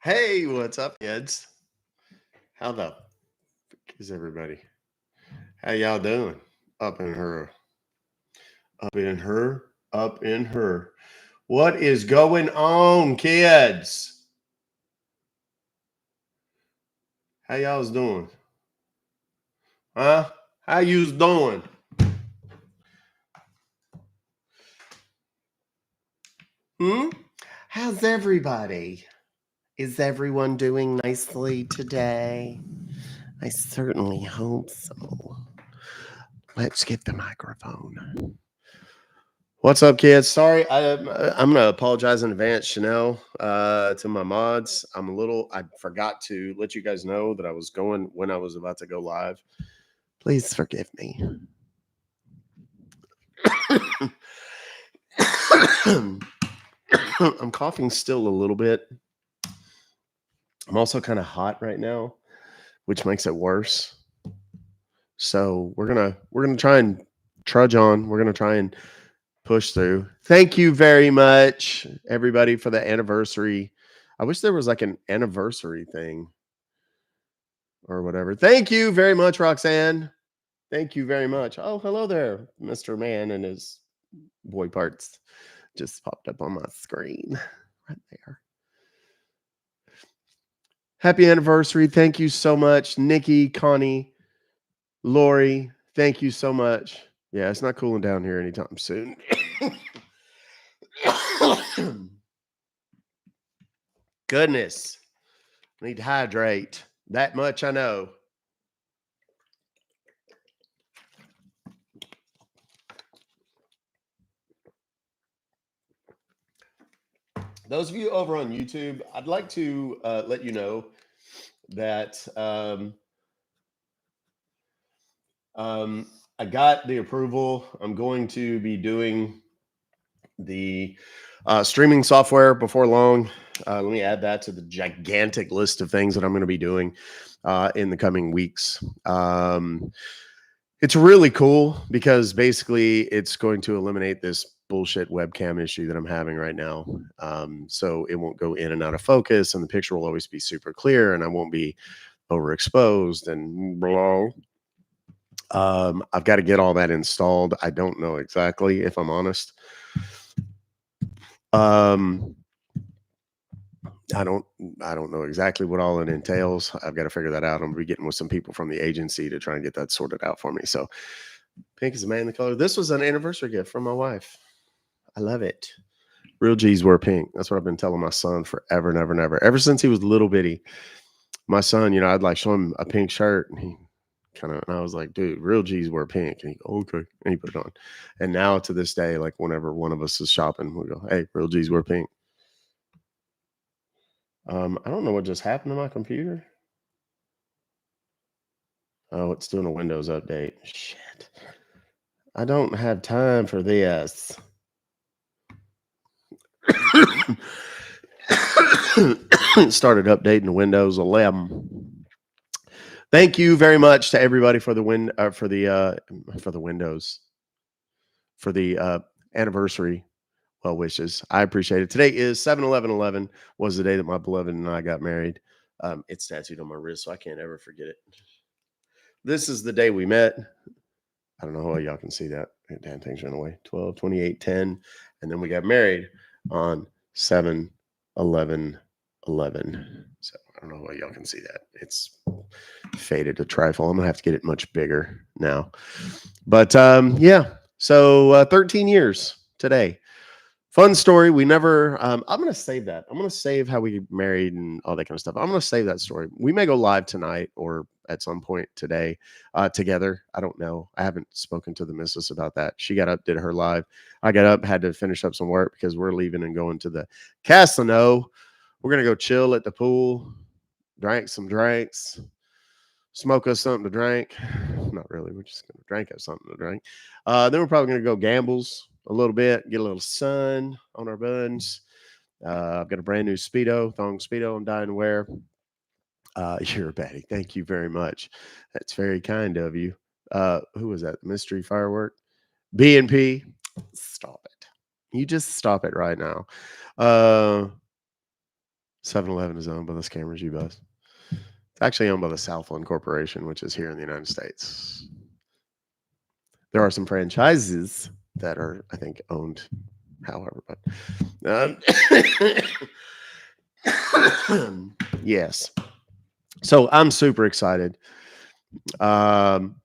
Hey, what's up, kids? How the is everybody? How y'all doing? Up in her, up in her, up in her. What is going on, kids? How y'all's doing? Huh? How you's doing? Hmm? How's everybody? Is everyone doing nicely today? I certainly hope so. Let's get the microphone. What's up, kids? Sorry, I'm gonna apologize in advance, Chanel, to my mods. I forgot to let you guys know that I was going when I was about to go live. Please forgive me. I'm coughing still a little bit. I'm also kind of hot right now, which makes it worse. So we're gonna try and trudge on. We're gonna try and push through. Thank you very much, everybody, for the anniversary. I wish there was like an anniversary thing or whatever. Thank you very much, Roxanne. Thank you very much. Oh, hello there, Mr. Man and his boy parts just popped up on my screen right there. Happy anniversary. Thank you so much, Nikki, Connie, Lori. Thank you so much. Yeah, it's not cooling down here anytime soon. Goodness. Need to hydrate. That much I know. Those of you over on YouTube, I'd like to let you know that I got the approval. I'm going to be doing the streaming software before long. Let me add that to the gigantic list of things that I'm going to be doing in the coming weeks. It's really cool because basically it's going to eliminate this bullshit webcam issue that I'm having right now. So it won't go in and out of focus, and the picture will always be super clear, and I won't be overexposed and blah. I've got to get all that installed. I don't know exactly, if I'm honest. I don't know exactly what all it entails. I've got to figure that out. I'm gonna be getting with some people from the agency to try and get that sorted out for me. So pink is the man in the color. This was an anniversary gift from my wife. I love it. Real G's wear pink. That's what I've been telling my son forever and ever and ever. Ever since he was little bitty. My son, I'd like show him a pink shirt and he and I was like, dude, real G's wear pink. And he go, okay. And he put it on. And now to this day, like whenever one of us is shopping, we go, hey, real G's wear pink. I don't know what just happened to my computer. Oh, it's doing a Windows update. Shit. I don't have time for this. Started updating Windows 11. Thank you very much to everybody for the Windows for the anniversary well wishes. I appreciate it. Today is 7/11/11 was the day that my beloved and I got married. It's tattooed on my wrist, so I can't ever forget it. This is the day we met. I don't know how y'all can see that. Damn things ran away. 12, 28, 10. And then we got married on 7/11/11. So I don't know how y'all can see that. It's faded a trifle. I'm going to have to get it much bigger now. But yeah, so 13 years today. Fun story. We never, I'm going to save that. I'm going to save how we married and all that kind of stuff. I'm going to save that story. We may go live tonight or at some point today together. I don't know. I haven't spoken to the missus about that. She got up, did her live. I got up, had to finish up some work because we're leaving and going to the casino. We're going to go chill at the pool, drank some drinks, smoke us something to drink. Not really. We're just going to drink us something to drink. Then we're probably going to go gambles a little bit, get a little sun on our buns. I've got a brand new thong Speedo I'm dying to wear. You're a baddie. Thank you very much. That's very kind of you. Who was that? Mystery Firework? B&P. Stop it. You just stop it right now. 7-Eleven is owned by the scammers you bust. It's actually owned by the Southland Corporation, which is here in the United States. There are some franchises that are, I think, owned, however, but yes. So I'm super excited. Um,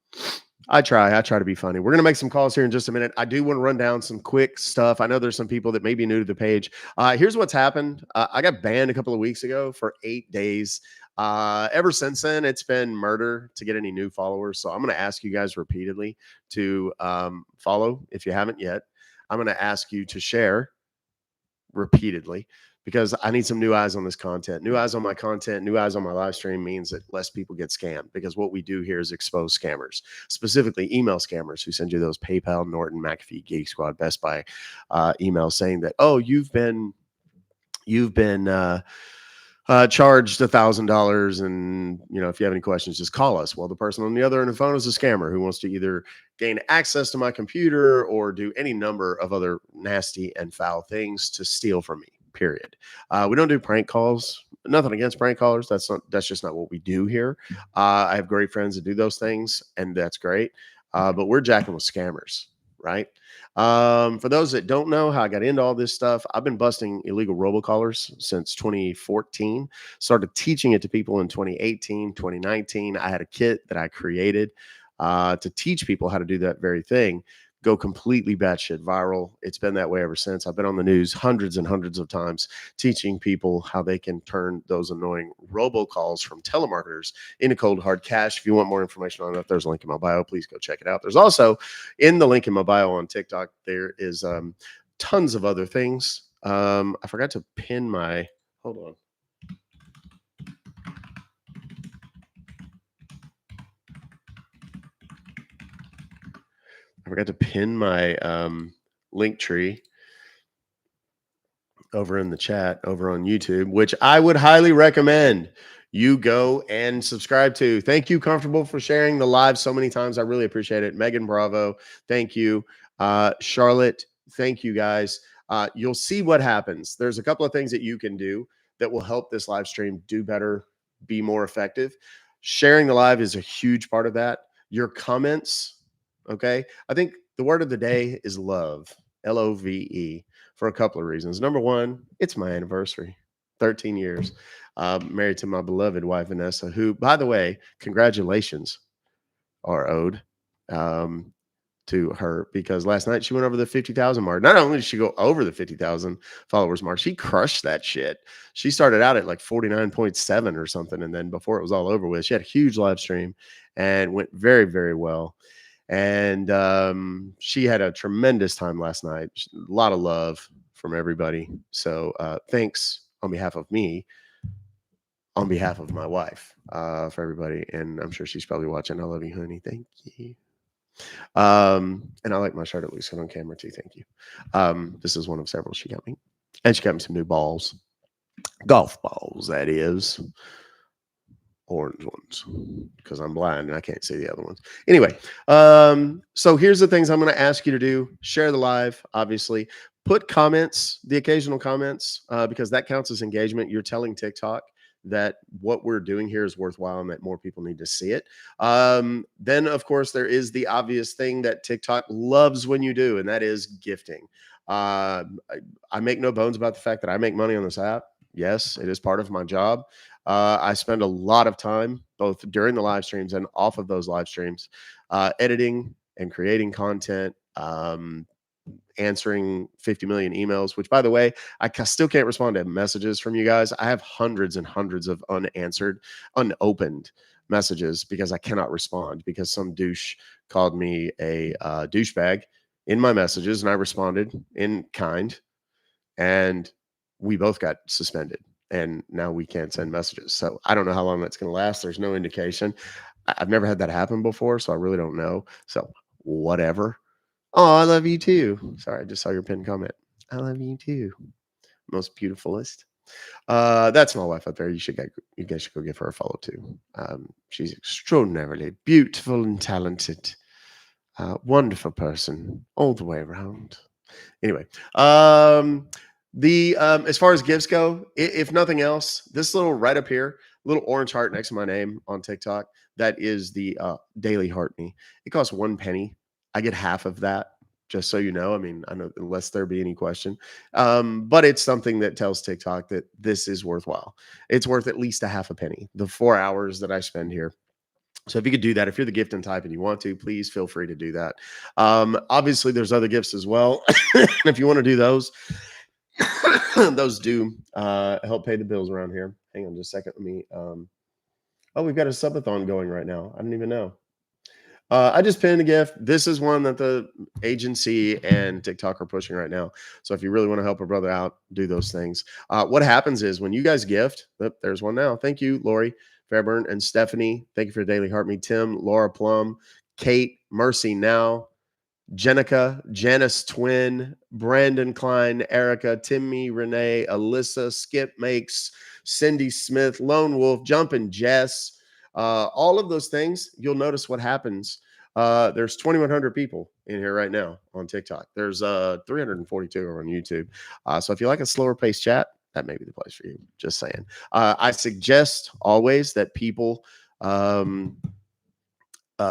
I try to be funny. We're going to make some calls here in just a minute. I do want to run down some quick stuff. I know there's some people that may be new to the page. Here's what's happened. I got banned a couple of weeks ago for 8 days. Ever since then, it's been murder to get any new followers. So I'm going to ask you guys repeatedly to follow if you haven't yet. I'm going to ask you to share repeatedly because I need some new eyes on this content. New eyes on my content, new eyes on my live stream means that less people get scammed, because what we do here is expose scammers, specifically email scammers who send you those PayPal, Norton, McAfee, Geek Squad, Best Buy emails saying that, oh, you've been charged $1,000, and if you have any questions, just call us. Well, the person on the other end of the phone is a scammer who wants to either gain access to my computer or do any number of other nasty and foul things to steal from me. Period. We don't do prank calls. Nothing against prank callers. That's just not what we do here. I have great friends that do those things, and that's great. But we're jacking with scammers, right? For those that don't know how I got into all this stuff, I've been busting illegal robocallers since 2014. Started teaching it to people in 2018, 2019. I had a kit that I created to teach people how to do that very thing. Go completely batshit viral. It's been that way ever since. I've been on the news hundreds and hundreds of times teaching people how they can turn those annoying robocalls from telemarketers into cold hard cash. If you want more information on that, there's a link in my bio. Please go check it out. There's also in the link in my bio on TikTok, there is tons of other things. I forgot to pin my, hold on. I forgot to pin my link tree over in the chat over on YouTube, which I would highly recommend you go and subscribe to. Thank you, Comfortable, for sharing the live so many times. I really appreciate it. Megan Bravo, thank you. Charlotte, thank you, guys. You'll see what happens. There's a couple of things that you can do that will help this live stream do better, be more effective. Sharing the live is a huge part of that. Your comments, okay? I think the word of the day is love, Love, for a couple of reasons. Number one, it's my anniversary, 13 years. Married to my beloved wife, Vanessa, who, by the way, congratulations are owed to her, because last night she went over the 50,000 mark. Not only did she go over the 50,000 followers mark, she crushed that shit. She started out at like 49.7 or something. And then before it was all over with, she had a huge live stream and went very, very well. And she had a tremendous time last night. A lot of love from everybody. So thanks on behalf of me, on behalf of my wife, for everybody. And I'm sure she's probably watching. I love you, honey. Thank you. And I like my shirt. It looks good on camera too. Thank you. This is one of several she got me. And she got me some new balls. Golf balls, that is. Orange ones, because I'm blind and I can't see the other ones. Anyway, so here's the things I'm going to ask you to do. Share the live, obviously. Put comments, the occasional comments, because that counts as engagement. You're telling TikTok that what we're doing here is worthwhile and that more people need to see it. Then, of course, there is the obvious thing that TikTok loves when you do, and that is gifting. I make no bones about the fact that I make money on this app. Yes, it is part of my job. I spend a lot of time, both during the live streams and off of those live streams, editing and creating content, answering 50 million emails, which, by the way, I still can't respond to messages from you guys. I have hundreds and hundreds of unanswered, unopened messages because I cannot respond because some douche called me a douchebag in my messages, and I responded in kind, and we both got suspended. And now we can't send messages. So I don't know how long that's going to last. There's no indication. I've never had that happen before, so I really don't know. So whatever. Oh, I love you too. Sorry, I just saw your pinned comment. I love you too. Most beautifulest. That's my wife up there. You guys should go give her a follow too. She's extraordinarily beautiful and talented. Wonderful person all the way around. Anyway, The as far as gifts go, if nothing else, this little right up here, little orange heart next to my name on TikTok, that is the Daily Heart Me. It costs 1 penny. I get half of that, just so you know. I mean, I know unless there be any question, but it's something that tells TikTok that this is worthwhile. It's worth at least a half a penny. The 4 hours that I spend here. So if you could do that, if you're the gifting type and you want to, please feel free to do that. Obviously, there's other gifts as well. If you want to do those, those do help pay the bills around here. Hang on just a second. Let me. Oh, we've got a subathon going right now. I didn't even know. I just pinned a gift. This is one that the agency and TikTok are pushing right now. So if you really want to help a brother out, do those things. What happens is when you guys gift, there's one now. Thank you, Lori Fairburn and Stephanie. Thank you for Daily Heart Me. Tim, Laura Plum, Kate, Mercy Now, Jenica, Janice Twin, Brandon Klein, Erica, Timmy, Renee, Alyssa, Skip Makes, Cindy Smith, Lone Wolf, Jumpin' Jess, all of those things, you'll notice what happens. There's 2,100 people in here right now on TikTok. There's 342 on YouTube. So if you like a slower paced chat, that may be the place for you. Just saying. I suggest always that people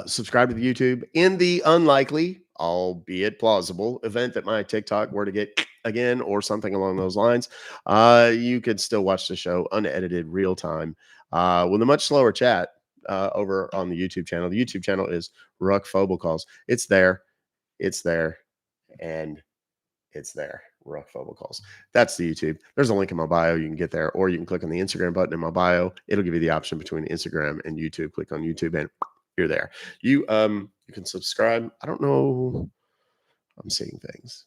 subscribe to the YouTube in the unlikely, albeit plausible, event that my TikTok were to get again or something along those lines. You could still watch the show unedited, real time, with a much slower chat over on the YouTube channel. The YouTube channel is Ruck Fobocalls. It's there, and it's there. Ruck Fobocalls. That's the YouTube. There's a link in my bio. You can get there, or you can click on the Instagram button in my bio. It'll give you the option between Instagram and YouTube. Click on YouTube and you're there. You can subscribe. I don't know. I'm seeing things.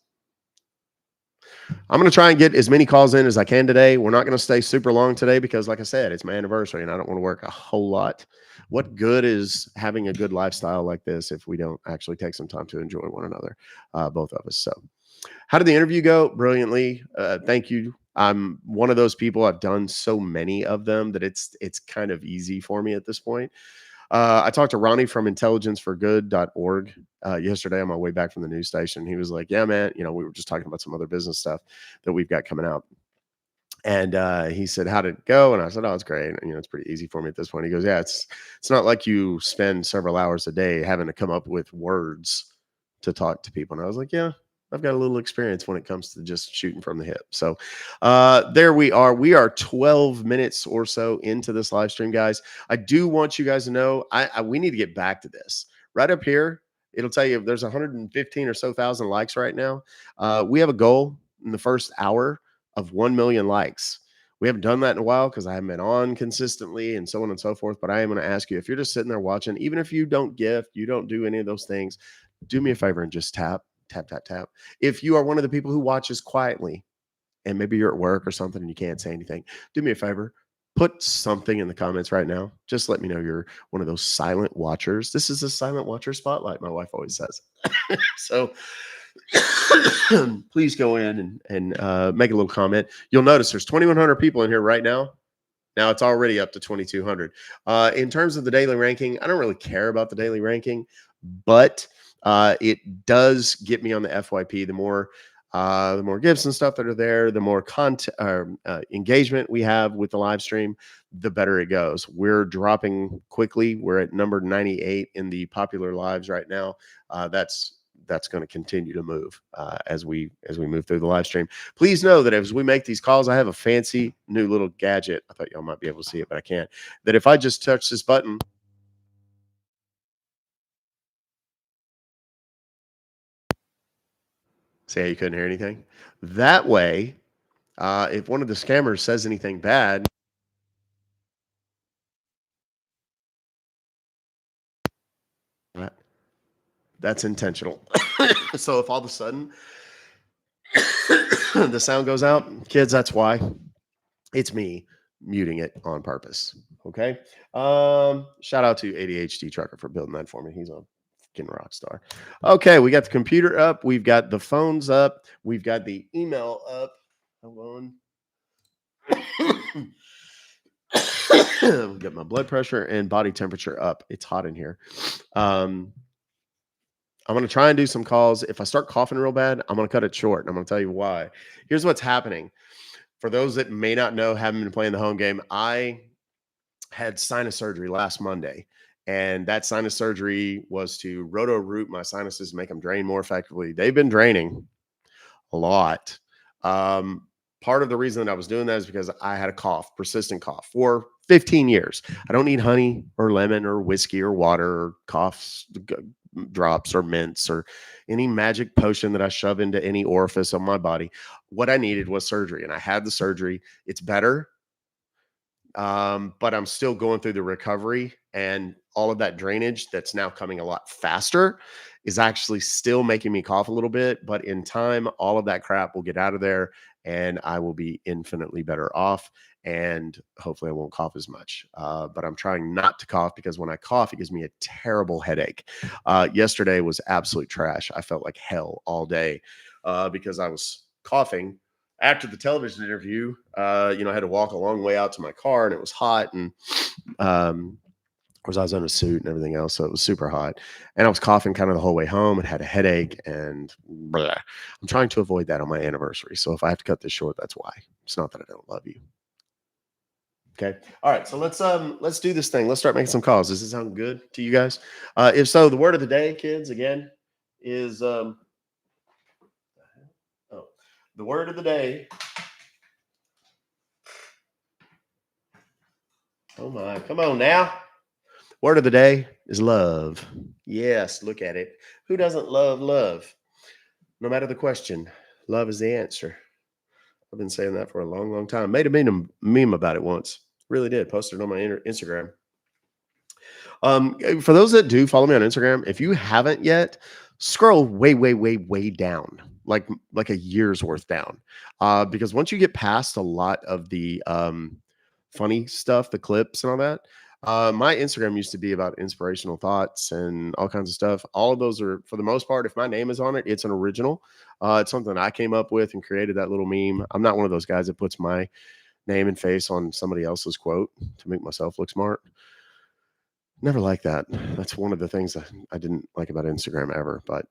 I'm going to try and get as many calls in as I can today. We're not going to stay super long today because, like I said, it's my anniversary and I don't want to work a whole lot. What good is having a good lifestyle like this if we don't actually take some time to enjoy one another, both of us? So, how did the interview go? Brilliantly. Thank you. I'm one of those people. I've done so many of them that it's kind of easy for me at this point. I talked to Ronnie from intelligenceforgood.org yesterday on my way back from the news station. He was like, yeah, man, we were just talking about some other business stuff that we've got coming out. And he said, how did it go? And I said, oh, it's great. And, it's pretty easy for me at this point. He goes, yeah, it's not like you spend several hours a day having to come up with words to talk to people. And I was like, yeah, I've got a little experience when it comes to just shooting from the hip. So there we are. We are 12 minutes or so into this live stream, guys. I do want you guys to know we need to get back to this. Right up here, it'll tell you if there's 115 or so thousand likes right now. We have a goal in the first hour of 1 million likes. We haven't done that in a while because I haven't been on consistently and so on and so forth. But I am going to ask you, if you're just sitting there watching, even if you don't gift, you don't do any of those things, do me a favor and just tap. If you are one of the people who watches quietly and maybe you're at work or something and you can't say anything, do me a favor, put something in the comments right now. Just let me know you're one of those silent watchers. This is a silent watcher spotlight, my wife always says. So please go in and make a little comment. You'll notice there's 2,100 people in here right now. Now it's already up to 2,200. In terms of the daily ranking, I don't really care about the daily ranking, but it does get me on the FYP. The more gifts and stuff that are there, the more content engagement we have with the live stream, the better it goes. We're dropping quickly. We're at number 98 in the popular lives right now. That's going to continue to move as we move through the live stream. Please know that as we make these calls, I have a fancy new little gadget. I thought y'all might be able to see it, but I can't. That if I just touch this button, see how you couldn't hear anything? That way, if one of the scammers says anything bad, that's intentional. So if all of a sudden the sound goes out, kids, that's why. It's me muting it on purpose. Okay. Shout out to ADHD Trucker for building that for me. He's a fucking rock star. Okay, we got the computer up, we've got the phones up, we've got the email up. Hold on. Get my blood pressure and body temperature up. It's hot in here. I'm going to try and do some calls. If I start coughing real bad, I'm going to cut it short. And I'm going to tell you why. Here's what's happening. For those that may not know, haven't been playing the home game, I had sinus surgery last Monday. And that sinus surgery was to roto-root my sinuses, make them drain more effectively. They've been draining a lot. Um, Part of the reason that I was doing that is because I had a cough, persistent cough for 15 years. I don't need honey or lemon or whiskey or water or cough drops or mints or any magic potion that I shove into any orifice of my body. What I needed was surgery, and I had the surgery. It's better, but I'm still going through the recovery, and all of that drainage that's now coming a lot faster is actually still making me cough a little bit. But in time, all of that crap will get out of there, and I will be infinitely better off. And hopefully, I won't cough as much. But I'm trying not to cough because when I cough, it gives me a terrible headache. Yesterday was absolute trash. I felt like hell all day because I was coughing after the television interview. I had to walk a long way out to my car, and it was hot, and of course I was in a suit and everything else, so it was super hot, and I was coughing kind of the whole way home and had a headache, and blah. I'm trying to avoid that on my anniversary, so if I have to cut this short, that's why. It's not that I don't love you. Okay. All right. So let's do this thing. Let's start making some calls. Does this sound good to you guys? If so, the word of the day, kids, again, is oh, the word of the day. Oh my, come on now. Word of the day is love. Yes, look at it. Who doesn't love love? No matter the question, love is the answer. I've been saying that for a long, long time. Made a meme about it once. Really did. Posted it on my Instagram. For those that do follow me on Instagram, if you haven't yet, scroll way, way, way, way down, like a year's worth down. Because once you get past a lot of the funny stuff, the clips and all that, my Instagram used to be about inspirational thoughts and all kinds of stuff. All of those are, for the most part, if my name is on it, it's an original. It's something I came up with and created that little meme. I'm not one of those guys that puts my name and face on somebody else's quote to make myself look smart. Never like that. That's one of the things that I didn't like about Instagram ever. But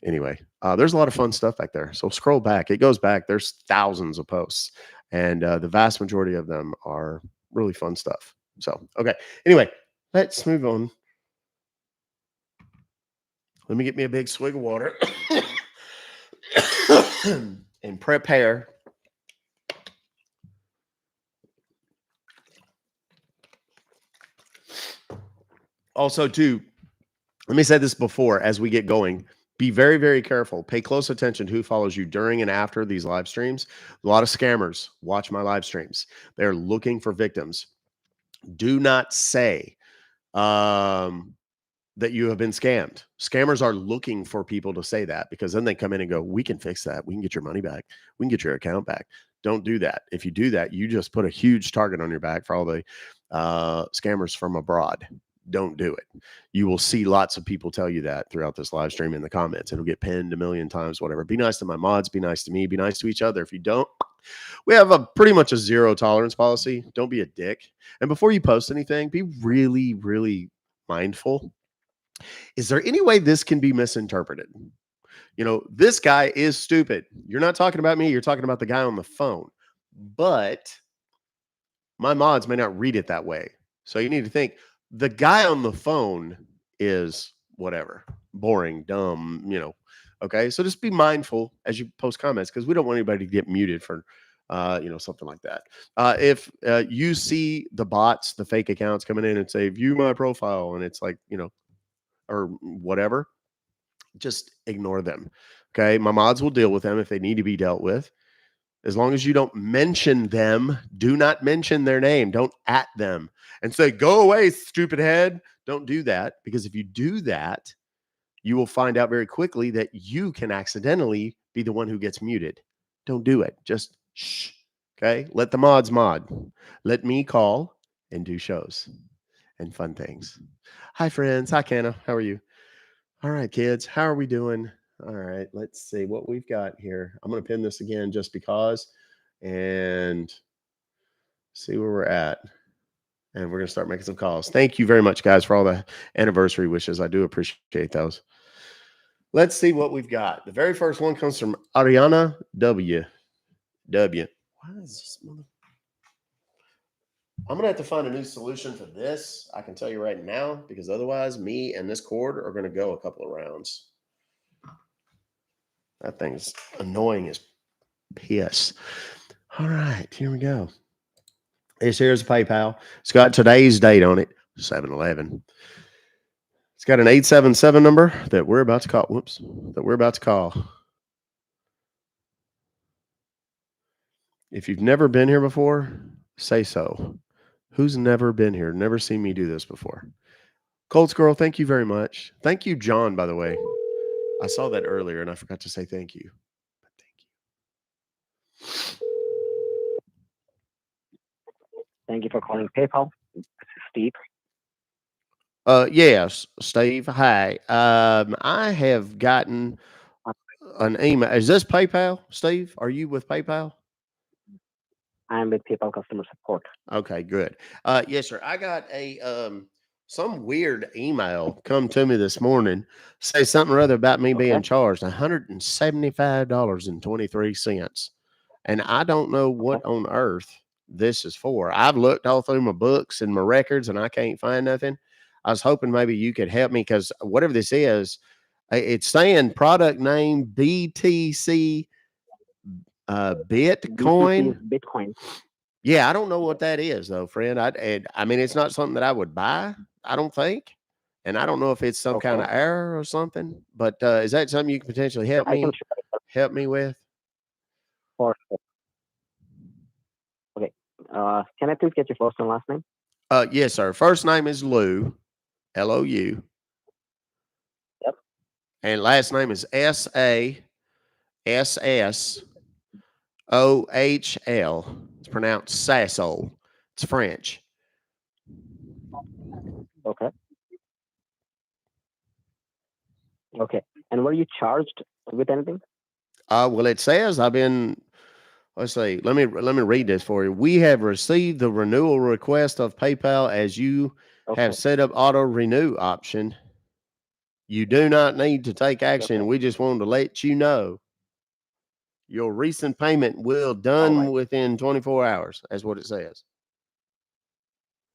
anyway, there's a lot of fun stuff back there. So scroll back. It goes back. There's thousands of posts, and the vast majority of them are really fun stuff. So, okay. Anyway, let's move on. Let me get me a big swig of water and prepare. Also, too, let me say this before as we get going. Be very, very careful. Pay close attention to who follows you during and after these live streams. A lot of scammers watch my live streams. They're looking for victims. Do not say that you have been scammed. Scammers are looking for people to say that because then they come in and go, we can fix that. We can get your money back. We can get your account back. Don't do that. If you do that, you just put a huge target on your back for all the scammers from abroad. Don't do it. You will see lots of people tell you that throughout this live stream in the comments. It'll get pinned a million times, whatever. Be nice to my mods. Be nice to me. Be nice to each other. If you don't, we have a pretty much a zero tolerance policy. Don't be a dick. And before you post anything, be really, really mindful. Is there any way this can be misinterpreted? This guy is stupid. You're not talking about me. You're talking about the guy on the phone. But my mods may not read it that way. So you need to think the guy on the phone is whatever, boring, dumb, Okay. So just be mindful as you post comments because we don't want anybody to get muted for, something like that. If you see the bots, the fake accounts coming in and say, view my profile, and it's like, or whatever, just ignore them. Okay. My mods will deal with them if they need to be dealt with. As long as you don't mention them, do not mention their name. Don't at them and say, go away, stupid head. Don't do that, because if you do that, you will find out very quickly that you can accidentally be the one who gets muted. Don't do it. Just shh. Okay. Let the mods mod. Let me call and do shows and fun things. Hi, friends. Hi, Kenna. How are you? All right, kids. How are we doing? All right. Let's see what we've got here. I'm going to pin this again just because and see where we're at. And we're going to start making some calls. Thank you very much, guys, for all the anniversary wishes. I do appreciate those. Let's see what we've got. The very first one comes from Ariana W. W. Why is this mother? I'm gonna have to find a new solution for this. I can tell you right now, because otherwise, me and this cord are gonna go a couple of rounds. That thing's annoying as piss. All right, here we go. Here's PayPal. It's got today's date on it, 7/11. It's got an 877 number that we're about to call. Whoops, that we're about to call. If you've never been here before, say so. Who's never been here? Never seen me do this before? Colts Girl, thank you very much. Thank you, John, by the way. I saw that earlier and I forgot to say thank you. But thank you. Thank you for calling PayPal. This is Steve. Yes, Steve. Hi. I have gotten an email. Is this PayPal, Steve? Are you with PayPal? I'm with PayPal customer support. Okay, good. Yes, sir. I got a some weird email come to me this morning. Say something or other about me being charged $175.23. And I don't know what on earth this is for. I've looked all through my books and my records and I can't find nothing. I was hoping maybe you could help me because whatever this is, it's saying product name BTC Bitcoin. Bitcoin. Yeah, I don't know what that is though, friend. I mean, it's not something that I would buy, I don't think. And I don't know if it's some kind of error or something, but is that something you can potentially help me with? Okay. Can I please get your first and last name? Yes, sir. First name is Lou, Lou. Yep. And last name is SASSOHL. It's pronounced Sassol. It's French. Okay. Okay. And were you charged with anything? Well, it says I've been. Let's see. Let me read this for you. We have received the renewal request of PayPal as you have set up auto renew option. You do not need to take action. We just wanted to let you know your recent payment will done within 24 hours. That's what it says.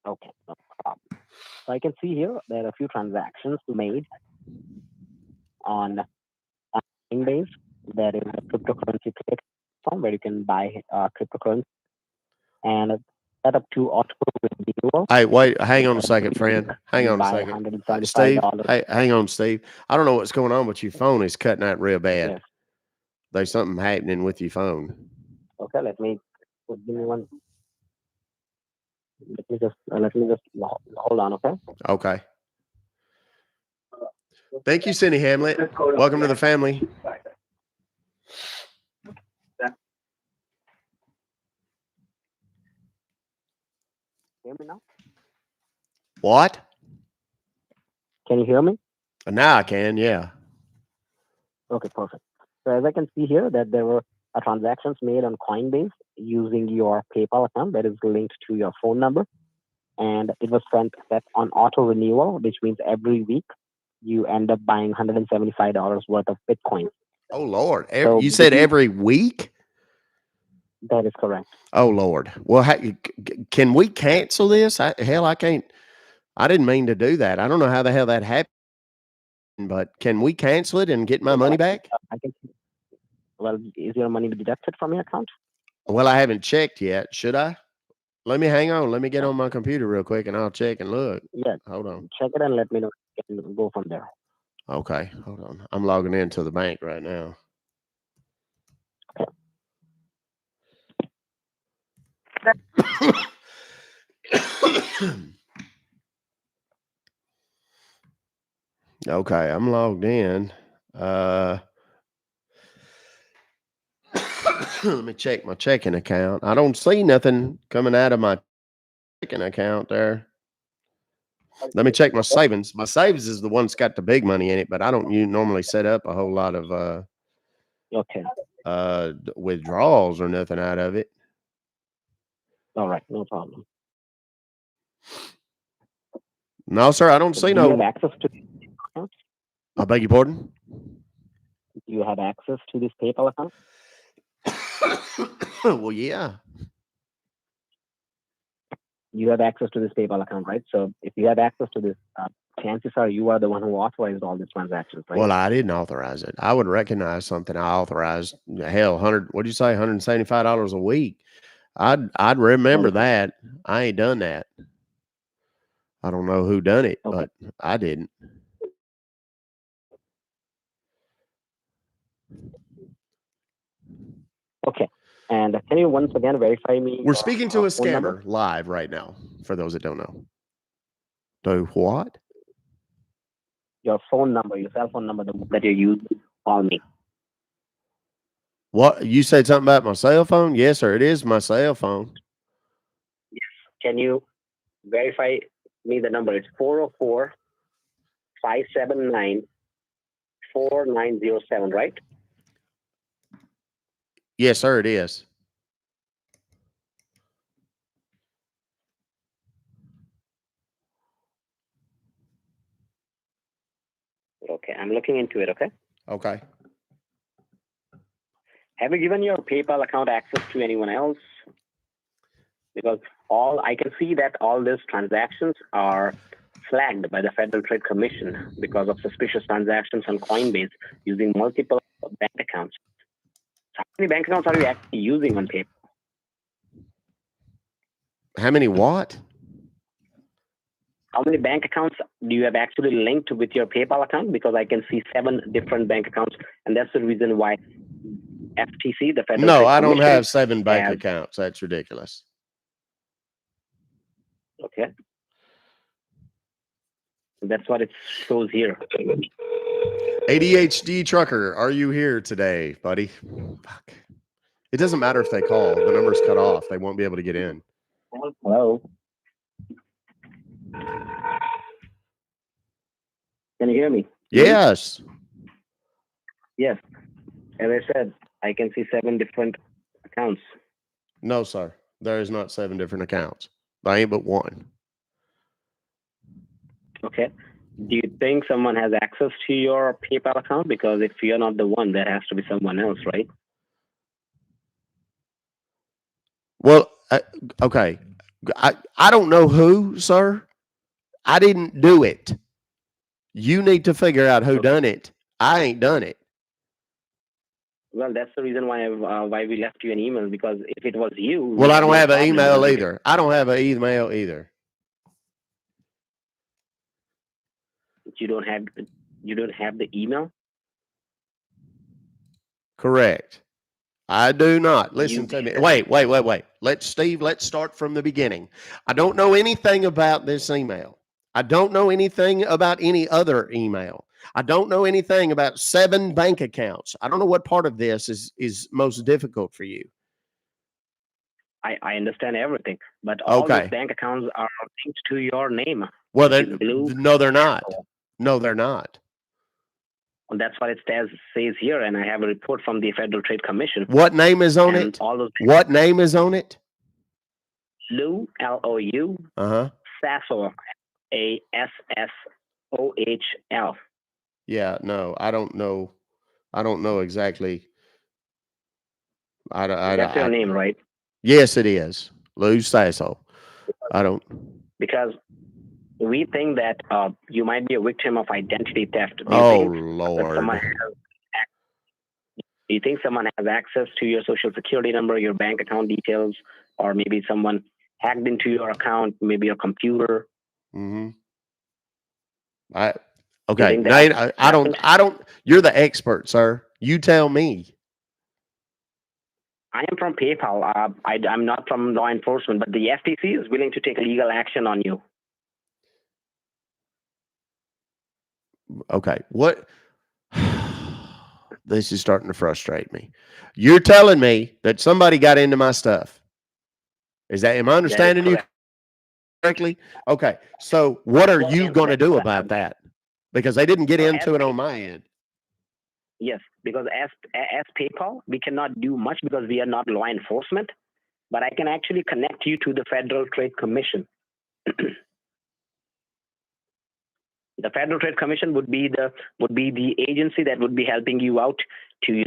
Okay. No problem. So I can see here there are a few transactions made on Coinbase. There is a cryptocurrency platform where you can buy cryptocurrency and set up to auto renewal. Hey, wait, hang on a second, friend. Hang on a second. Steve, hey, hang on, Steve. I don't know what's going on, but your phone is cutting out real bad. Yes. There's something happening with your phone. Okay, let me give me one. Let me just hold on. Okay. Okay. Thank you, Cindy Hamlet. Welcome to the family. Hear me now? What? Can you hear me? Now I can, yeah. Okay, perfect. So as I can see here that there were transactions made on Coinbase using your PayPal account that is linked to your phone number. And it was set on auto renewal, which means every week you end up buying $175 worth of Bitcoin. Oh, Lord. You said every week? That is correct. Oh, Lord. Well, can we cancel this? I can't. I didn't mean to do that. I don't know how the hell that happened, but can we cancel it and get my money back? Well, is your money deducted from your account? Well, I haven't checked yet. Should I? Let me hang on. Let me get on my computer real quick and I'll check and look. Yeah. Hold on. Check it and let me know. And go from there. Okay. Hold on. I'm logging into the bank right now. Okay, I'm logged in. Let me check my checking account. I don't see nothing coming out of my checking account there. Let me check my savings. My savings is the one that's got the big money in it, but I don't normally set up a whole lot of withdrawals or nothing out of it. All right, no problem. No, sir, I don't see no. You have access to. I beg your pardon? Do you have access to this PayPal account? Well, yeah. You have access to this PayPal account, right? So if you have access to this, chances are you are the one who authorized all these transactions, right? Well, I didn't authorize it. I would recognize something I authorized. Hell, what'd you say? $175 a week. I'd remember Okay. that. I ain't done that. I don't know who done it, Okay. but I didn't. Okay. And can you once again verify me We're your speaking to a phone number? scammer live right now, for those that don't know. Do what? Your phone number, your cell phone number that you use to call me. What? You said something about my cell phone? Yes, sir. It is my cell phone. Can you verify me the number? It's 404-579-4907, right? Yes, sir. It is. Okay, I'm looking into it, okay? Okay. Have you given your PayPal account access to anyone else? Because I can see that all these transactions are flagged by the Federal Trade Commission because of suspicious transactions on Coinbase using multiple bank accounts. How many bank accounts are you actually using on PayPal? How many what? How many bank accounts do you have actually linked with your PayPal account? Because I can see 7 different bank accounts, and that's the reason why FTC, the Federal No, Trade I don't Commission, have 7 bank has, accounts. That's ridiculous. okay, that's what it shows here. ADHD trucker, are you here today, buddy? Fuck. It doesn't matter if they call. The number's cut off. They won't be able to get in. Hello. Can you hear me? Yes. Yes. As I said, I can see 7 different accounts. No, sir. There is not 7 different accounts. I ain't but one. Okay. Do you think someone has access to your PayPal account? Because if you're not the one, there has to be someone else, right? Well, okay. I don't know who, sir. I didn't do it. You need to figure out who done it. I ain't done it. Well, that's the reason why we left you an email, because if it was you, Well, I don't no have an problem, email because either. I don't have an email either. you don't have the email. Correct. I do not. Listen You to me. Wait. Let's start from the beginning. I don't know anything about this email. I don't know anything about any other email. I don't know anything about 7 bank accounts. I don't know what part of this is most difficult for you. I understand everything, but all Okay. these bank accounts are linked to your name. Well, No, they're not. No, they're not. Well, that's what it says here, and I have a report from the Federal Trade Commission. What name is on it? All those What name is on it? Lou, Lou, Sassohl, Assohl. Yeah, no, I don't know. I don't know exactly. That's your name, right? Yes, it is. Lou Sasso. I don't. Because we think that you might be a victim of identity theft. Do you think someone has access to your social security number, your bank account details, or maybe someone hacked into your account, maybe your computer? Mm-hmm. Nate, I don't. You're the expert, sir. You tell me. I am from PayPal. I'm not from law enforcement, but the FTC is willing to take legal action on you. Okay. What? This is starting to frustrate me. You're telling me that somebody got into my stuff. Am I understanding you correctly? Okay. So what are you going to do about that? Because they didn't get into it on my end. Yes, because as PayPal, we cannot do much because we are not law enforcement, but I can actually connect you to the Federal Trade Commission. The Federal Trade Commission would be the agency that would be helping you out to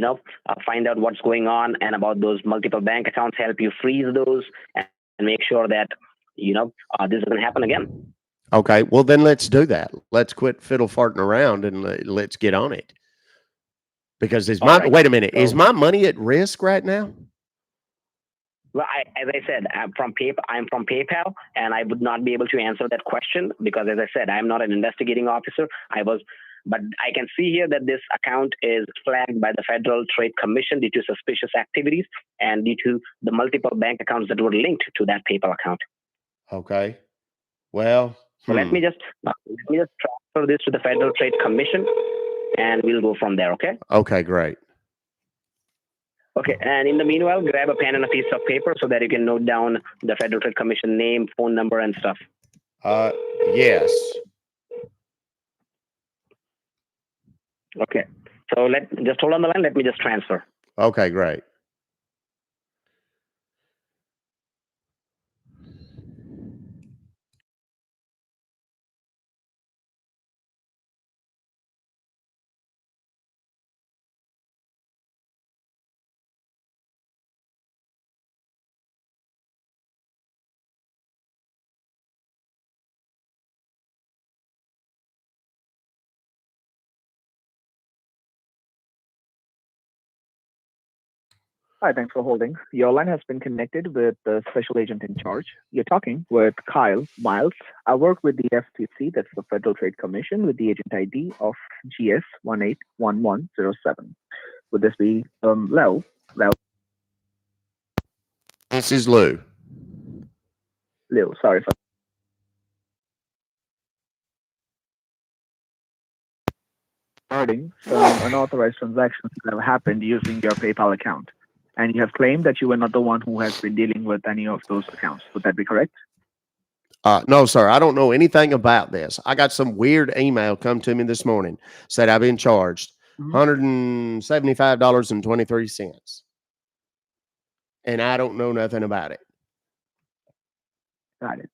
find out what's going on and about those multiple bank accounts, help you freeze those, and make sure that this doesn't happen again. Okay, well then let's do that. Let's quit fiddle farting around and let's get on it. Because wait a minute, is my money at risk right now? Well, as I said, I'm from PayPal, and I would not be able to answer that question because, as I said, I'm not an investigating officer. But I can see here that this account is flagged by the Federal Trade Commission due to suspicious activities and due to the multiple bank accounts that were linked to that PayPal account. Okay. Well, so let me just transfer this to the Federal Trade Commission, and we'll go from there. Okay. Okay, great. Okay, and in the meanwhile, grab a pen and a piece of paper so that you can note down the Federal Trade Commission name, phone number, and stuff. Yes. Okay, so just hold on the line. Let me just transfer. Okay, great. Hi, thanks for holding. Your line has been connected with the special agent in charge. You're talking with Kyle Miles. I work with the FTC, that's the Federal Trade Commission, with the agent ID of GS181107. Would this be Lou? This is Lou. Lou, sorry for regarding some unauthorized transactions that have happened using your PayPal account. And you have claimed that you were not the one who has been dealing with any of those accounts. Would that be correct? No, sir. I don't know anything about this. I got some weird email come to me this morning. Said I've been charged $175.23. And I don't know nothing about it. Got it.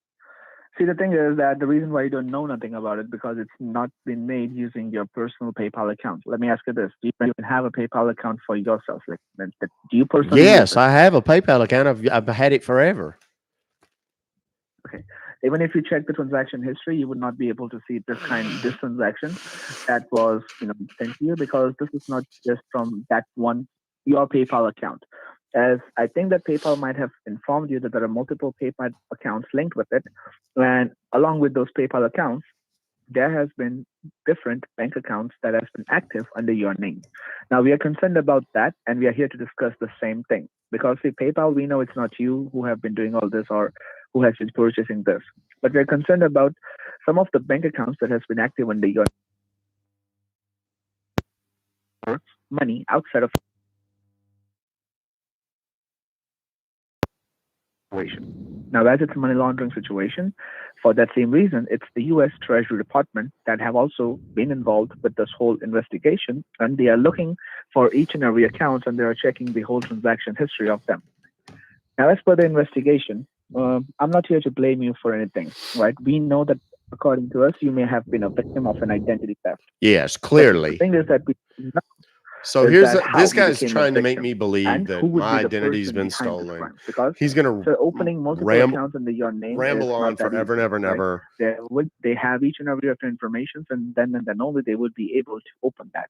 See, the thing is that the reason why you don't know nothing about it because it's not been made using your personal PayPal account. Let me ask you this: do you even have a PayPal account for yourself? Like, do you personally? Yes, I have a PayPal account. I've had it forever. Okay. Even if you check the transaction history, you would not be able to see this transaction that was sent to you because this is not just from that one your PayPal account. As I think that PayPal might have informed you that there are multiple PayPal accounts linked with it. And along with those PayPal accounts, there has been different bank accounts that have been active under your name. Now, we are concerned about that, and we are here to discuss the same thing. Because see, PayPal, we know it's not you who have been doing all this or who has been purchasing this. But we're concerned about some of the bank accounts that has been active under your money outside of situation. Now, as it's a money laundering situation, for that same reason, it's the U.S. Treasury Department that have also been involved with this whole investigation, and they are looking for each and every account, and they are checking the whole transaction history of them. Now, as per the investigation, I'm not here to blame you for anything, right? We know that according to us, you may have been a victim of an identity theft. Yes, clearly. But the thing is that we So here's this guy's trying to make me believe that my identity's been stolen. Because he's going to opening multiple accounts under your name ramble on forever and ever and ever. They have each and every of the information, and then only they would be able to open that.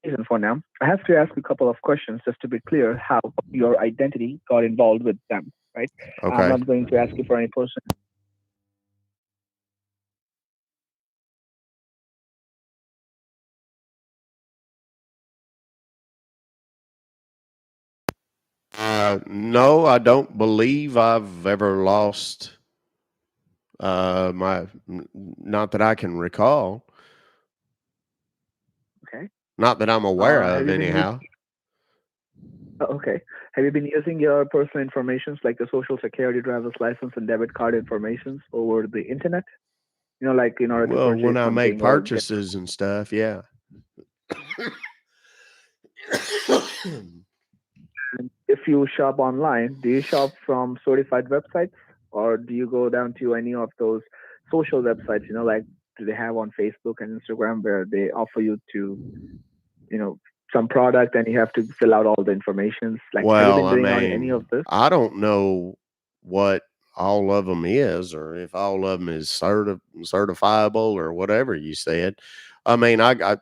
And for now, I have to ask a couple of questions just to be clear how your identity got involved with them, right? Okay. I'm not going to ask you for any person. No, I don't believe I've ever lost not that I can recall. Okay. Not that I'm aware of, anyhow. Okay. Have you been using your personal information like the social security, driver's license, and debit card information over the internet? Like in order to purchase when I make something purchases and stuff, yeah. If you shop online, do you shop from certified websites or do you go down to any of those social websites, like do they have on Facebook and Instagram where they offer you to, some product and you have to fill out all the information? Like, have you Well, been I doing any of mean, this? I don't know what all of them is, or if all of them is certifiable or whatever you said. I mean, I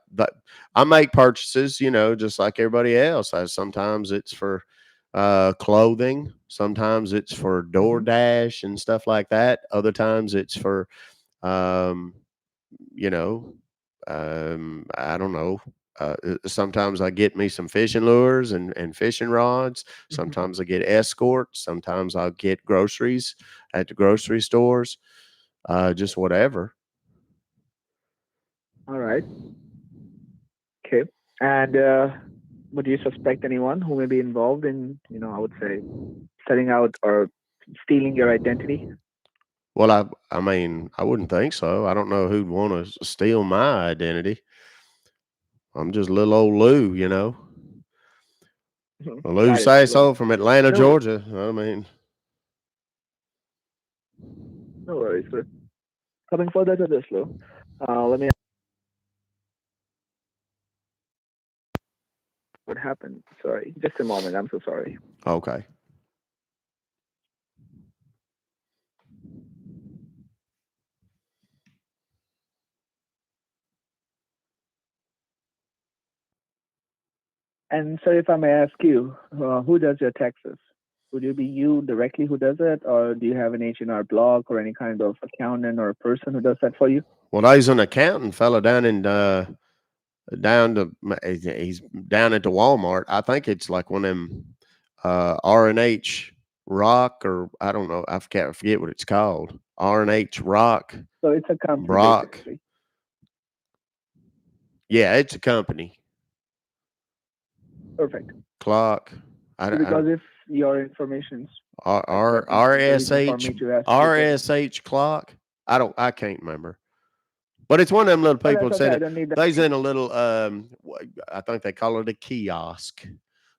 make purchases, just like everybody else. Sometimes it's for clothing, sometimes it's for Hmm. DoorDash and stuff like that. Other times it's for um, you know, I don't know. Sometimes I get me some fishing lures and fishing rods. Hmm. Sometimes I get escorts. Sometimes I'll get groceries at the grocery stores. Just whatever. All right. Okay. And would you suspect anyone who may be involved in, I would say, setting out or stealing your identity? Well, I mean, I wouldn't think so. I don't know who'd want to steal my identity. I'm just little old Lou. Lou Got it. say Well, so from Atlanta, no, Georgia. I mean, no worries, sir. Coming further to this, Lou, let me ask what happened. Sorry, just a moment. I'm so sorry. okay. And sir, if I may ask you, who does your taxes? Would it be you directly who does it, or do you have an H&R Block or any kind of accountant or a person who does that for you? Well, there's an accountant fella down in down to he's down at the Walmart. I think it's like one of them R&H Rock, or I don't know. I forget what it's called. R&H Rock So it's a company Brock. basically. Yeah, it's a company. Perfect. Clock. I, So I because if your information's R like R that is the reason for RSH me to ask you this. RSH Clock. I can't remember. But it's one of them little Oh, people that's that okay. I said don't need that. they's in a little I think they call it a kiosk.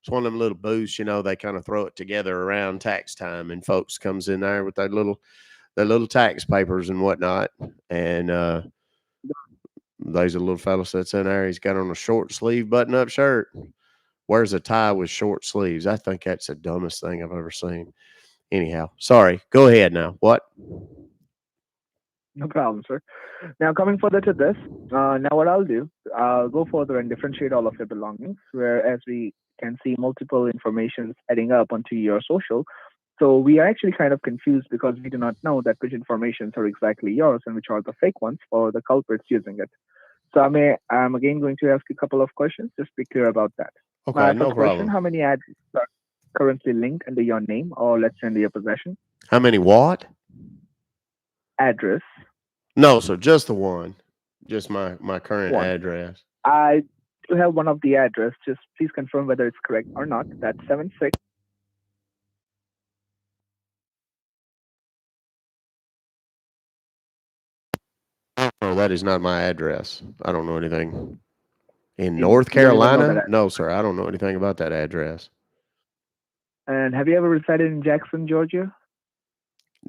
It's one of them little booths, they kind of throw it together around tax time, and folks comes in there with their little tax papers and whatnot. And there's a little fellow sits in there, he's got on a short sleeve button up shirt, wears a tie with short sleeves. I think that's the dumbest thing I've ever seen. Anyhow, sorry. Go ahead now. What? No problem, sir. Now, coming further to this, now what I'll do, I'll go further and differentiate all of your belongings, whereas we can see multiple informations adding up onto your social. So we are actually kind of confused because we do not know that which informations are exactly yours and which are the fake ones or the culprits using it. So I'm again going to ask you a couple of questions. Just be clear about that. My Okay, no first question: problem. how many ads are currently linked under your name or let's say under your possession? How many what? Address No, sir, just the one. Just my current one. address. I do have one of the address. Just please confirm whether it's correct or not. That's 76. Oh, that is not my address. I don't know anything. In You North don't even know that Carolina? address. No, sir, I don't know anything about that address. And have you ever resided in Jackson, Georgia?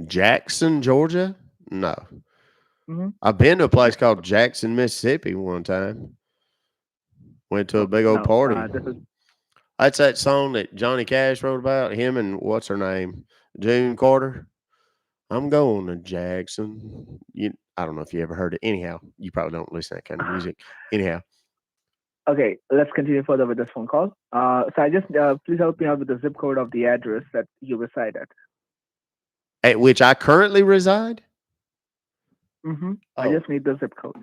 Jackson, Georgia? No. Hmm. I've been to a place called Jackson, Mississippi one time. Went to a Oh, big old no. party. This is That's that song that Johnny Cash wrote about, him and what's her name? June Carter. I'm going to Jackson. I don't know if you ever heard it. Anyhow, you probably don't listen to that kind of music. Anyhow, okay. Let's continue further with this phone call. So I just please help me out with the zip code of the address that you reside at. at which I currently reside. I Oh, just need the zip code.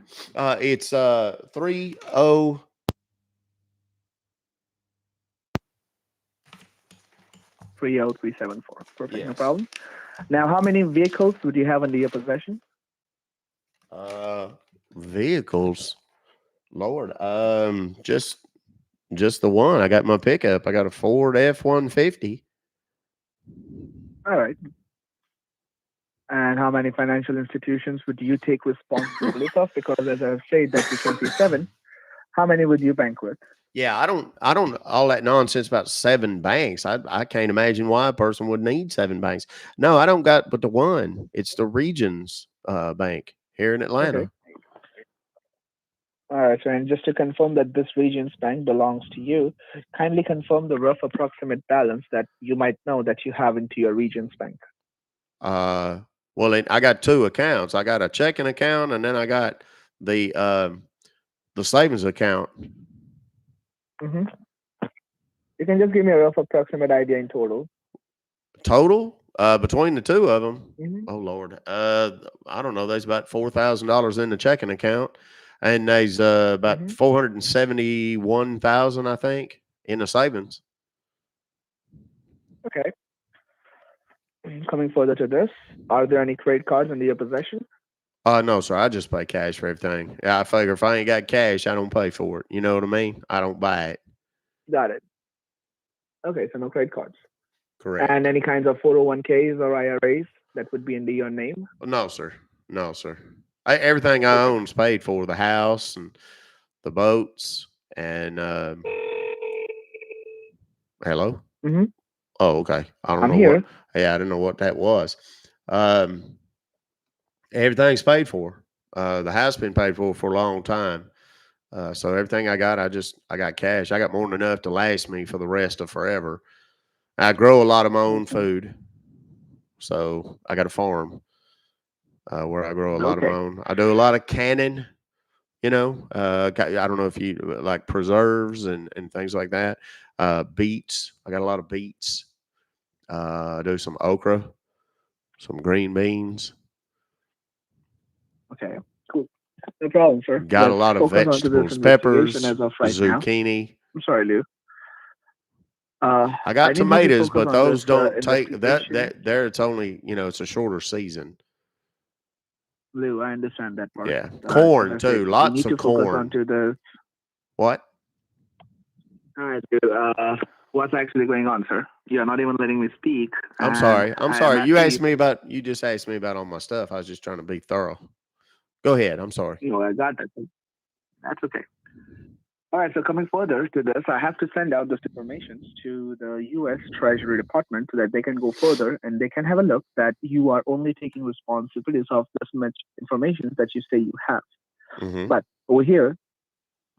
it's 30 30374. Perfect. No yes. problem. Now, how many vehicles would you have under your possession? Uh Vehicles. Lord. Just the one. I got my pickup. I got a Ford F-150. All right. And how many financial institutions would you take responsibility of? Because as I've said that you can see seven, how many would you bank with? Yeah, I don't all that nonsense about 7 banks. I can't imagine why a person would need 7 banks. No, I don't got but the one. It's the Regions Bank here in Okay. Atlanta. All right, so and just to confirm that this region's bank belongs to you, kindly confirm the rough approximate balance that you might know that you have into your region's bank. Well, I got two accounts. I got a checking account, and then I got the savings account. Mm-hmm. You can just give me a rough approximate idea in total. Total between the two of them. Mm-hmm. Oh Lord, I don't know. There's about $4,000 in the checking account, and there's about Mm-hmm. 471,000, I think, in the savings. Okay. Coming further to this, are there any credit cards in your possession? No, sir. I just pay cash for everything. Yeah, I figure if I ain't got cash, I don't pay for it. You know what I mean? I don't buy it. Got it. Okay, so no credit cards. Correct. And any kinds of 401ks or IRAs that would be under your name? No, sir. No, sir. Everything I Okay. own is paid for. The house and the boats and hello. Mm-hmm. Oh, okay. I don't I'm know what. here. Yeah, I didn't know what that was. Um, Everything's paid for. The house been paid for a long time. So everything I got, I got cash. I got more than enough to last me for the rest of forever. I grow a lot of my own Mhm. food, so I got a farm where I grow a lot of my Okay. own. I do a lot of canning. You know, I don't know if you like preserves and things like that. Beets. I got a lot of beets. I do some okra, some green beans. Okay. Cool. No problem, sir. Got a Let's lot of focus on to this vegetables, investigation peppers, as of right now. zucchini. I'm sorry, Lou. I I got need you to tomatoes, focus but on this those don't take that. investigation. There, it's only it's a shorter season. Lou, I understand that part. Yeah, As corn I said, too. we Lots need of to focus corn. on to the. What? All right, Lou. What's actually going on, sir? You're not even letting me speak. I'm And sorry. I'm I am sorry. You asking asked me about. You just asked me about all my stuff. I was just trying to be thorough. Go ahead. I'm sorry. you. I got that. That's okay. All right, so coming further to this, I have to send out this information to the U.S. Treasury Department so that they can go further and they can have a look that you are only taking responsibilities of this much information that you say you have. Mm-hmm. But over here,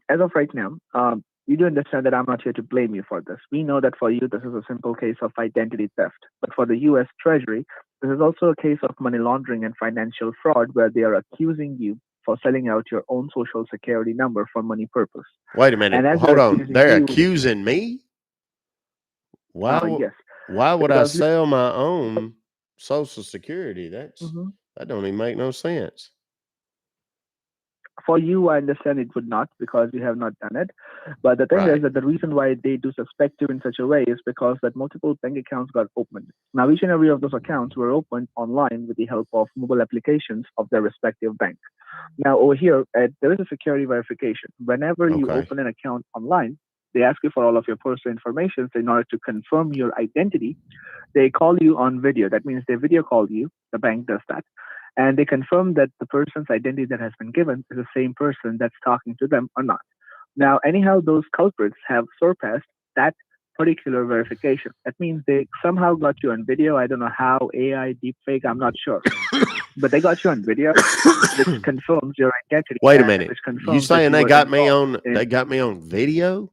as of right now, you do understand that I'm not here to blame you for this. We know that for you, this is a simple case of identity theft. But for the U.S. Treasury, this is also a case of money laundering and financial fraud where they are accusing you for selling out your own social security number for money purpose. Wait a minute. And as Hold they're on. accusing They're you, accusing me? yes, Why would I because sell my own social security? Mhm. That don't even make no sense. For you, I understand it would not because you have not done it. But the thing Right. is that the reason why they do suspect you in such a way is because that multiple bank accounts got opened. Now, each and every of those accounts were opened online with the help of mobile applications of their respective bank. Now, over here, there is a security verification. Whenever you Okay. open an account online, they ask you for all of your personal information. So in order to confirm your identity, they call you on video. That means they video call you. The bank does that. And they confirm that the person's identity that has been given is the same person that's talking to them or not. Now, anyhow, those culprits have surpassed that particular verification. That means they somehow got you on video. I don't know how, AI, deepfake, I'm not sure. But they got you on video, which confirms your identity. Wait a and minute. Which You confirms that saying you they were got me involved on they got me on video?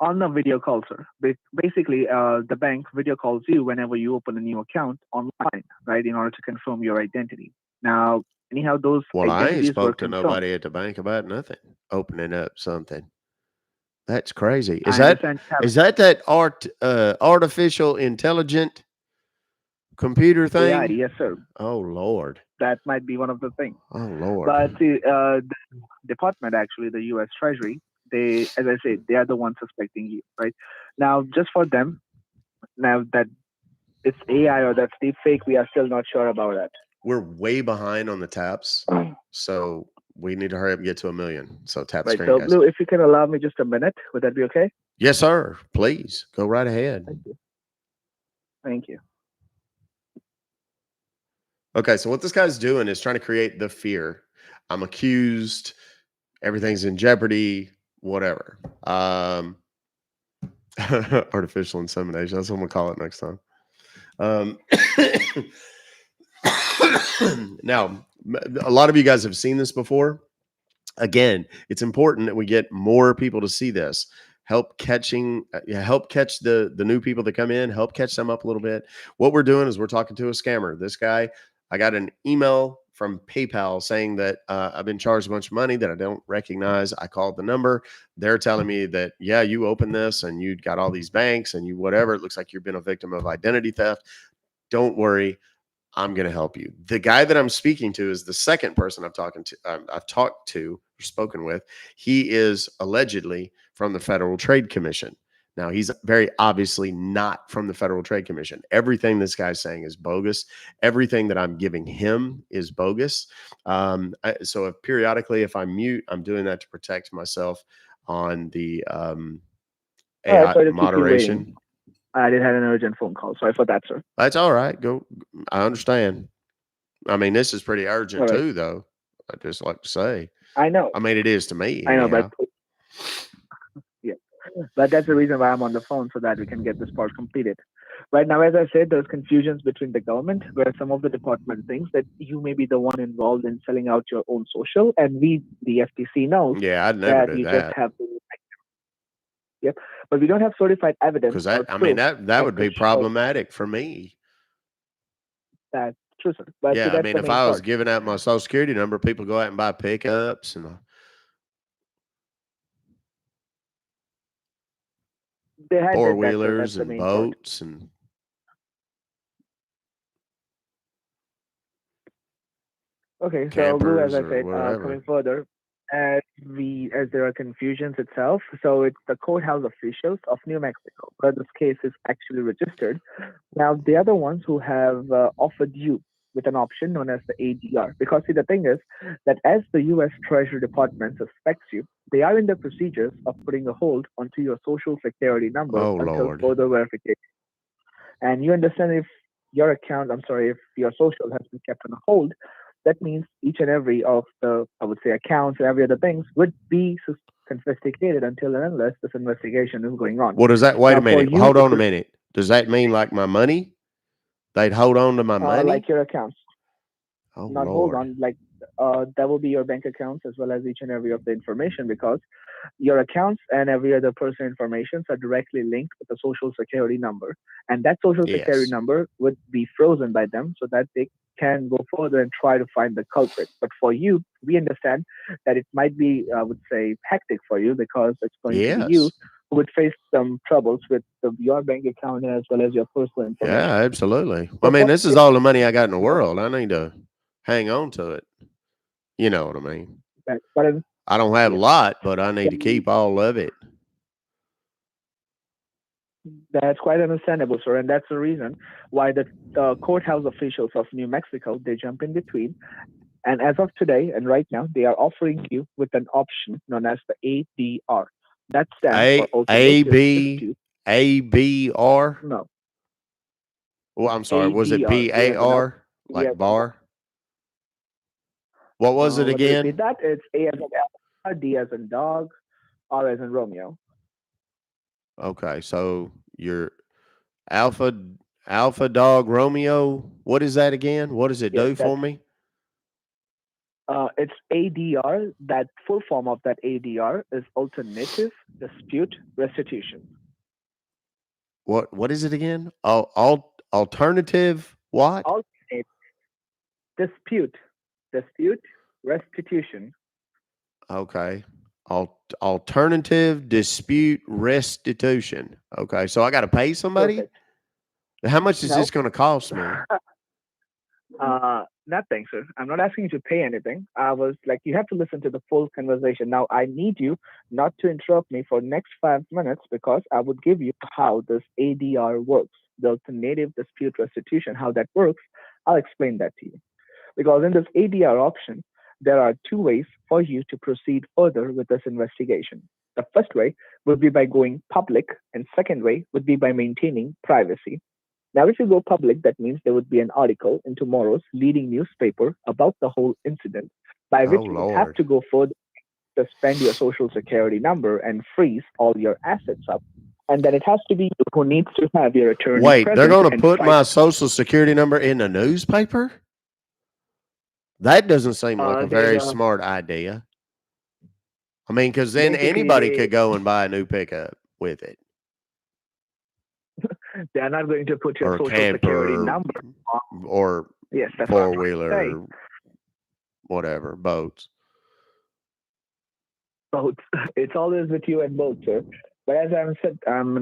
on a video call, sir. Basically, the bank video calls you whenever you open a new account online, right, in order to confirm your identity. Now, anyhow, those Well, I ain't identities were spoke to confirmed. nobody at the bank about nothing. Opening up something. That's crazy. I understand. Is that artificial intelligent computer AI, thing? yes, sir. Oh Lord. That might be one of the things. Oh Lord. But the department, actually, the U.S. Treasury, they, as I said, they are the ones suspecting you, right? Now, just for them, now that it's AI or that's deep fake, we are still not sure about that. We're way behind on the taps, so we need to hurry up and get to 1 million. So tap the Right. screen, So, guys. Blue, if you can allow me just a minute, would that be okay? Yes, sir. Please go right ahead. Thank you. Thank you. Okay, so what this guy's doing is trying to create the fear. I'm accused. Everything's in jeopardy. Whatever. Artificial insemination. That's what I'm gonna call it next time. Now, a lot of you guys have seen this before. again, it's important that we get more people to see this. Help catch the new people that come in, help catch them up a little bit. What we're doing is we're talking to a scammer. This guy, I got an email from PayPal saying that I've been charged a bunch of money that I don't recognize. I called the number. They're telling me that, yeah, you opened this and you got all these banks and you whatever. It looks like you've been a victim of identity theft. Don't worry. I'm going to help you. The guy that I'm speaking to is the second person I've talked to or spoken with. He is allegedly from the Federal Trade Commission. Now, he's very obviously not from the Federal Trade Commission. Everything this guy's saying is bogus. Everything that I'm giving him is bogus. So periodically, if I mute, I'm doing that to protect myself on the All AI right, sorry to keep you moderation. waiting. I did have an urgent phone call. Sorry for that, sir. That's all right. Go. I understand. I mean, this is pretty urgent All right. too, though. I'd just like to say. I know. I mean, it is to me. I know, anyhow. but yeah, but that's the reason why I'm on the phone, so that we can get this part completed. Right now, as I said, there's confusions between the government, where some of the department thinks that you may be the one involved in selling out your own social, and we, the FTC, knows Yeah, I'd never that do you that. just have to. Yep, but we don't have certified evidence. Because or I mean, proof that of would the be problematic for me. That's true, sir. But see, Yeah, I that's mean, the if main I was part. giving out my social security number, people go out and buy pickups and They had four did that, sir. That's wheelers the and main part. boats and Okay, so Lou, as campers I or said, whatever. coming further, as there are confusions itself, so it's the courthouse officials of New Mexico where this case is actually registered. Now they are the ones who have offered you with an option known as the ADR. Because see, the thing is that as the U.S. Treasury Department suspects you, they are in the procedures of putting a hold onto your social security number Oh, until Lord. further verification. And you understand if if your social has been kept on hold, that means each and every of the, I would say, accounts and every other things would be confiscated until and unless this investigation is going on. What does that? Wait Now, a for minute. you, Hold it on a would minute. Does that mean like my money? They'd hold on to my money? like your accounts. Oh, Not hold Lord. on, like that will be your bank accounts as well as each and every of the information, because your accounts and every other person information are directly linked with the social security number, and that social security Yes. number would be frozen by them so that they can go further and try to find the culprit. But for you, we understand that it might be, I would say, hectic for you, because it's going to be you Yes. who would face some troubles with your bank account as well as your personal information. Yeah, absolutely. So I mean, for this is all the money I got in the world. I need to hang on to it. You know what I mean? that, but I don't have a yeah. lot, but I need to keep all of it. That's quite understandable, sir, and that's the reason why the courthouse officials of New Mexico, they jump in between. And as of today and right now, they are offering you with an option known as the ADR. That stands for alternative dispute. ABR. No, Well, I'm sorry. Was it ADR. A as in up, BAR? B as Like in boy. bar? What was it Let me repeat again? that. It's A as in Alpha, D as in dog, R as in Romeo. Okay, so your Alpha Alpha Dog Romeo. What is that again? What does it Yes, do for me? it's ADR. That full form of that ADR is alternative dispute restitution. What is it again? Alternative what? Alternate dispute restitution. Okay. Alternative dispute restitution. Okay, so I got to pay somebody? Perfect. How much is No. this going to cost me? Nothing, sir. I'm not asking you to pay anything. I was like, you have to listen to the full conversation. Now, I need you not to interrupt me for next 5 minutes, because I would give you how this ADR works, the alternative dispute restitution, how that works. I'll explain that to you. Because in this ADR option, there are two ways for you to proceed further with this investigation. The first way would be by going public, and second way would be by maintaining privacy. Now, if you go public, that means there would be an article in tomorrow's leading newspaper about the whole incident, by which Oh, you would have Lord. to go further, suspend your social security number and freeze all your assets up. And then it has to be you who needs to have your attorney Wait, they're present going to and put fight. my social security number in the newspaper? That doesn't seem like a There's very a smart idea. I mean, because then Basically, anybody could go and buy a new pickup with it, they are not going to put your or a social security camper, number on. or Yes, that's what I'm trying to say. four-wheeler, whatever, boats. Boats. It's always with you and boats, sir. But as I'm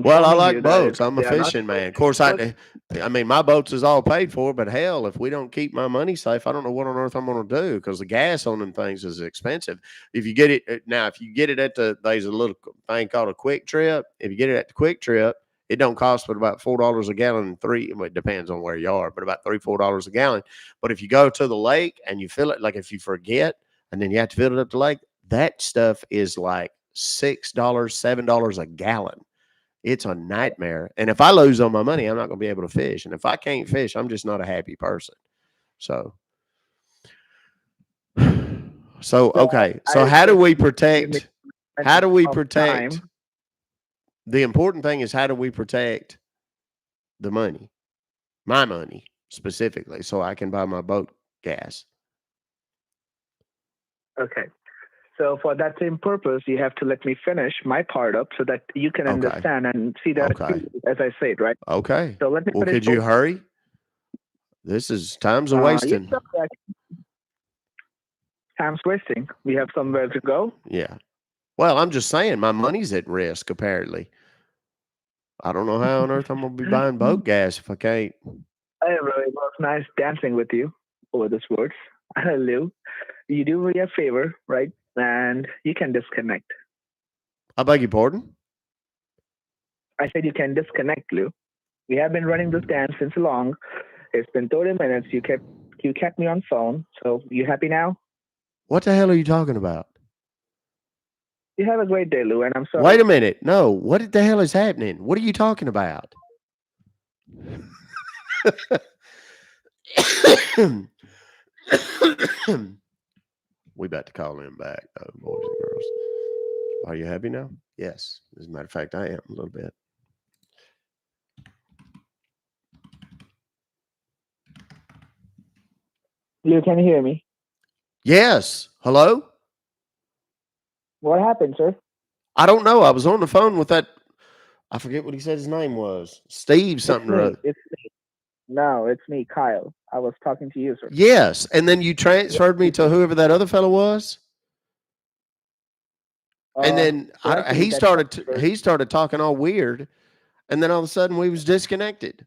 Well, I informing you like that boats. I'm a they are not fishing going man. Of to course, put. I mean, my boats is all paid for, but hell, if we don't keep my money safe, I don't know what on earth I'm going to do because the gas on them things is expensive. If you get it now, if you get it at there's a little thing called a Quick Trip. If you get it at the Quick Trip, it don't cost but about $4 a gallon. Well, it depends on where you are, but about $3-4 a gallon. But if you go to the lake and you fill it, like if you forget and then you have to fill it up the lake, that stuff is like $6, $7 a gallon. It's a nightmare. And if I lose on my money, I'm not going to be able to fish. And if I can't fish, I'm just not a happy person. So, okay. So how do we protect? How do we protect? The important thing is how do we protect the money, my money specifically, so I can buy my boat gas? Okay. So for that same purpose, you have to let me finish my part up so that you can Okay. understand and see that, Okay. as I said, right? Okay. So let me Well, finish. could you hurry? This is time's a Yes, wasting. sir, time's wasting. We have somewhere to go. Yeah. Well, I'm just saying my money's at risk, apparently. I don't know how on earth I'm going to be buying boat gas if I can't. Hey, bro, it was nice dancing with you over these words. Lou, you do me a favor, right? And you can disconnect. I beg your pardon? I said you can disconnect, Lou. We have been running this dance since long. It's been 30 minutes. You kept me on phone. So you happy now? What the hell are you talking about? You have a great day, Lou, and I'm sorry. Wait a minute. No, what the hell is happening? What are you talking about? We about to call him back, though, boys and girls. Are you happy now? Yes. As a matter of fact, I am a little bit. Lou, can you hear me? Yes. Hello? What happened, sir? I don't know. I was on the phone with that. I forget what he said his name was. Steve something or other. It's me. No, it's me, Kyle. I was talking to you, sir. Yes. And then you transferred me to whoever that other fellow was. And then he started talking all weird, and then all of a sudden we was disconnected.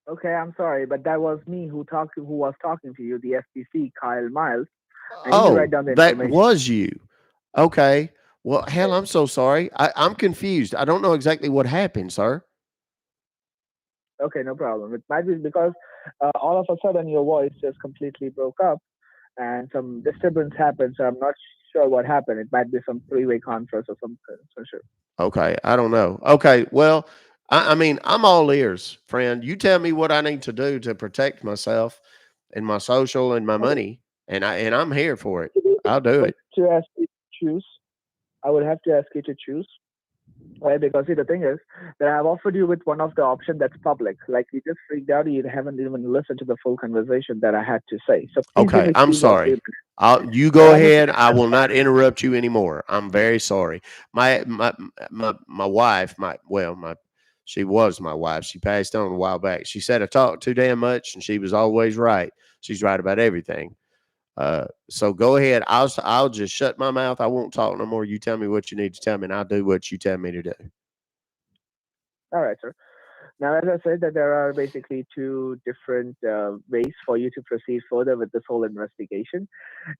Okay, I'm sorry, but that was me who was talking to you, the SPC, Kyle Miles. Oh, that was you. Okay. Well, hell, I'm so sorry. I'm confused. I don't know exactly what happened, sir. Okay, no problem. It might be because all of a sudden your voice just completely broke up and some disturbance happened. So I'm not sure what happened. It might be some three-way conference or something. So sure. Okay. I don't know. Okay. Well, I mean, I'm all ears, friend. You tell me what I need to do to protect myself and my social and my money, and I'm here for it. I'll do it. To ask you to choose, I would have to ask you to choose. Right, because see, the thing is that I've offered you with one of the options that's public. Like you just freaked out, you haven't even listened to the full conversation that I had to say. So please Okay, I'm sorry. You go ahead. I will not interrupt you anymore. I'm very sorry. My wife, she was my wife. She passed on a while back. She said I talked too damn much, and she was always right. She's right about everything. So go ahead. I'll just shut my mouth. I won't talk no more. You tell me what you need to tell me, and I'll do what you tell me to do. All right, sir. Now, as I said, that there are basically two different ways for you to proceed further with this whole investigation.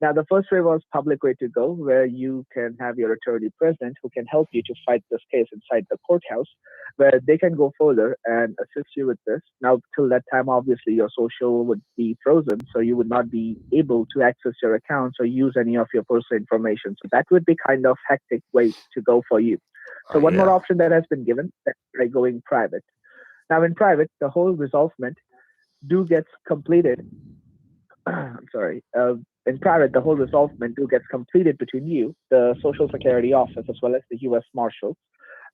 Now, the first way was public way to go, where you can have your attorney present who can help you to fight this case inside the courthouse, where they can go further and assist you with this. Now, till that time, obviously, your social would be frozen, so you would not be able to access your accounts or use any of your personal information. So that would be kind of hectic way to go for you. So one more option that has been given, that's like going private. Now, in private, the whole resolvement gets completed. I'm sorry. In private, the whole resolvement gets completed between you, the Social Security Office, as well as the U.S. Marshals,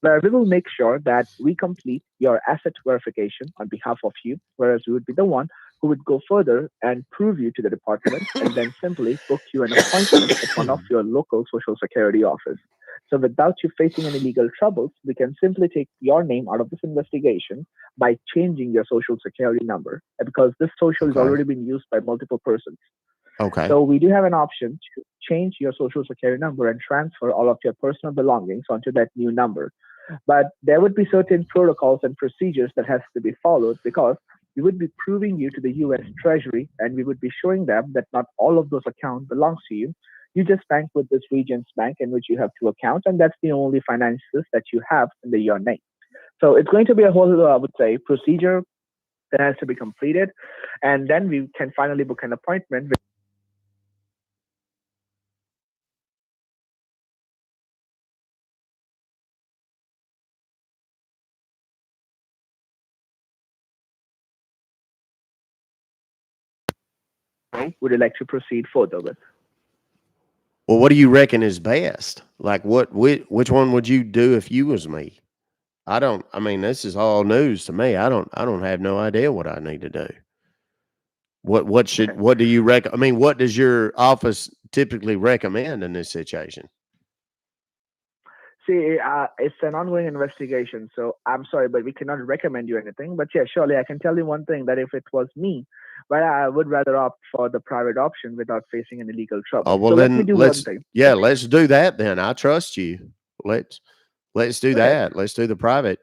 where we will make sure that we complete your asset verification on behalf of you, whereas we would be the one who would go further and prove you to the department and then simply book you an appointment at one of your local social security office. So without you facing any legal troubles, we can simply take your name out of this investigation by changing your social security number because this social has Okay. already been used by multiple persons. Okay. So we do have an option to change your social security number and transfer all of your personal belongings onto that new number. But there would be certain protocols and procedures that has to be followed because we would be proving you to the US Treasury and we would be showing them that not all of those accounts belongs to you. You just bank with this region's bank in which you have two accounts, and that's the only finances that you have in your name. So it's going to be a whole, I would say, procedure that has to be completed, and then we can finally book an appointment. Would you like to proceed further with? Well, what do you reckon is best? Like, which one would you do if you was me? I mean, this is all news to me. I don't have no idea what I need to do. Okay. What do you I mean, what does your office typically recommend in this situation? See, it's an ongoing investigation, so I'm sorry, but we cannot recommend you anything. But yeah, surely I can tell you one thing that if it was me, but I would rather opt for the private option without facing any legal Oh, trouble. well So let me then do one thing. let's do that then. I trust you. Let's do Okay. that. Let's do the private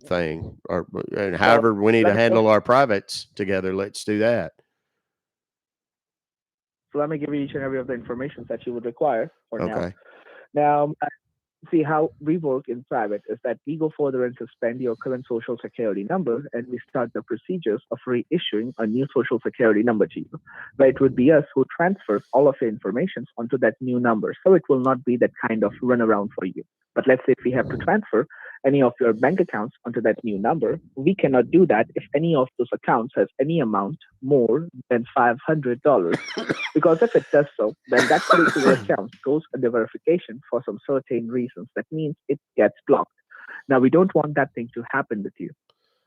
thing or and Well, however we need let to me handle our privates together. Let's do that. so let me give you each and every of the information that you would require for now. Okay. Now, see how we work in private is that we go further and suspend your current social security number and we start the procedures of reissuing a new social security number to you. But it would be us who transfers all of your information onto that new number. So it will not be that kind of runaround for you. But let's say if we have to transfer any of your bank accounts onto that new number, we cannot do that if any of those accounts has any amount more than $500. Because if it does so, then that particular account goes under verification for some certain reasons. That means it gets blocked. Now, we don't want that thing to happen with you.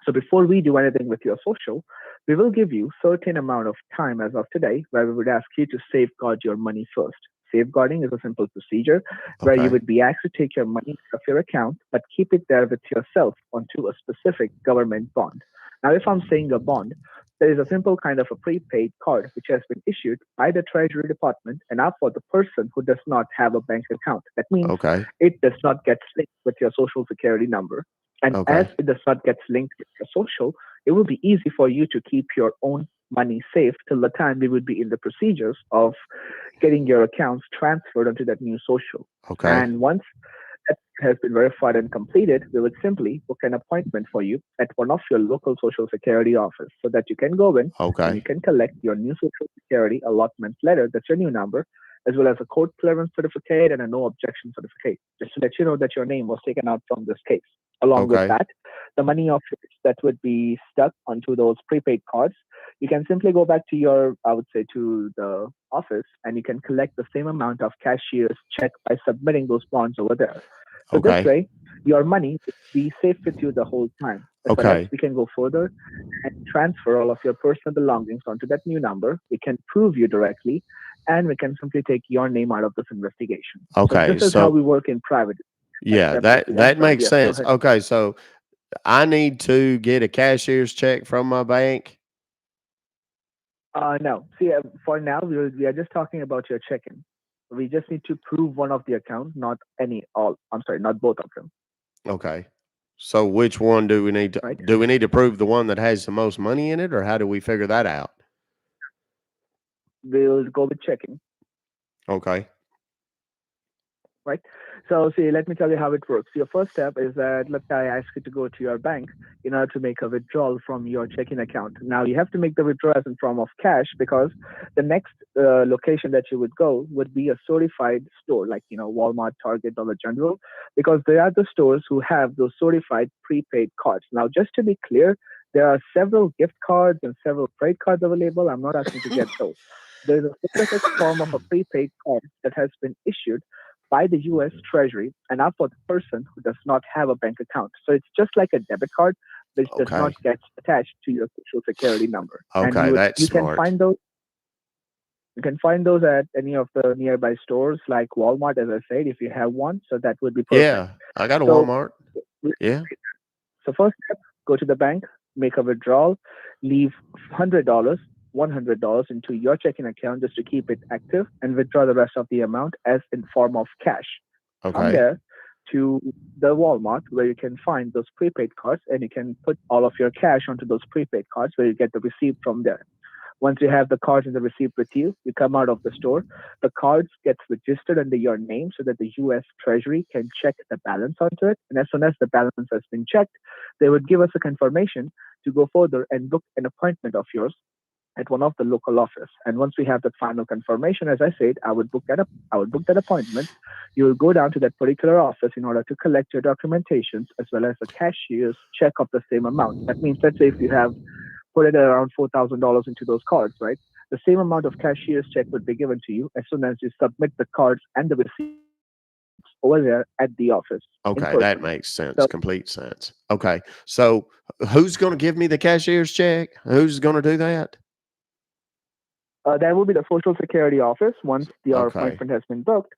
So before we do anything with your social, we will give you certain amount of time as of today where we would ask you to safeguard your money first. Safeguarding is a simple procedure where you Okay. would be asked to take your money out of your account, but keep it there with yourself onto a specific government bond. Now, if I'm saying a bond, there is a simple kind of a prepaid card which has been issued by the Treasury Department and are for the person who does not have a bank account. That means Okay. it does not get linked with your social security number. And as Okay. it does not get linked with your social, it will be easy for you to keep your own money safe till the time we would be in the procedures of getting your accounts transferred onto that new social. Okay. And once that has been verified and completed, we would simply book an appointment for you at one of your local social security office so that you can go in and you Okay. can collect your new social security allotment letter, that's your new number, as well as a court clearance certificate and a no objection certificate, just to let you know that your name was taken out from this case. Along with Okay. that, the money of that would be stuck onto those prepaid cards. You can simply go back to your, I would say, to the office and you can collect the same amount of cashier's check by submitting those bonds over there. So this Okay. way, your money will be safe with you the whole time. As well as Okay. we can go further and transfer all of your personal belongings onto that new number. We can prove you directly, and we can simply take your name out of this investigation. So Okay. this is how So we work in private. Next yeah, step that we that from. makes Yes, go sense. ahead. Okay. So I need to get a cashier's check from my bank. No. See, for now, we are just talking about your check-in. We just need to prove one of the account, not any all. I'm sorry, not both of them, Okay. So which one right? do we need to prove the one that has the most money in it, or how do we figure that out? We'll go with checking. Okay. Right? So, see, let me tell you how it works. Your first step is that let's say I ask you to go to your bank in order to make a withdrawal from your checking account. Now, you have to make the withdrawal as in form of cash because the next location that you would go would be a certified store like, Walmart, Target, Dollar General, because they are the stores who have those certified prepaid cards. Now, just to be clear, there are several gift cards and several credit cards available. I'm not asking to get those. There's a specific form of a prepaid card that has been issued by the US Treasury and are for the person who does not have a bank account. So it's just like a debit card, which does not Okay. get attached to your social security number. And Okay, that's you can smart. find those. You can find those at any of the nearby stores like Walmart, as I said, if you have one. So that would be perfect. Yeah, I got a So, Walmart. Yeah. so first step, go to the bank, make a withdrawal, leave $100, $100 into your checking account just to keep it active, and withdraw the rest of the amount as in form of cash. From Okay. there to the Walmart where you can find those prepaid cards, and you can put all of your cash onto those prepaid cards where you get the receipt from there. Once you have the cards and the receipt with you, you come out of the store. The cards gets registered under your name so that the U.S. Treasury can check the balance onto it. And as soon as the balance has been checked, they would give us a confirmation to go further and book an appointment of yours at one of the local office. And once we have that final confirmation, as I said, I would book that appointment. You will go down to that particular office in order to collect your documentations as well as a cashier's check of the same amount. That means, let's say if you have put it around $4,000 into those cards, right? The same amount of cashier's check would be given to you as soon as you submit the cards and the receipts over there at the office in Okay, that person. makes sense. So Complete sense. Okay. So who's going to give me the cashier's check? Who's going to do that? that will be the Social Security office once your Okay. appointment has been booked.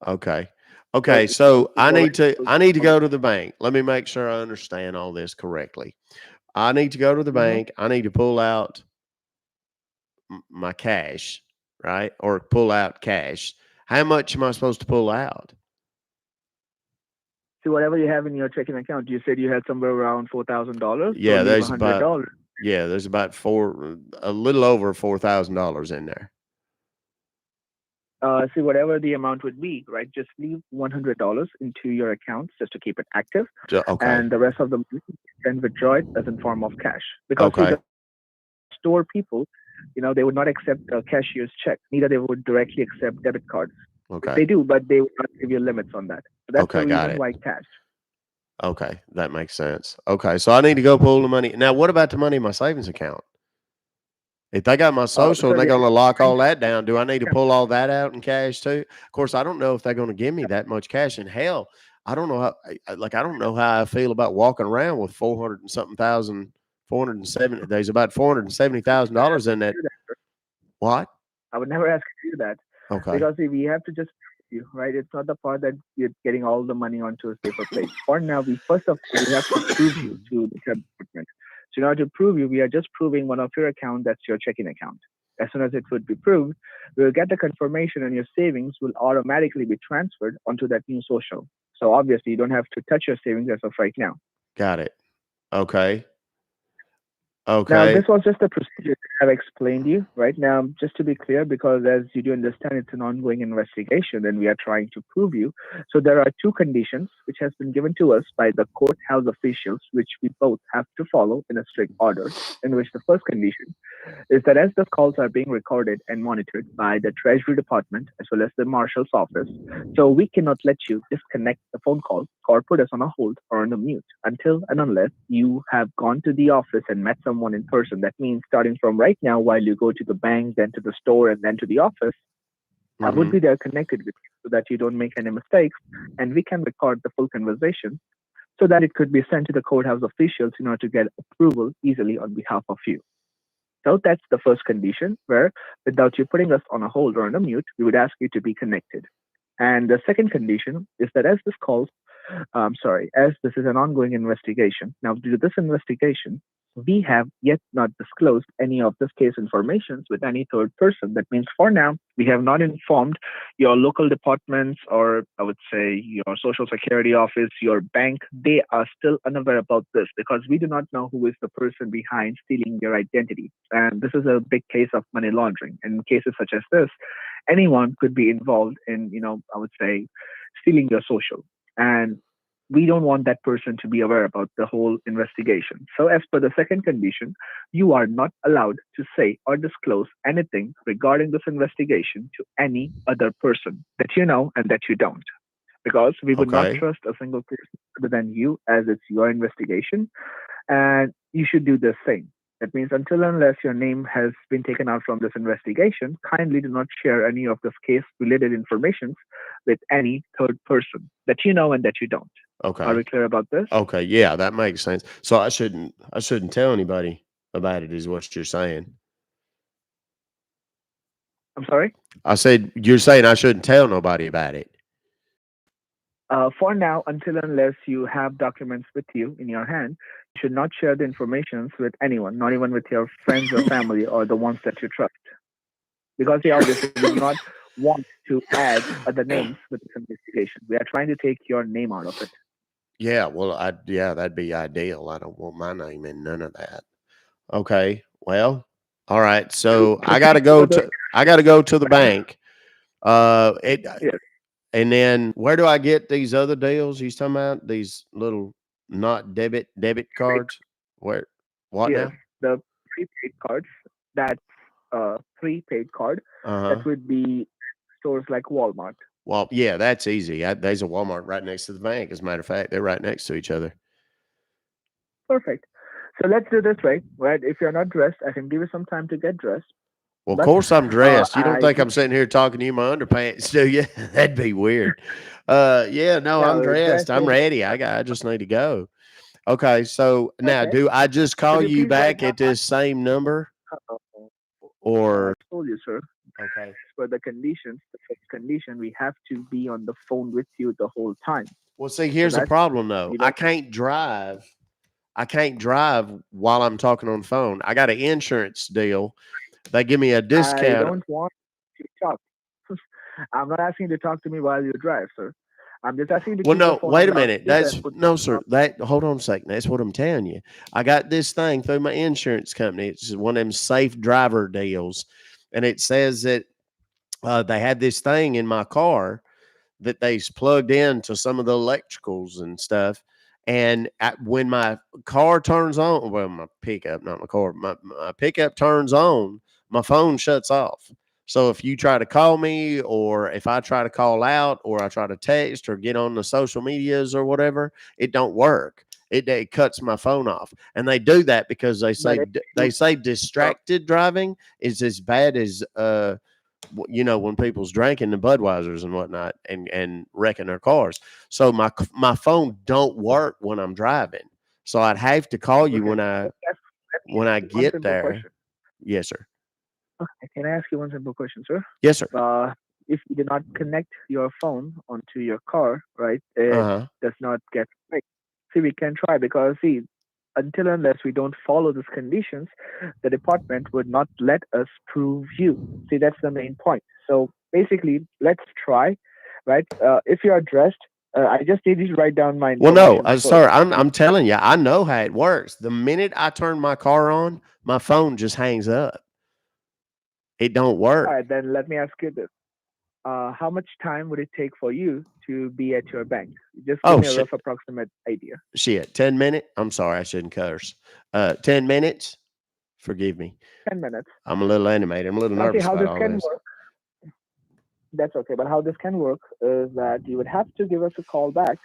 Okay. So Okay. So you go right to I need to go to the bank. Let me make sure I understand all this correctly. I need to go to the Mhm. bank. I need to pull out my cash, right? Or pull out cash. How much am I supposed to pull out? See whatever you have in your checking account. You said you had somewhere around $4,000, so Yeah, leave there's about $100. there's about a little over $4,000 in there. See whatever the amount would be, right? Just leave $100 into your account just to keep it active, Okay. and the rest of the money you can withdraw it as in form of cash. Because see, Okay. the store people, they would not accept a cashier's check. Neither they would directly accept debit cards. Okay. They do, but they would not give you limits on that. So that's the Okay, got reason it. why cash. Okay, that makes sense. Okay, so I need to go pull the money. Now, what about the money in my savings account? If they got my social and Sir, they're yeah, going to lock thank all that down, do I need to you. pull all that out in cash too? Of course, I don't know if they're going to give me that much cash. And hell, I don't know how. I don't know how I feel about walking around with 400 and something thousand, 470. There's about $470,000 in that. What? I would never ask you to do that Okay. because see, we have to just prove you, right? It's not the part that you're getting all the money onto a safer place. For now, we first of all we have to prove you to the credit department. So in order to prove you, we are just proving one of your account that's your checking account. As soon as it would be proved, we'll get the confirmation and your savings will automatically be transferred onto that new social. So obviously you don't have to touch your savings as of right now. Got it. Okay. Now, Okay. this was just a procedure that I've explained you, right? Now, just to be clear, because as you do understand, it's an ongoing investigation and we are trying to prove you. So there are two conditions which has been given to us by the courthouse officials, which we both have to follow in a strict order, in which the first condition is that as the calls are being recorded and monitored by the Treasury Department as well as the Marshal's office, so we cannot let you disconnect the phone call or put us on a hold or on a mute until and unless you have gone to the office and met someone in person. That means starting from right now, while you go to the bank, then to the store, and then to the office, I would Mm-hmm. be there connected with you so that you don't make any mistakes and we can record the full conversation so that it could be sent to the courthouse officials in order to get approval easily on behalf of you. So that's the first condition where without you putting us on a hold or on a mute, we would ask you to be connected. And the second condition is that as this is an ongoing investigation, now due to this investigation, we have yet not disclosed any of this case information with any third person. That means for now, we have not informed your local departments or I would say your social security office, your bank. They are still unaware about this because we do not know who is the person behind stealing your identity. And this is a big case of money laundering. And in cases such as this, anyone could be involved in, I would say, stealing your social. And we don't want that person to be aware about the whole investigation. So, as per the second condition, you are not allowed to say or disclose anything regarding this investigation to any other person that you know and that you don't, because we would not Okay. trust a single person other than you as it's your investigation. And you should do the same. That means until unless your name has been taken out from this investigation, kindly do not share any of this case related information with any third person that you know and that you don't. Are Okay. we clear about this? Okay. Yeah, that makes sense. So I shouldn't tell anybody about it, is what you're saying. I'm sorry. I said you're saying I shouldn't tell nobody about it. For now, until unless you have documents with you in your hand, you should not share the information with anyone, not even with your friends or family or the ones that you trust. Because obviously we do not want to add other names with this investigation. We are trying to take your name out of it. Yeah, well, that'd be ideal. I don't want my name in none of that. Okay. Well, all right. To So proceed further, I gotta go to the bank. It yes, And then where do I get these other deals he's talking about? These little not debit cards? Where what yes, now? the prepaid cards, that's a prepaid card that Uh-huh. would be stores like Walmart. Well, yeah, that's easy. There's a Walmart right next to the bank. As a matter of fact, they're right next to each other. Perfect. So let's do this way, right? If you're not dressed, I can give you some time to get dressed. Well, of But course I'm dressed. You don't I think need I'm sitting here talking to you in my underpants, do you? That'd be weird. Yeah, no, I'm now dressed. I'm dressing. ready. I just need to go. Okay, so now Okay. do I just call Could you you please write back down at this same number my I or told you, sir. okay. For the conditions, the first condition, we have to be on the phone with you the whole time. Well, see, So here's the that problem though. you I don't. can't drive. I can't drive while I'm talking on the phone. I got an insurance deal. They give me a I discount. don't want you to talk. I'm not asking you to talk to me while you drive, sir. I'm just asking you to Well, keep the no, phone on wait a minute. loudspeaker and That's put the no, phone sir. on. That hold on a second. That's what I'm telling you. I got this thing through my insurance company. It's one of them safe driver deals, and it says that they had this thing in my car that they's plugged into some of the electricals and stuff. And when my car turns on, well, my pickup, not my car, my pickup turns on, my phone shuts off. So if you try to call me, or if I try to call out, or I try to text or get on the social medias or whatever, it don't work. It cuts my phone off, and they do that because But if they you say uh, distracted driving is as bad as when people's drinking the Budweisers and whatnot and wrecking their cars. So my phone don't work when I'm driving. So I'd have to call you okay, let me when ask I you one get simple there. question. Yes, sir. Okay, can I ask you one simple question, sir? Yes, sir. If you do not connect your phone onto your car, right, Uh it huh. does not get right. See, we can try because see, until unless we don't follow these conditions, the department would not let us prove you. See, that's the main point. So basically, let's try, right? If you are dressed, I just need you to write down my Well, no, information first. sir. I'm telling you, I know how it works. The minute I turn my car on, my phone just hangs up. It don't All work. right, then let me ask you this. How much time would it take for you to be at your bank? Just give Oh me a rough shit, approximate idea. shit. 10 minutes. I'm sorry, I shouldn't curse. 10 minutes. Forgive me. 10 minutes. I'm a little animated. I'm a little Now, see nervous how about this all can this. work. That's okay. But how this can work is that you would have to give us a call back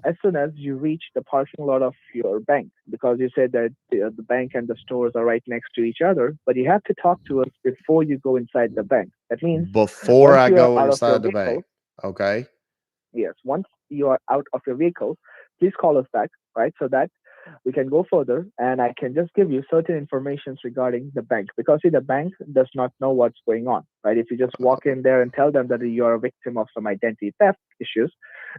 as soon as you reach the parking lot of your bank, because you said that the bank and the stores are right next to each other. But you have to talk to us before you go inside the bank. That means Before once I you are go out of your inside the vehicle, bank. Okay. yes, once you are out of your vehicle, please call us back, right? So that we can go further and I can just give you certain information regarding the bank, because see, the bank does not know what's going on, right? If you just walk in there and tell them that you are a victim of some identity theft issues,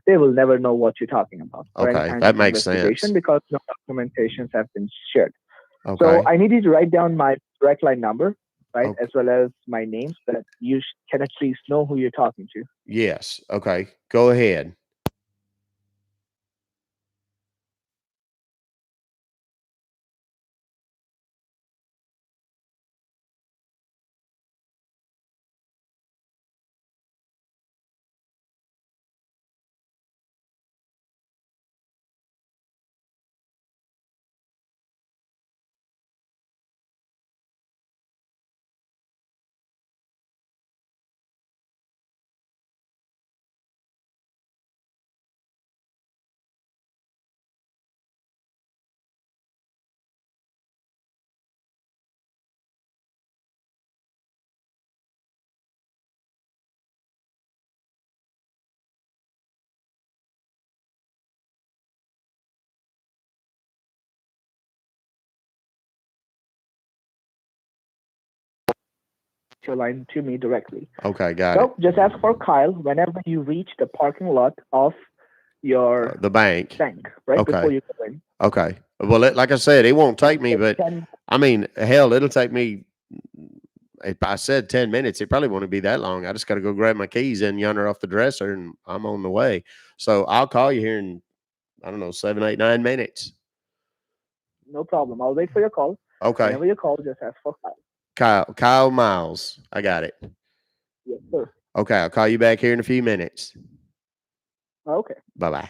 they will never know what you're talking about or any Okay. kinds That of makes sense. investigation, because no documentations have been shared. So Okay. I need you to write down my direct line number, right, Okay. as well as my name, so that you can at least know who you're talking to. Yes. Okay. Go ahead. your line to me directly. Okay, got So just ask for Kyle whenever you reach the parking lot of your it. The bank. bank, right before Okay. you go in. Okay. Well, like I said, it won't take me, Take but 10 I mean, hell, it'll take me. If I said 10 minutes, it probably won't be that long. I just got to go grab my keys in yonder off the dresser and I'm on the way. So I'll call you here in, I don't know, 7, 8, 9 minutes. No problem. I'll wait for your call. Okay. Whenever you call, just ask for Kyle. Kyle Miles. I got it. Yes, sir. Okay. I'll call you back here in a few minutes. Okay. Bye bye.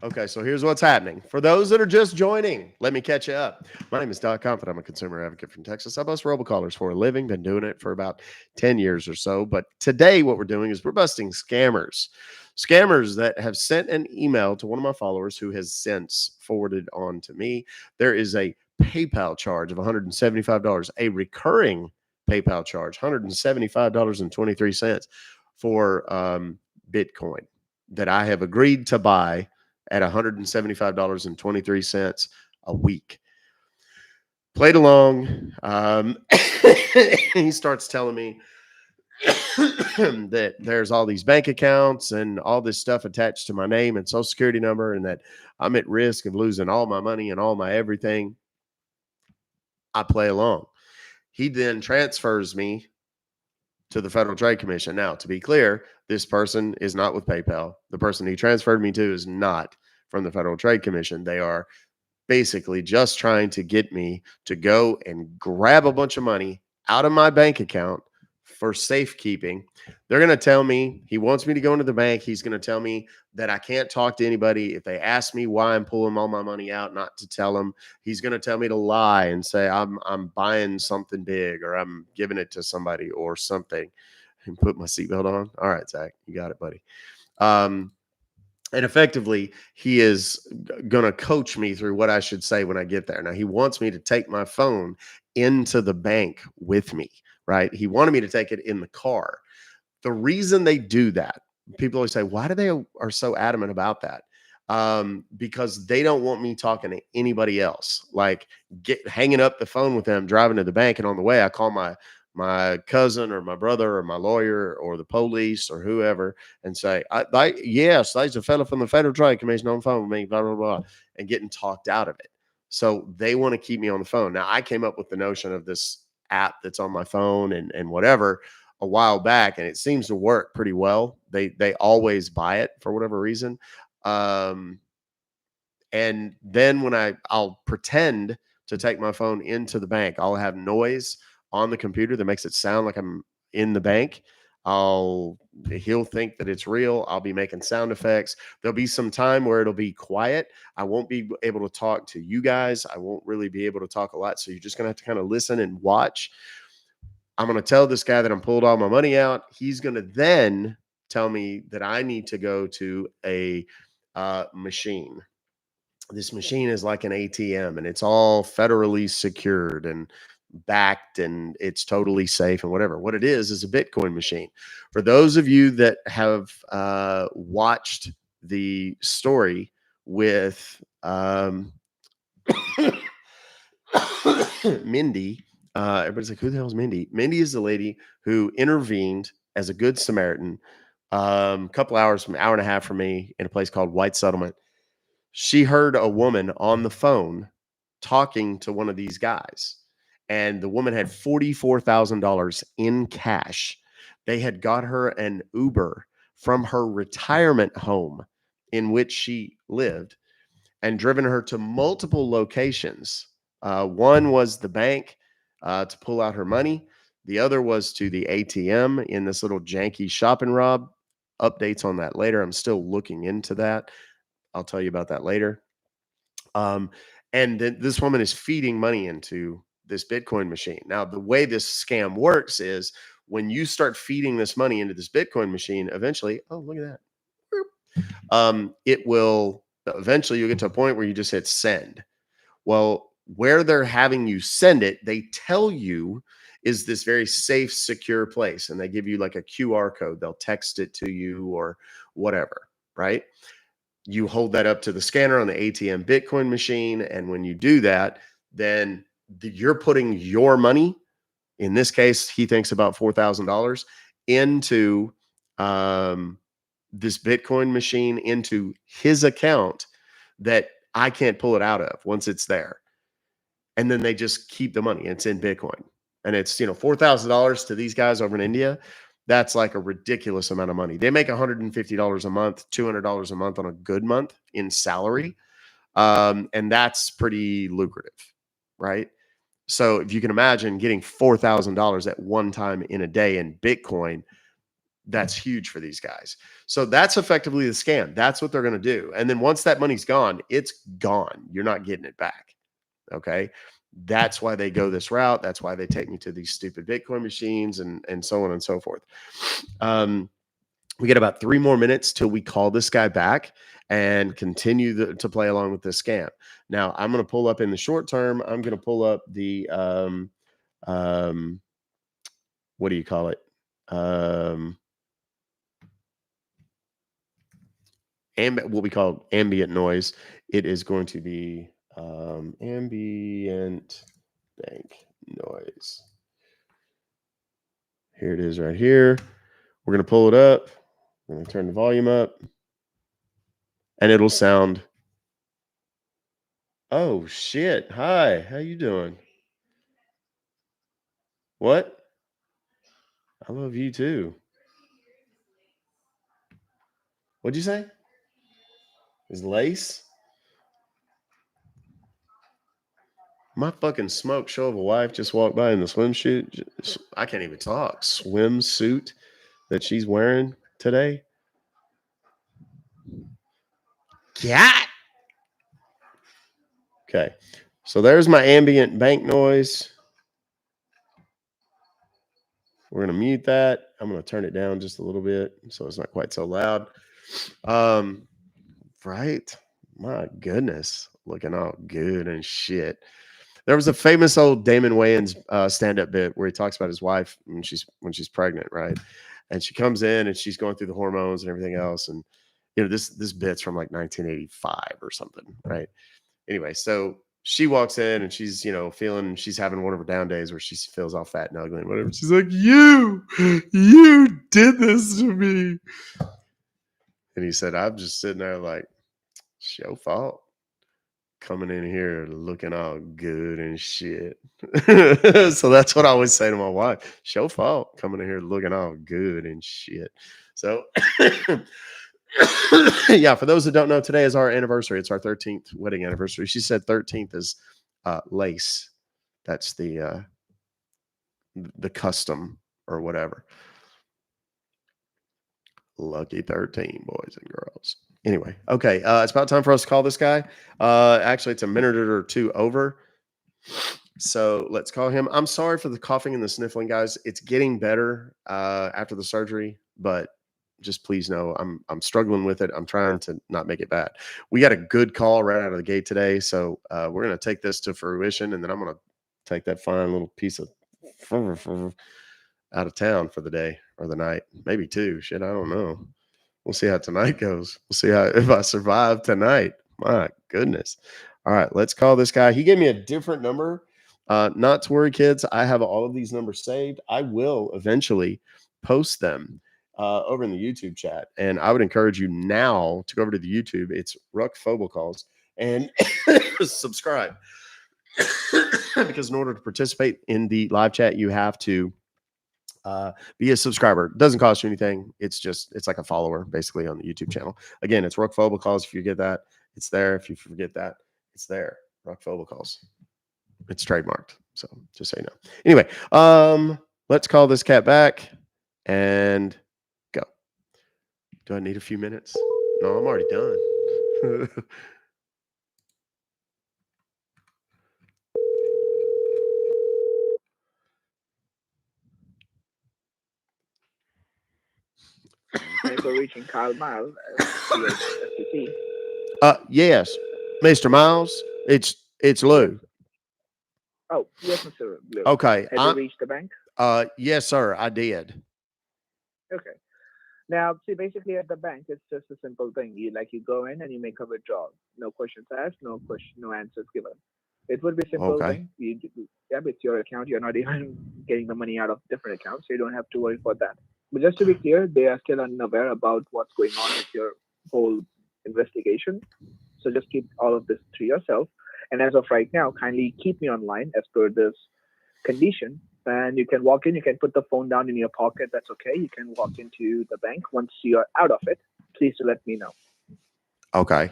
Okay, so here's what's happening. For those that are just joining, let me catch you up. My name is Doc Comfort. I'm a consumer advocate from Texas. I bust robocallers for a living. Been doing it for about 10 years or so. But today, what we're doing is we're busting scammers. Scammers that have sent an email to one of my followers who has since forwarded on to me. There is a PayPal charge of $175, a recurring PayPal charge, $175.23 for Bitcoin that I have agreed to buy at $175.23 a week. Played along. He starts telling me that there's all these bank accounts and all this stuff attached to my name and social security number, and that I'm at risk of losing all my money and all my everything. I play along. He then transfers me to the Federal Trade Commission. Now, to be clear, this person is not with PayPal. The person he transferred me to is not from the Federal Trade Commission. They are basically just trying to get me to go and grab a bunch of money out of my bank account for safekeeping. They're going to tell me he wants me to go into the bank. He's going to tell me that I can't talk to anybody. If they ask me why I'm pulling all my money out, not to tell them. He's going to tell me to lie and say I'm buying something big or I'm giving it to somebody or something. And put my seatbelt on. All right, Zach, you got it, buddy. And effectively, he is going to coach me through what I should say when I get there. Now, he wants me to take my phone into the bank with me, right? He wanted me to take it in the car. The reason they do that, people always say, why do they are so adamant about that? Because they don't want me talking to anybody else. Like hanging up the phone with them, driving to the bank, and on the way, I call my cousin or my brother or my lawyer or the police or whoever and say, yes, there's a fellow from the Federal Trade Commission on the phone with me, blah, blah, blah, and getting talked out of it. So they want to keep me on the phone. Now, I came up with the notion of this app that's on my phone and whatever a while back, and it seems to work pretty well. They always buy it for whatever reason. And then when I'll pretend to take my phone into the bank, I'll have noise on the computer that makes it sound like I'm in the bank. He'll think that it's real. I'll be making sound effects. There'll be some time where it'll be quiet. I won't be able to talk to you guys. I won't really be able to talk a lot. So you're just going to have to kind of listen and watch. I'm going to tell this guy that I'm pulled all my money out. He's going to then tell me that I need to go to a machine. This machine is like an ATM and it's all federally secured and backed and it's totally safe and whatever. What it is a Bitcoin machine. For those of you that have watched the story with Mindy, everybody's like, who the hell is Mindy? Mindy is the lady who intervened as a good Samaritan a couple hours from an hour and a half from me in a place called White Settlement. She heard a woman on the phone talking to one of these guys, and the woman had $44,000 in cash. They had got her an Uber from her retirement home in which she lived and driven her to multiple locations. One was the bank to pull out her money. The other was to the ATM in this little janky shopping rob. Updates on that later. I'm still looking into that. I'll tell you about that later. And then this woman is feeding money into this Bitcoin machine. Now, the way this scam works is when you start feeding this money into this Bitcoin machine, eventually, oh, look at that. It will eventually you'll get to a point where you just hit send. Well, where they're having you send it, they tell you is this very safe, secure place. And they give you like a QR code. They'll text it to you or whatever, right? You hold that up to the scanner on the ATM Bitcoin machine. And when you do that, then you're putting your money in this case, he thinks about $4,000 into this Bitcoin machine, into his account that I can't pull it out of once it's there. And then they just keep the money. It's in Bitcoin. And it's, $4,000 to these guys over in India. That's like a ridiculous amount of money. They make $150 a month, $200 a month on a good month in salary. And that's pretty lucrative, right? So if you can imagine getting $4,000 at one time in a day in Bitcoin, that's huge for these guys. So that's effectively the scam. That's what they're going to do. And then once that money's gone, it's gone. You're not getting it back. Okay. That's why they go this route. That's why they take me to these stupid Bitcoin machines and so on and so forth. We get about 3 more minutes till we call this guy back and continue to play along with this scam. Now I'm going to pull up in the short term. I'm going to pull up the, what do you call it? What we call ambient noise. It is going to be ambient bank noise. Here it is right here. We're going to pull it up. We're going to turn the volume up. And it'll sound, oh, shit. Hi, how you doing? What? I love you too. What'd you say? Is lace? My fucking smoke show of a wife just walked by in the swimsuit. I can't even talk. Swimsuit that she's wearing today. Cat. Okay. So there's my ambient bank noise. We're going to mute that. I'm going to turn it down just a little bit so it's not quite so loud. Right? My goodness. Looking all good and shit. There was a famous old Damon Wayans stand-up bit where he talks about his wife when she's pregnant, right? And she comes in and she's going through the hormones and everything else. And this bit's from like 1985 or something, right? Anyway, so she walks in and she's she's having one of her down days where she feels all fat and ugly and whatever. She's like, you did this to me. And he said, I'm just sitting there like, it's your fault. Coming in here looking all good and shit. So that's what I always say to my wife. It's your fault coming in here looking all good and shit. So yeah, for those that don't know, today is our anniversary. It's our 13th wedding anniversary. She said 13th is lace. That's the custom or whatever. Lucky 13, boys and girls. Anyway, okay. It's about time for us to call this guy. Actually, it's a minute or two over. So let's call him. I'm sorry for the coughing and the sniffling, guys. It's getting better after the surgery, but just please know I'm struggling with it. I'm trying to not make it bad. We got a good call right out of the gate today. So we're going to take this to fruition, and then I'm going to take that fine little piece of out of town for the day or the night, maybe 2. Shit, I don't know. We'll see how tonight goes. We'll see if I survive tonight. My goodness. All right, let's call this guy. He gave me a different number. Not to worry, kids. I have all of these numbers saved. I will eventually post them over in the YouTube chat. And I would encourage you now to go over to the YouTube. It's Ruck Fobocalls and subscribe. Because in order to participate in the live chat, you have to be a subscriber. It doesn't cost you anything. It's like a follower basically on the YouTube channel. Again, it's Ruck Fobocalls. If you get that, it's there. If you forget that, it's there. Ruck Fobocalls. It's trademarked. So just so you know. Anyway, let's call this cat back and go. Do I need a few minutes? No, I'm already done. Thanks for reaching Carl Miles. Yes, Mr. Miles. It's Lou. Oh, yes, Mr. Lou. Okay. Have you reached the bank? Yes, sir. I did. Okay. Now, see, basically at the bank, it's just a simple thing. You go in and you make a withdrawal. No questions asked, no answers given. It would be a simple Okay. thing. Yeah, it's your account. You're not even getting the money out of different accounts, so you don't have to worry for that. But just to be clear, they are still unaware about what's going on with your whole investigation. So just keep all of this to yourself. And as of right now, kindly keep me online as per this condition. And you can walk in, you can put the phone down in your pocket. That's okay. You can walk into the bank once you're out of it. Please let me know. Okay.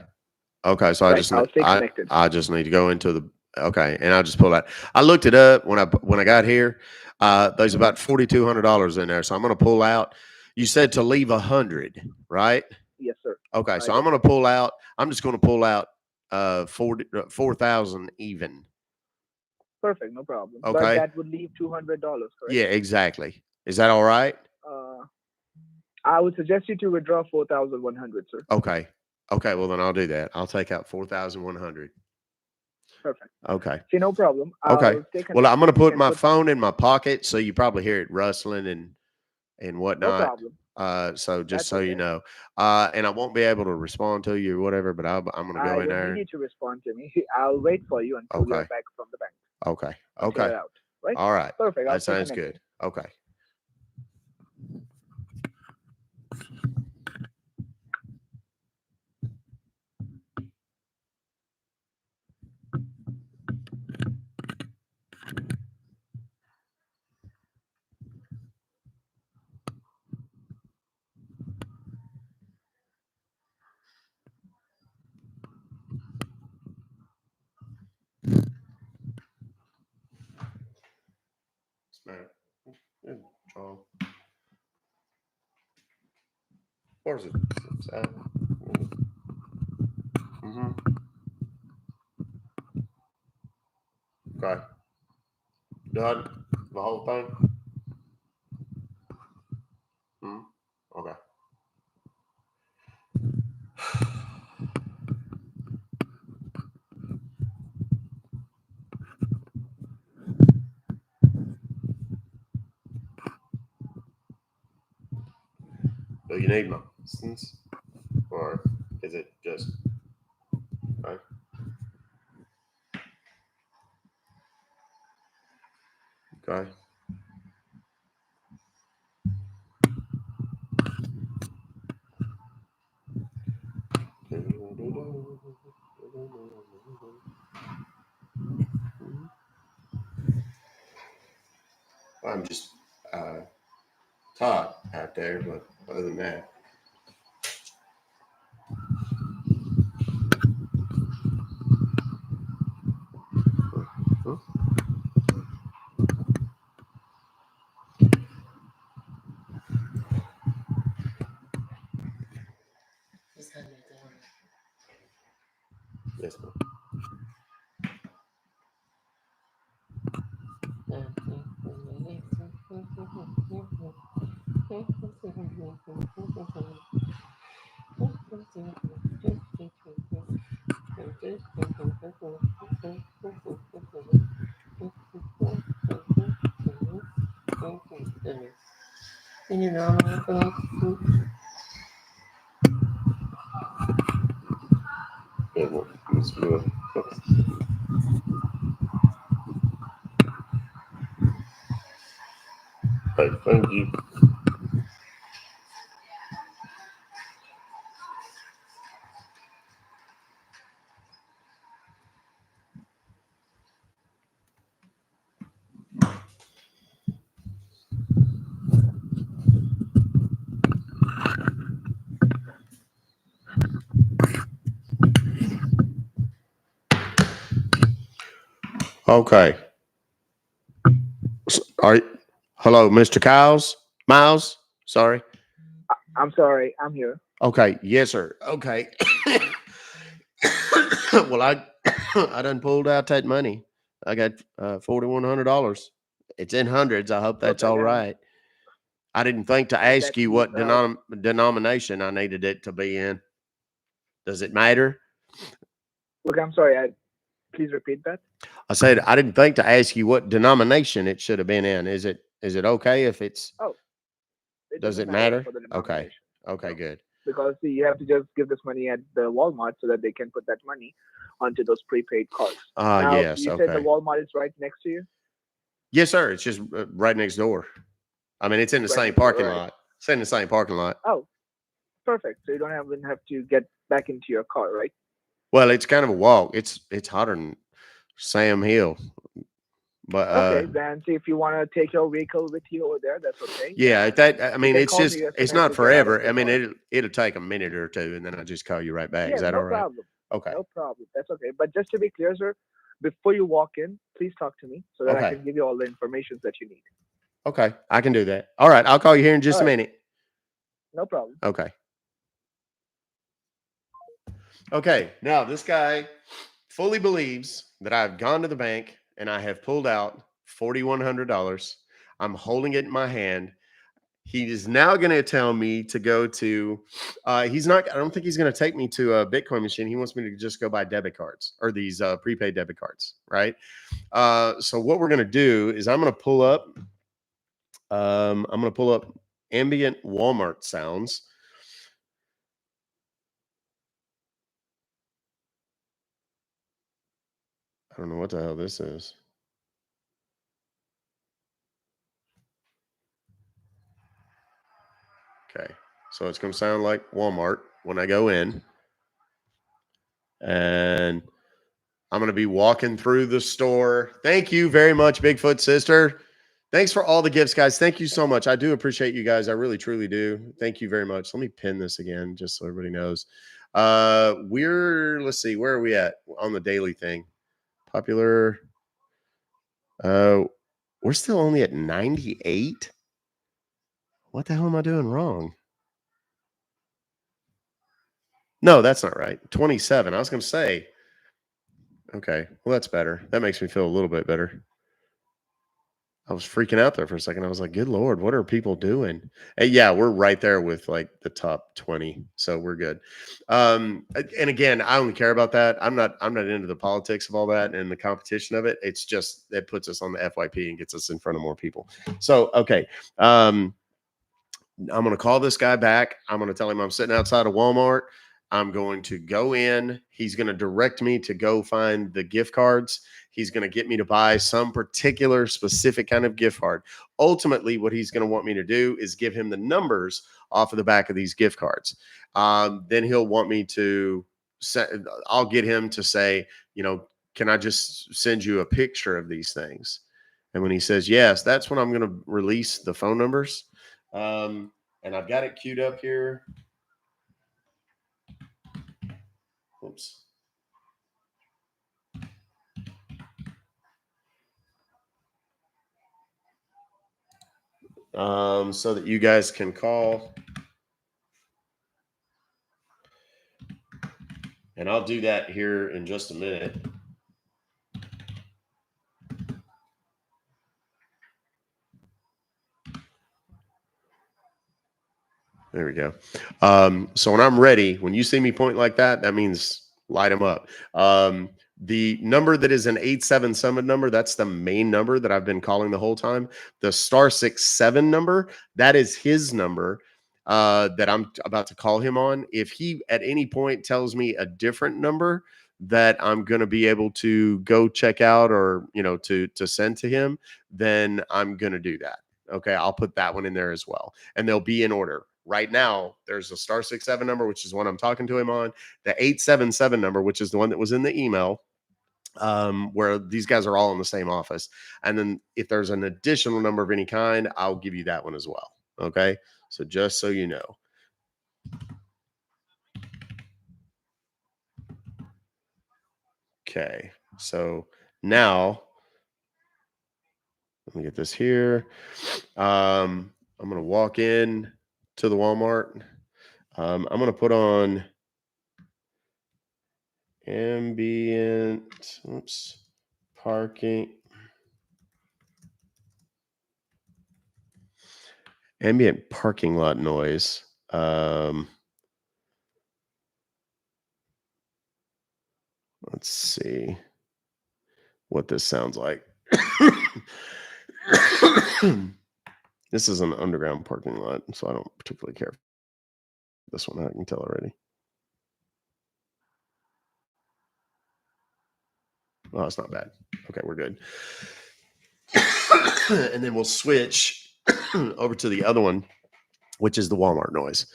Okay. So Right? I'll stay connected. I just need to go into the okay, and I'll just pull that. I looked it up when I got here. There's Mhm. about $4,200 in there, so I'm going to pull out. You said to leave 100, right? Yes, sir. Okay, so Yes, I'm going sir. to pull out. I'm just going to pull out 4,000 even. Perfect, no problem. But Okay. that would leave $200, correct? Yeah, exactly. Is that all right? Uh, I would suggest you to withdraw 4,100, sir. Okay. Okay. Well, then I'll do that. I'll take out 4,100. Perfect. Okay. See, no problem. Okay. I'll stay Well, I'm going to connected. You put can my put phone in my pocket, so you probably hear it rustling and no whatnot. problem. So just That's so you okay. know, and I won't be able to respond to you or whatever, but I'm going to go I in don't there. need you to respond to me. I'll wait for you until you're Okay. back from the bank. Okay. I'll clear Okay. it out. Right? All right. Perfect. I'll That stay sounds connected. good. Okay. Smack. Yeah, John. Where's it? It's out. Mm-hmm. Okay. Done. The whole thing. Hmm. Okay. Do you need my assistance, or is it just okay? Okay. I'm just taught out there, but other than that, yes, ma'am. Yeah, well, Miss Miller. Okay, thank you. Okay. All right. Hello, Mr. Miles. Sorry. I'm sorry. I'm here. Okay. Yes, sir. Okay. Well, I done pulled out that money. I got $4,100. It's in hundreds. I hope that's Perfect. all And right. I didn't think to and ask that you means what denomination I needed it to be in. Does it matter? look. I'm sorry. Please repeat that. I said I didn't think to ask you what denomination it should have been in. Is it okay if it's? Oh, it Does doesn't it matter matter? for the Okay. denomination. Okay. No, Good. because see, you have to just give this money at the Walmart so that they can put that money onto those prepaid cards. Now, Yes. you said the Okay. Walmart is right next to you. Yes, sir. It's just right next door. I mean, it's in the Right same next door, parking right? lot. It's in the same parking lot. Oh, perfect. So you don't even have to get back into your car, right? Well, it's kind of a walk. It's hotter than Sam Hill, but Okay, then see if you want to take your vehicle with you over there, that's okay. yeah. And That I you mean, can it's call me just as soon it's as not you get out of forever. the I mean, car. it'll take a minute or two, and then I'll just call you right back. Is Yeah, that all no right? problem. Okay. No problem. That's okay. But just to be clear, sir, before you walk in, please talk to me so that I Okay. can give you all the information that you need. Okay. I can do that. All right. I'll call you here in just All a right, minute. no problem. Okay. Okay. Now this guy fully believes that I've gone to the bank and I have pulled out $4,100. I'm holding it in my hand. He is now going to tell me to go to, he's not, I don't think he's going to take me to a Bitcoin machine. He wants me to just go buy debit cards or these prepaid debit cards, right? So what we're going to do is I'm going to pull up, ambient Walmart sounds. I don't know what the hell this is. Okay. So it's going to sound like Walmart when I go in. And I'm going to be walking through the store. Thank you very much, Bigfoot sister. Thanks for all the gifts, guys. Thank you so much. I do appreciate you guys. I really, truly do. Thank you very much. Let me pin this again just so everybody knows. Let's see, where are we at on the daily thing? Popular. We're still only at 98. What the hell am I doing wrong? No, that's not right. 27. I was going to say, okay, well, that's better. That makes me feel a little bit better. I was freaking out there for a second. I was like, good Lord, what are people doing? And yeah, we're right there with like the top 20. So we're good. And again, I only care about that. I'm not into the politics of all that and the competition of it. It's just it puts us on the FYP and gets us in front of more people. So okay. I'm gonna call this guy back. I'm gonna tell him I'm sitting outside of Walmart. I'm going to go in. He's going to direct me to go find the gift cards. He's going to get me to buy some particular specific kind of gift card. Ultimately, what he's going to want me to do is give him the numbers off of the back of these gift cards. Then he'll want me to I'll get him to say, can I just send you a picture of these things? And when he says yes, that's when I'm going to release the phone numbers. And I've got it queued up here. Oops. So that you guys can call. And I'll do that here in just a minute. There we go. So when I'm ready, when you see me point like that, that means light them up. The number that is an 877 number, that's the main number that I've been calling the whole time. The *67 number, that is his number that I'm about to call him on. If he at any point tells me a different number that I'm going to be able to go check out or, to send to him, then I'm going to do that. Okay. I'll put that one in there as well. And they'll be in order. Right now, there's a *67 number, which is one I'm talking to him on. The 877 number, which is the one that was in the email, where these guys are all in the same office. And then if there's an additional number of any kind, I'll give you that one as well. Okay. So just so you know. Okay. So now let me get this here. I'm going to walk in to the Walmart. I'm going to put on ambient, parking. Ambient parking lot noise. Let's see what this sounds like. This is an underground parking lot, so I don't particularly care. This one I can tell already. Oh, it's not bad. Okay, we're good. And then we'll switch over to the other one, which is the Walmart noise.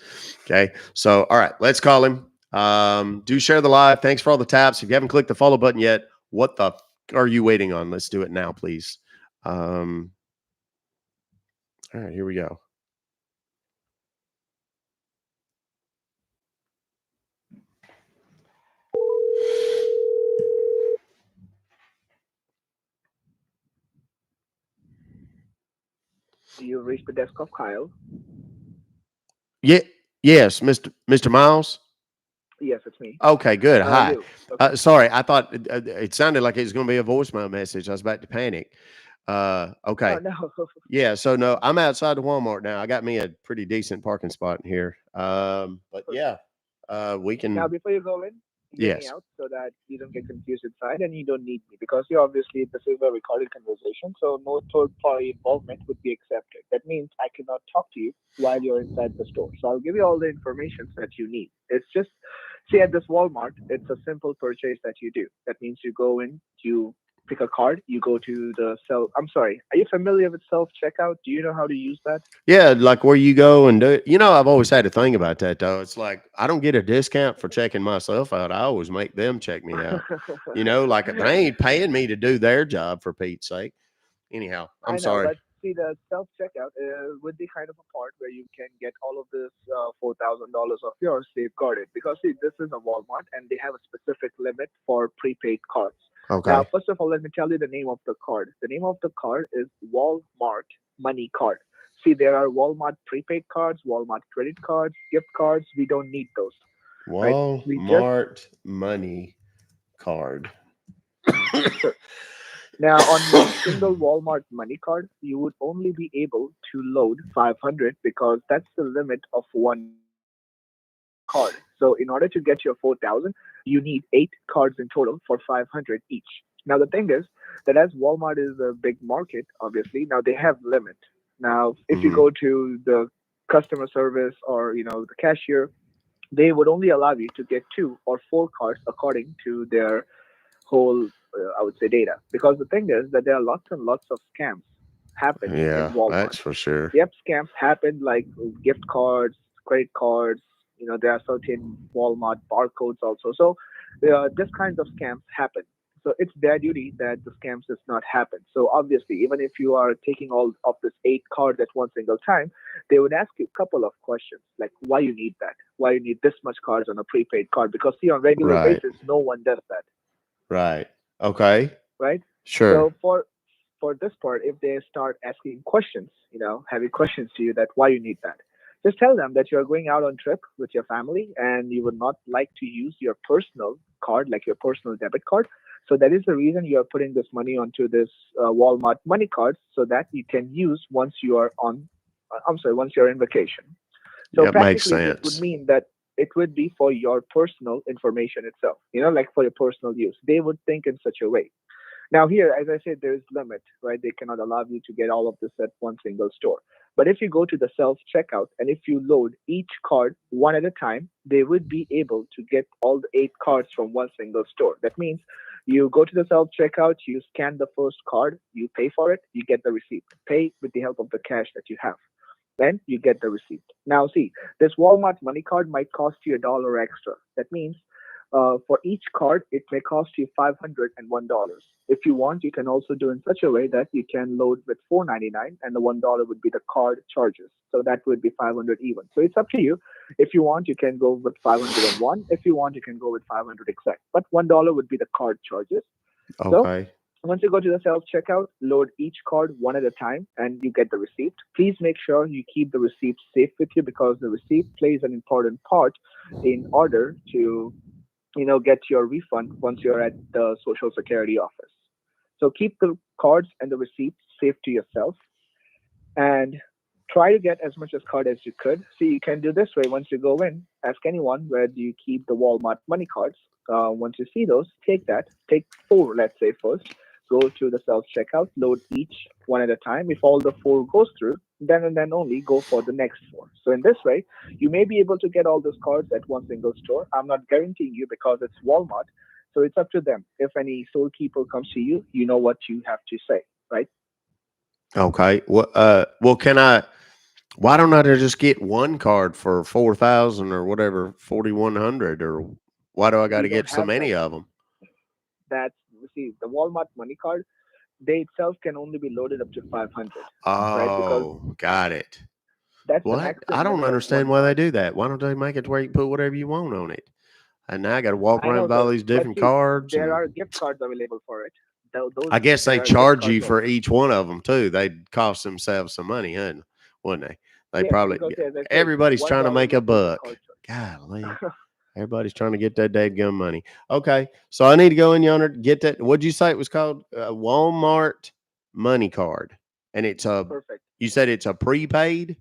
Okay. So, all right, let's call him. Do share the live. Thanks for all the taps. If you haven't clicked the follow button yet, what the are you waiting on? Let's do it now, please. All right, here we go. You reached the desk of Kyle. Yeah. Yes, Mr. Miles. Yes, it's me. Okay, good. Hi. You. Okay. Sorry, I thought it sounded like it was going to be a voicemail message. I was about to panic. Okay. Oh, no. Yeah. So no, I'm outside the Walmart now. I got me a pretty decent parking spot in here. But yeah, we can. Now, before you go in, hear me Yes. out so that you don't get confused inside and you don't need me because you obviously this is a recorded conversation, so no third party involvement would be accepted. That means I cannot talk to you while you're inside the store. So I'll give you all the information that you need. It's just see at this Walmart, it's a simple purchase that you do. That means you go in, you pick a card, you go to the self. I'm sorry, are you familiar with self checkout? Do you know how to use that? Yeah, like where you go and do it. You know, I've always had a thing about that though. It's like I don't get a discount for checking myself out. I always make them check me out. You know, like they ain't paying me to do their job for Pete's sake. Anyhow, I'm I know, sorry. but see, the self checkout would be kind of a part where you can get all of this $4,000 of yours safeguarded. Because see, this is a Walmart, and they have a specific limit for prepaid cards. Now, Okay. first of all, let me tell you the name of the card. The name of the card is Walmart Money Card. See, there are Walmart prepaid cards, Walmart credit cards, gift cards. We don't need those, right? We just Walmart money card. sure. Now, on your single Walmart money card, you would only be able to load 500 because that's the limit of one card. So, in order to get your 4,000, you need eight cards in total for 500 each. Now, the thing is that as Walmart is a big market, obviously, now they have limit. Now, if you Hmm. go to the customer service or the cashier, they would only allow you to get two or four cards according to their whole, I would say, data. Because the thing is that there are lots and lots of scams happen in Yeah, Walmart. that's for sure. Yep, scams happen like gift cards, credit cards. There are certain Walmart barcodes also. So this kinds of scams happen. So it's their duty that the scams does not happen. So obviously, even if you are taking all of this eight cards at one single time, they would ask you a couple of questions like why you need that, why you need this much cards on a prepaid card. Because see, on regular Right. basis, no one does that, Right. Okay. right? Sure. So for this part, if they start asking questions, heavy questions to you that why you need that, just tell them that you're going out on trip with your family and you would not like to use your personal card, like your personal debit card. So that is the reason you are putting this money onto this Walmart money card so that you can use once you are on. I'm sorry, once you're in vacation. So It makes practically, this would sense. mean that it would be for your personal information itself, like for your personal use. They would think in such a way. Now here, as I said, there is limit, right? They cannot allow you to get all of this at one single store. But if you go to the self checkout and if you load each card one at a time, they would be able to get all the eight cards from one single store. That means you go to the self checkout, you scan the first card, you pay for it, you get the receipt. Pay with the help of the cash that you have. Then you get the receipt. Now, see, this Walmart money card might cost you a dollar extra. That means for each card, it may cost you $501. If you want, you can also do in such a way that you can load with $4.99, and the $1 would be the card charges. So that would be 500 even. So it's up to you. If you want, you can go with 501. If you want, you can go with 500 exact. But $1 would be the card charges. So Okay. once you go to the self checkout, load each card one at a time and you get the receipt. Please make sure you keep the receipt safe with you because the receipt plays an important part in order to get your refund once you're at the Social Security office. So keep the cards and the receipts safe to yourself and try to get as much as card as you could. See, you can do this way once you go in. Ask anyone where do you keep the Walmart money cards. Once you see those, take that. Take four, let's say first. Go to the self checkout, load each one at a time. If all the four goes through, then and then only go for the next 4. So in this way, you may be able to get all those cards at one single store. I'm not guaranteeing you because it's Walmart. So it's up to them. If any storekeeper comes to you, you know what you have to say, right? Okay. Well, why don't I just get one card for 4,000 or whatever, 4,100, or why do I got We to get don't so have that. many of them? That's, you see, the Walmart money card, they itself can only be loaded up to 500, right? Because Oh, got it. that's the What? I maximum don't limit of understand one why they card. do that. Why don't they make it to where you can put whatever you want on it? And now I got to walk I around know, with all sir, these but different see, cards, there are and gift cards available for it. Those I guess they there are gift charge cards you also. for each one of them too. They'd cost themselves some money, wouldn't they? They Yes, probably. because as I said, Everybody's trying to $1 make a would be the buck. card Golly. charge. Everybody's trying to get that dadgum money. Okay, so I need to go in yonder to get that. What'd you say it was called? Walmart money card, and it's a. Perfect. You said it's a prepaid.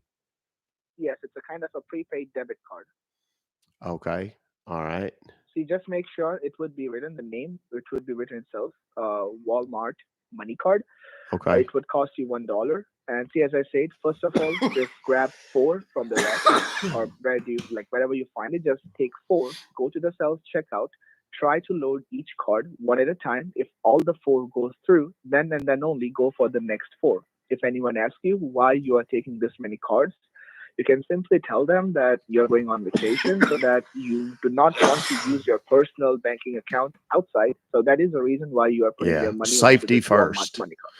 Yes, it's a kind of a prepaid debit card. Okay, all right. So you just make sure it would be written, the name, which would be written itself, Walmart money card. Okay, It would cost you $1. And see, as I said, first of all, just grab 4 from the rack, or where do you like wherever you find it, just take 4, go to the self checkout, try to load each card one at a time. If all the 4 goes through, then and then only go for the next 4. If anyone asks you why you are taking this many cards, you can simply tell them that you're going on vacation so that you do not want to use your personal banking account outside. So that is the reason why you are putting yeah. your money onto Safety this Walmart first. money card.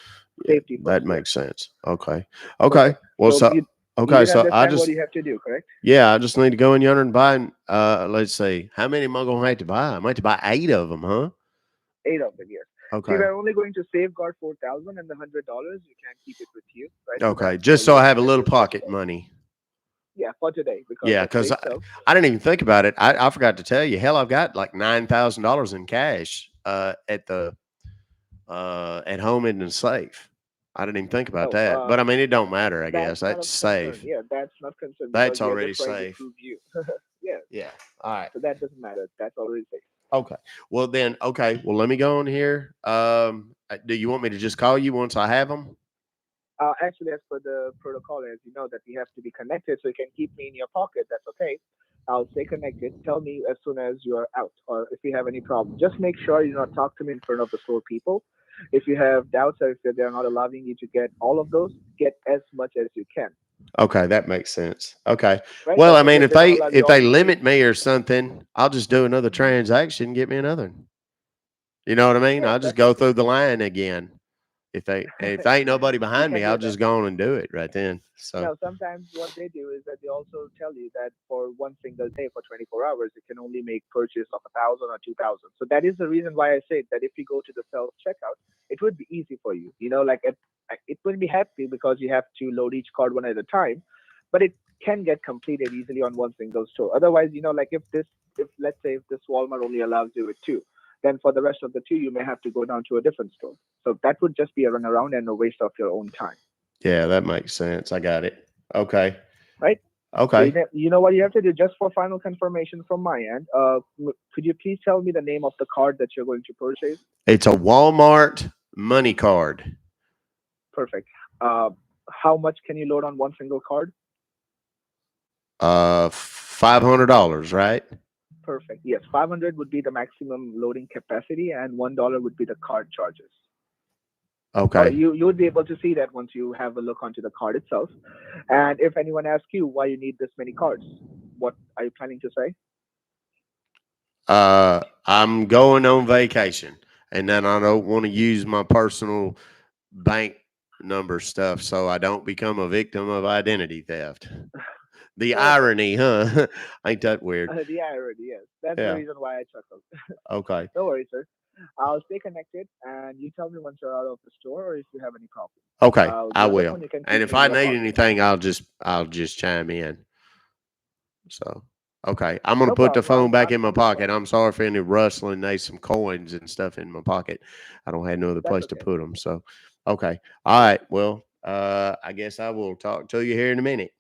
Yeah, Safety first, that yes. makes sense. Okay. Okay. Perfect. Well, So so you okay. did So I understand what just you have to do, correct? yeah, I just need to go in yonder and buy. Let's see, how many am I gonna have to buy? I might have to buy 8 of them, huh? 8 of them, yes. See, Okay. we're only going to safeguard 4,000 and the $100. You can keep it with you, right? So Okay. that Just so you I don't have a have it little to search pocket for. money. Yeah, for today because Yeah, for because today itself. I didn't even think about it. I forgot to tell you. Hell, I've got like $9,000 in cash at home in the safe. I didn't even think about Oh, that. But I mean, it don't matter. I that's guess not that's of concern. safe. Yeah, that's not concern because That's we are already just trying to safe. prove you. Yeah, Yeah. All right. so that doesn't matter. That's already safe. Okay. Well then, okay. Well, let me go on here. Do you want me to just call you once I have them? Actually, as per the protocol, as you know, that we have to be connected, so you can keep me in your pocket. That's okay. I'll stay connected. Tell me as soon as you are out, or if you have any problem. Just make sure you not talk to me in front of the store people. If you have doubts or if they're not allowing you to get all of those, get as much as you can. Okay, that makes sense. Okay. Right? Well, That I means mean, if if they don't they allow you if all they the three, limit me or something, I'll just do another transaction, and get me another one. You know what I mean? yeah, I'll just that's go okay. through the line again. If there ain't nobody You behind me, can I'll do that. just go on and do it right then. So Now, sometimes what they do is that they also tell you that for one single day, for 24 hours, you can only make purchase of 1,000 or 2,000. So that is the reason why I said that if you go to the self checkout, it would be easy for you. You know, like it will be happy because you have to load each card one at a time, but it can get completed easily on one single store. Otherwise, you know, like if let's say if this Walmart only allows you with 2, then for the rest of the 2, you may have to go down to a different store. So that would just be a runaround and a waste of your own time, yeah, that makes sense. I got it. Okay. right? So Okay. you know what you have to do just for final confirmation from my end. Could you please tell me the name of the card that you're going to purchase? It's a Walmart money card. Perfect. Uh, how much can you load on one single card? $500, right? Perfect. Yes, 500 would be the maximum loading capacity, and $1 would be the card charges. Okay. You would be able to see that once you have a look onto the card itself. And if anyone asks you why you need this many cards, what are you planning to say? I'm going on vacation, and then I don't want to use my personal bank number stuff so I don't become a victim of identity theft. The Perfect. irony, huh? Ain't that weird? The irony, yes. That's the Yeah. reason why I chuckled. Okay. No worries, sir. I'll stay connected, and you tell me once you're out of the store or if you have any problem. Okay. I The other will. phone you can And keep if me in I your need pocket. anything, I'll just chime in. So, okay. I'm going to No put the problem. phone back I'm in my from the pocket. phone. I'm sorry for any rustling. There's some coins and stuff in my pocket. I don't have no other That's place to okay. put them. So, okay. All right. Well, I guess I will talk to you here in a minute.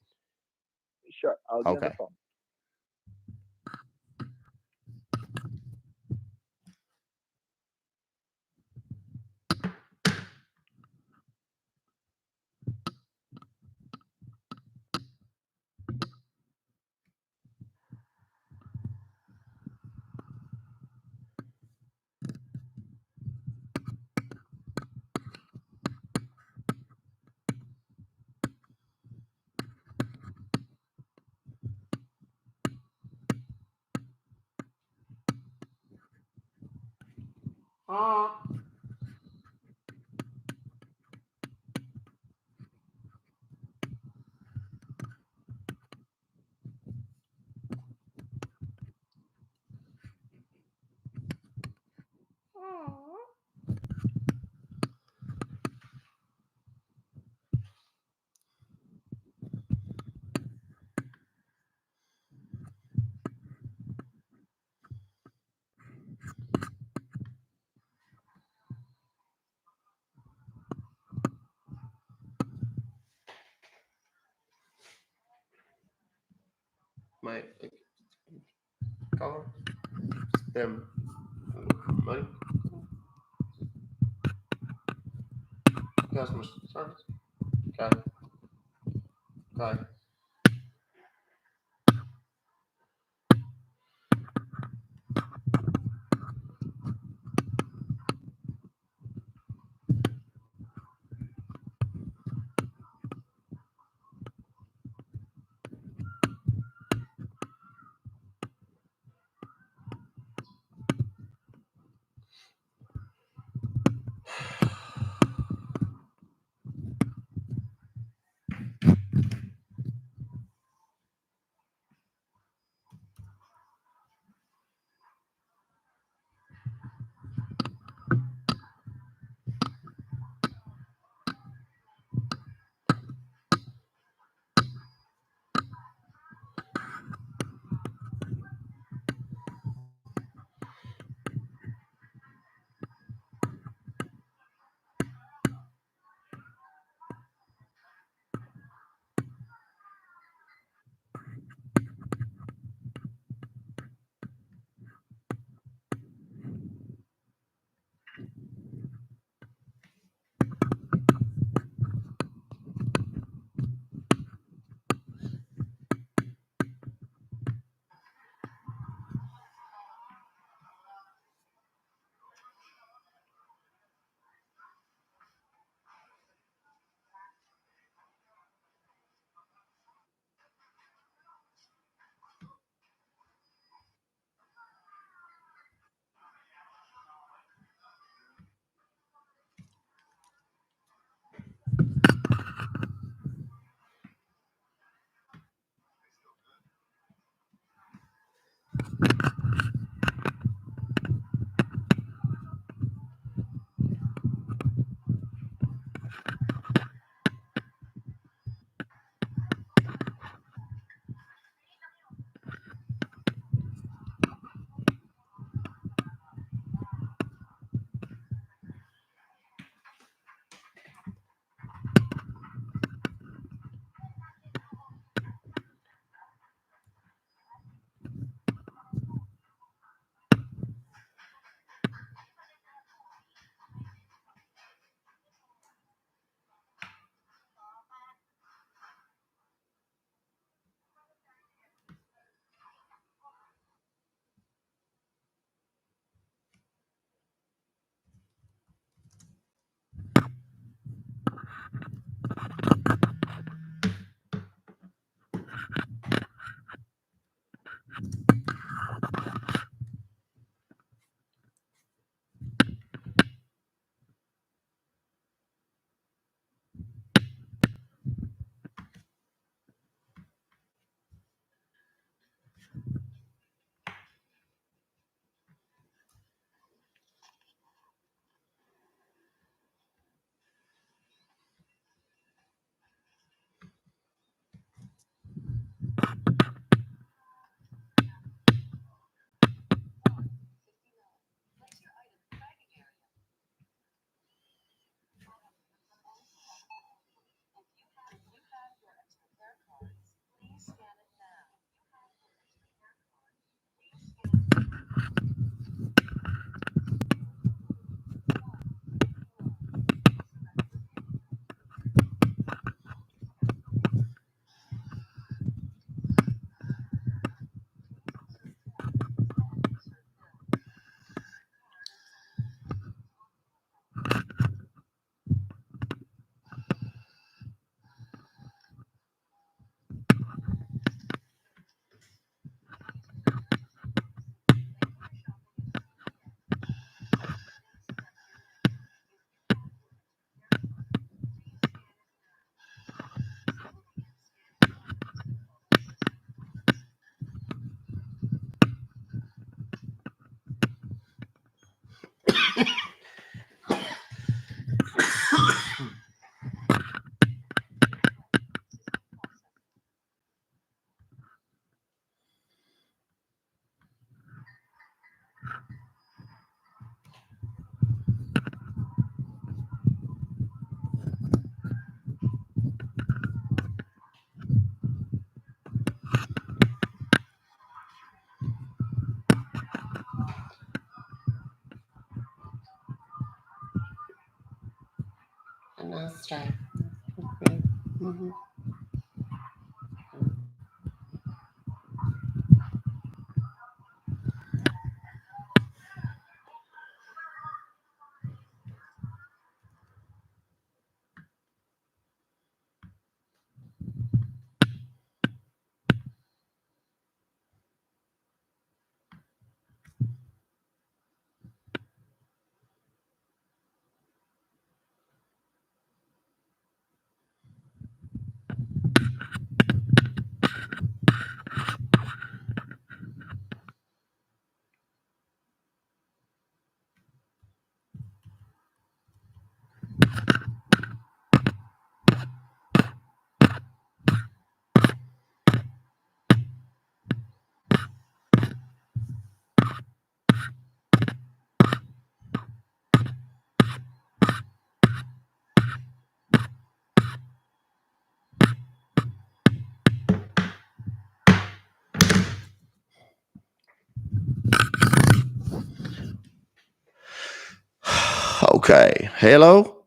Sure, I'll be on the Okay. phone. My color them money customer service. Got it. Got it. Nice try. Mm-hmm. Okay. Hello?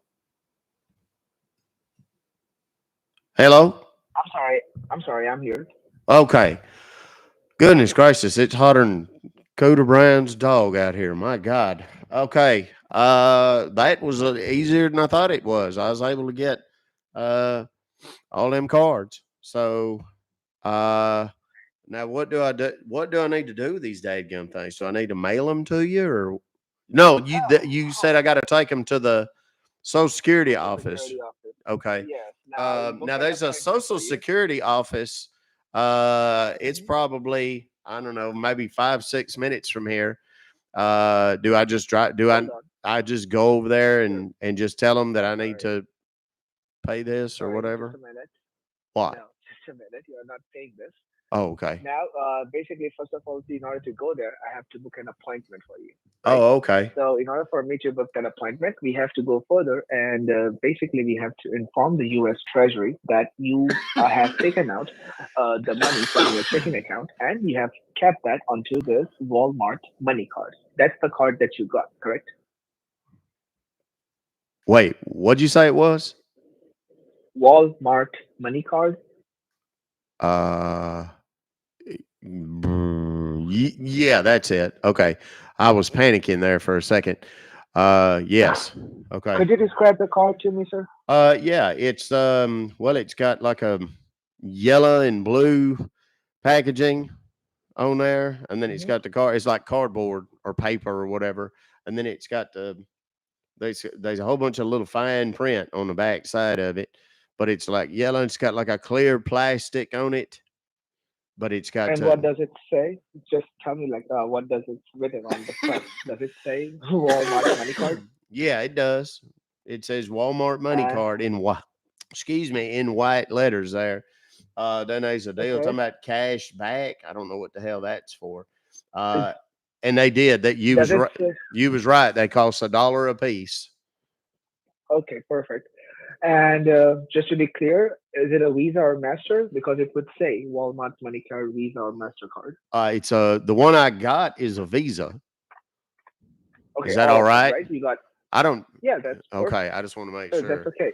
Hello? I'm sorry. I'm sorry. I'm here. Okay. Goodness gracious, it's hotter than Coda Brown's dog out here. My God. Okay. That was easier than I thought it was. I was able to get uh all them cards. So now what do I do? What do I need to do with these dadgum things? Do I need to mail them to you or no? You said I got to take them to the Social Security Social office. Security office. Okay. Yes. Now I'll book Now an there's a appointment Social for you. Security office. It's Mhm. probably I don't know, maybe 5-6 minutes from here. Do I just drive? Do Hold on. I just go over there Sure. and just tell them that I need Sorry. to pay this or Sorry. Just whatever? a minute. What? No, just a minute. You are not paying this. Oh, okay. Now, basically, first of all, in order to go there, I have to book an appointment for you, right? Oh, okay. So, in order for me to book that appointment, we have to go further, and basically, we have to inform the U.S. Treasury that you have taken out the money from your checking account, and you have kept that onto this Walmart money card. That's the card that you got, correct? Wait, what'd you say it was? Walmart money card. Uh, yeah, that's it. Okay. I was panicking there for a second. Yes. Okay. Could you describe the card to me, sir? Yeah, it's well, it's got like a yellow and blue packaging on there, and then it's Hmm. got the car. It's like cardboard or paper or whatever, and then it's got there's a whole bunch of little fine print on the back side of it, but it's like yellow. And it's got like a clear plastic on it, but it's got And what does it say? Just tell me, like, what does it written on the front? Does it say Walmart money card? yeah, it does. It says Walmart money Uh, card in white. Excuse me, in white letters there. Then there's a deal okay. talking about cash back. I don't know what the hell that's for. Is, Uh, and they did that. does it say? You was right. They cost $1 a piece. Okay, perfect. And just to be clear, is it a Visa or Master? Because it would say Walmart money card, Visa or Mastercard. It's the one I got is a Visa. Okay, Is that all awesome, right? right? You got, I don't. yeah, that's perfect. Okay, I just want to make That's sure. okay.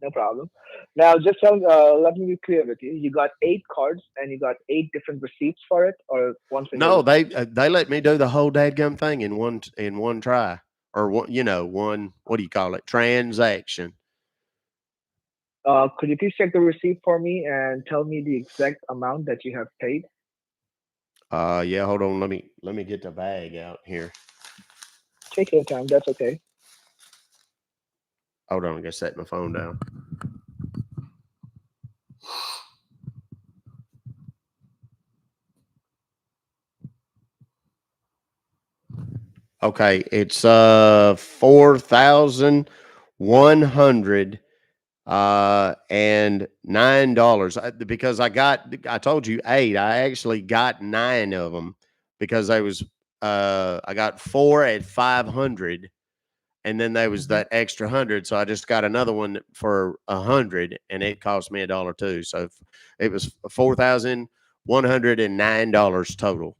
No problem. Now, just tell, let me be clear with you. You got 8 cards and you got 8 different receipts for it, or one single No, receipt. they let me do the whole dadgum thing in one try or one one what do you call it transaction. Could you please check the receipt for me and tell me the exact amount that you have paid? Yeah, hold on. Let me get the bag out here. Take your time. That's okay. Hold on, I gotta set my phone down. Okay, it's 4,100 and $9 because I told you 8. I actually got 9 of them because I got 4 at 500 and then there was Mhm. that extra 100, so I just got another one for 100 and it cost me $1 too. So it was $4,109 total.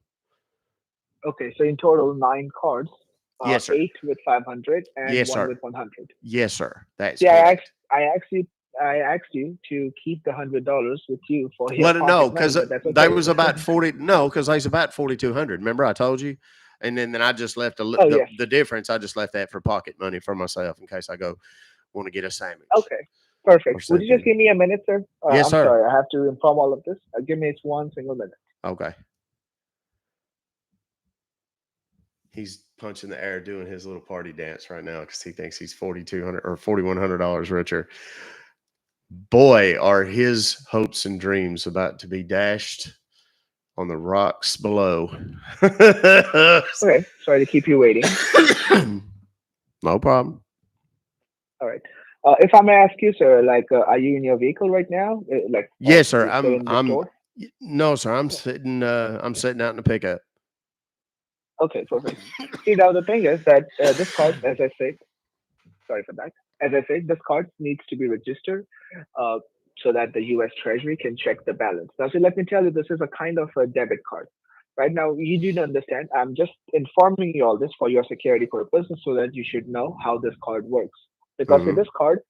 Okay, so in total, 9 cards, Yes, sir. 8 with 500 and Yes, one sir. with 100. Yes, sir. That's See, correct. I asked you to keep the $100 with you for your Well, no, pocket money, because but that's they okay. was about 40. No, because they was about 4,200. Remember, I told you, and then I just left Oh yes. the difference. I just left that for pocket money for myself in case I go want to get a sandwich Okay. or Perfect. Would you just something. give me a minute, sir? Yes, I'm sir. sorry, I have to inform all of this. Give me one single minute. Okay. He's punching the air doing his little party dance right now because he thinks he's 4,200 or $4,100 richer. Boy, are his hopes and dreams about to be dashed on the rocks below. Okay. Sorry to keep you waiting. No problem. All right. If I may ask you, sir, like, are you in your vehicle right now? Yes, sir. You're still in the store? No, sir. I'm sitting out in the pickup. Okay, perfect. See, now the thing is that this card, as I said, sorry for that. As I said, this card needs to be registered uh, so that the U.S. Treasury can check the balance. Now, so let me tell you, this is a kind of a debit card. Right now, you do understand. I'm just informing you all this for your security purposes so that you should know how this card works. Because with Hmm. this card,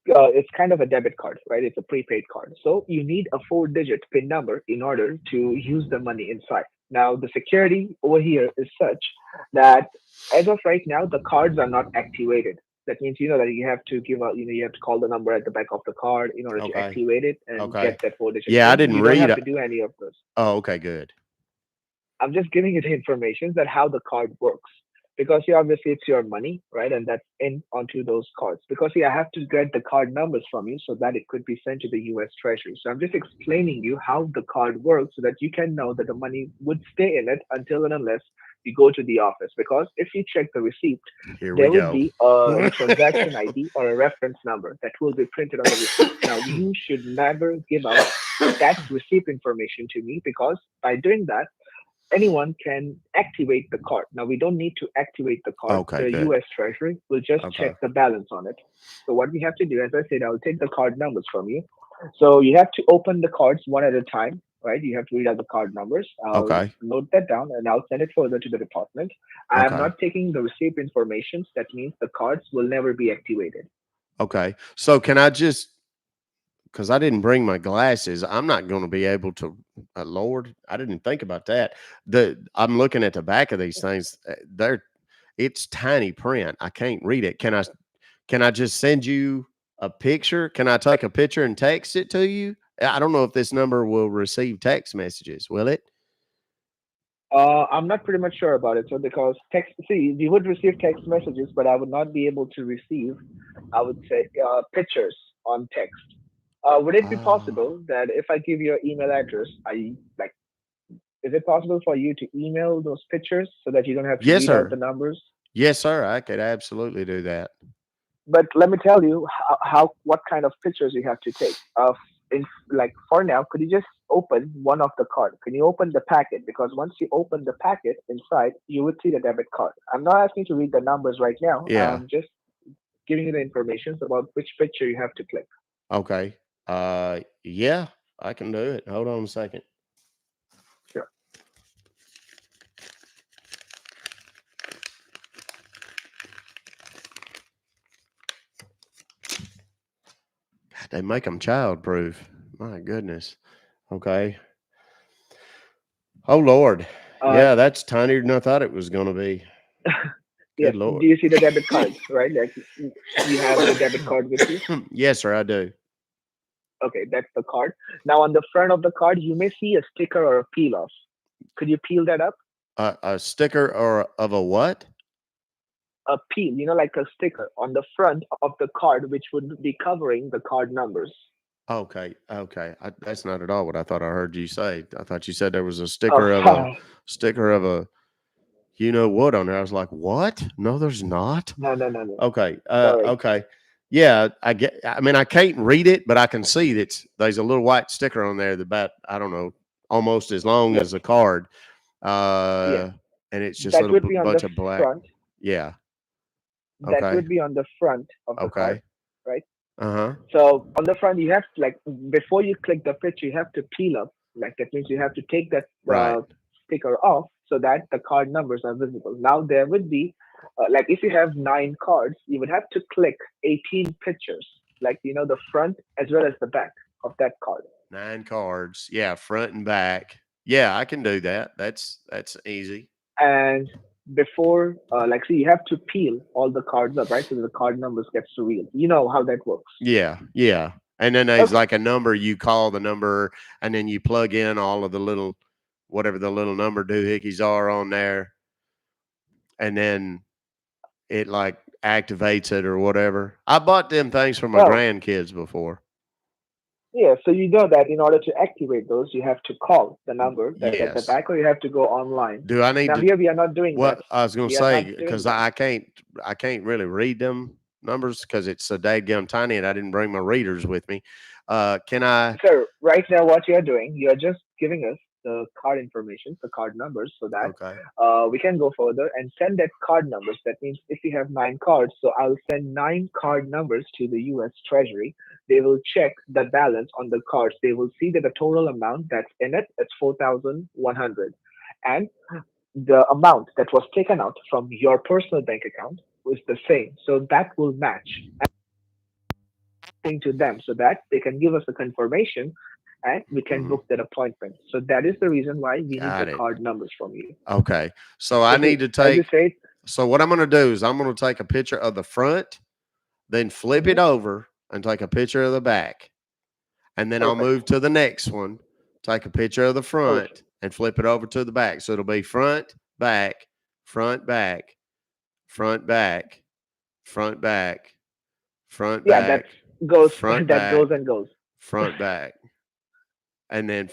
it's kind of a debit card, right? It's a prepaid card. So you need a 4-digit PIN number in order to use the money inside. Now, the security over here is such that as of right now, the cards are not activated. That means that you have to give out, you have to call the number at the back of the card in order to Okay. activate it and Okay. get that 4-digit Yeah, I PIN. didn't You don't read. have to do any of this. Oh, okay, good. I'm just giving you the information that how the card works. Because obviously it's your money, right? And that's in onto those cards. Because I have to get the card numbers from you so that it could be sent to the US Treasury. So I'm just explaining you how the card works so that you can know that the money would stay in it until and unless you go to the office. Because if you check the receipt, Here we there would go. be a transaction ID or a reference number that will be printed on the receipt. Now you should never give out that receipt information to me because by doing that anyone can activate the card. Now, we don't need to activate the card. Okay, The good. US Treasury will just Okay. check the balance on it. So, what we have to do, as I said, I'll take the card numbers from you. So, you have to open the cards one at a time, right? You have to read out the card numbers. I'll Okay. note that down and I'll send it further to the department. I am Okay. not taking the receipt information. That means the cards will never be activated. Okay. So can I just because I didn't bring my glasses, I'm not going to be able to. Lord, I didn't think about that. I'm looking at the back of these things. It's tiny print. I can't read it. Can I just send you a picture? Can I take a picture and text it to you? I don't know if this number will receive text messages. Will it? I'm not pretty much sure about it. So, because text, see, we would receive text messages, but I would not be able to receive, I would say, pictures on text. Would it be Oh, possible that if I give you your email address, is it possible for you to email those pictures so that you don't have to yes, read out the sir. numbers? Yes, sir. I could absolutely do that. But let me tell you what kind of pictures you have to take. In like for now, could you just open one of the card? Can you open the packet? Because once you open the packet inside, you would see the debit card. I'm not asking you to read the numbers right now. Yeah. I'm just giving you the information about which picture you have to click. Okay. Yeah, I can do it. Hold on a second. Sure. They make them childproof. My goodness. Okay. Oh Lord. Uh, Yeah, that's tinier than I thought it was going to be. yes. Good Do Lord. you see the debit card? Right? Like you have the debit card with you. Yes, sir. I do. Okay, that's the card. Now on the front of the card, you may see a sticker or a peel off. Could you peel that up? A sticker or of a what? A peel, like a sticker on the front of the card, which would be covering the card numbers. Okay. Okay. That's not at all what I thought I heard you say. I thought you said there was a Oh, sticker of a. you know what on there. I was like, what? No, there's not. No, no, no, no. Okay. Sorry. Okay. Yeah, I mean, I can't read it, but I can see that there's a little white sticker on there that about, I don't know, almost as long Yes, as a card. yes. And it's just a That little would be on the bunch of black. front. Yeah. That Okay. would be on the front of the card, Okay. right? Uh-huh. So on the front, you have to, like, before you click the picture, you have to peel up. Like that means you have to take that Right. sticker off so that the card numbers are visible. Now there would be, like, if you have 9 cards, you would have to click 18 pictures, like the front as well as the back of that card. 9 cards. Yeah, front and back. Yeah, I can do that. That's easy. And before, like, see, you have to peel all the cards up, right? So that the card numbers gets revealed. You know how that works. Yeah, yeah. And then there's Okay. like a number, you call the number and then you plug in all of the little whatever the little number doohickeys are on there, and then it like activates it or whatever. I bought them things for my Oh, grandkids before. yeah, so you know that in order to activate those, you have to call the number that's at the Yes. back, or you have to go online. Do I need Now to here we are not doing that. what I was gonna We are say, not doing because that. I can't really read them numbers because it's so dadgum tiny and I didn't bring my readers with me. Can I So right now, what you are doing, you are just giving us the card information, the card numbers, so that okay. we can go further and send that card numbers. That means if you have 9 cards, so I'll send 9 card numbers to the U.S. Treasury. They will check the balance on the cards. They will see that the total amount that's in it is 4,100, and the amount that was taken out from your personal bank account was the same. So that will match to them so that they can give us a confirmation and we can Mhm. book that appointment. So that is the reason why we need the Got it. card numbers from you. Okay. So I So need see, to as you take said, so what I'm gonna do is I'm gonna take a picture of the front, then flip it mhm, over and take a picture of the back. And then I'll perfect, move to the next one, take a picture of the front perfect. and flip it over to the back. So it'll be front, back, front, back, front, back, front, back, front, Yeah, that back, goes front, that back, goes and goes. front, back, and then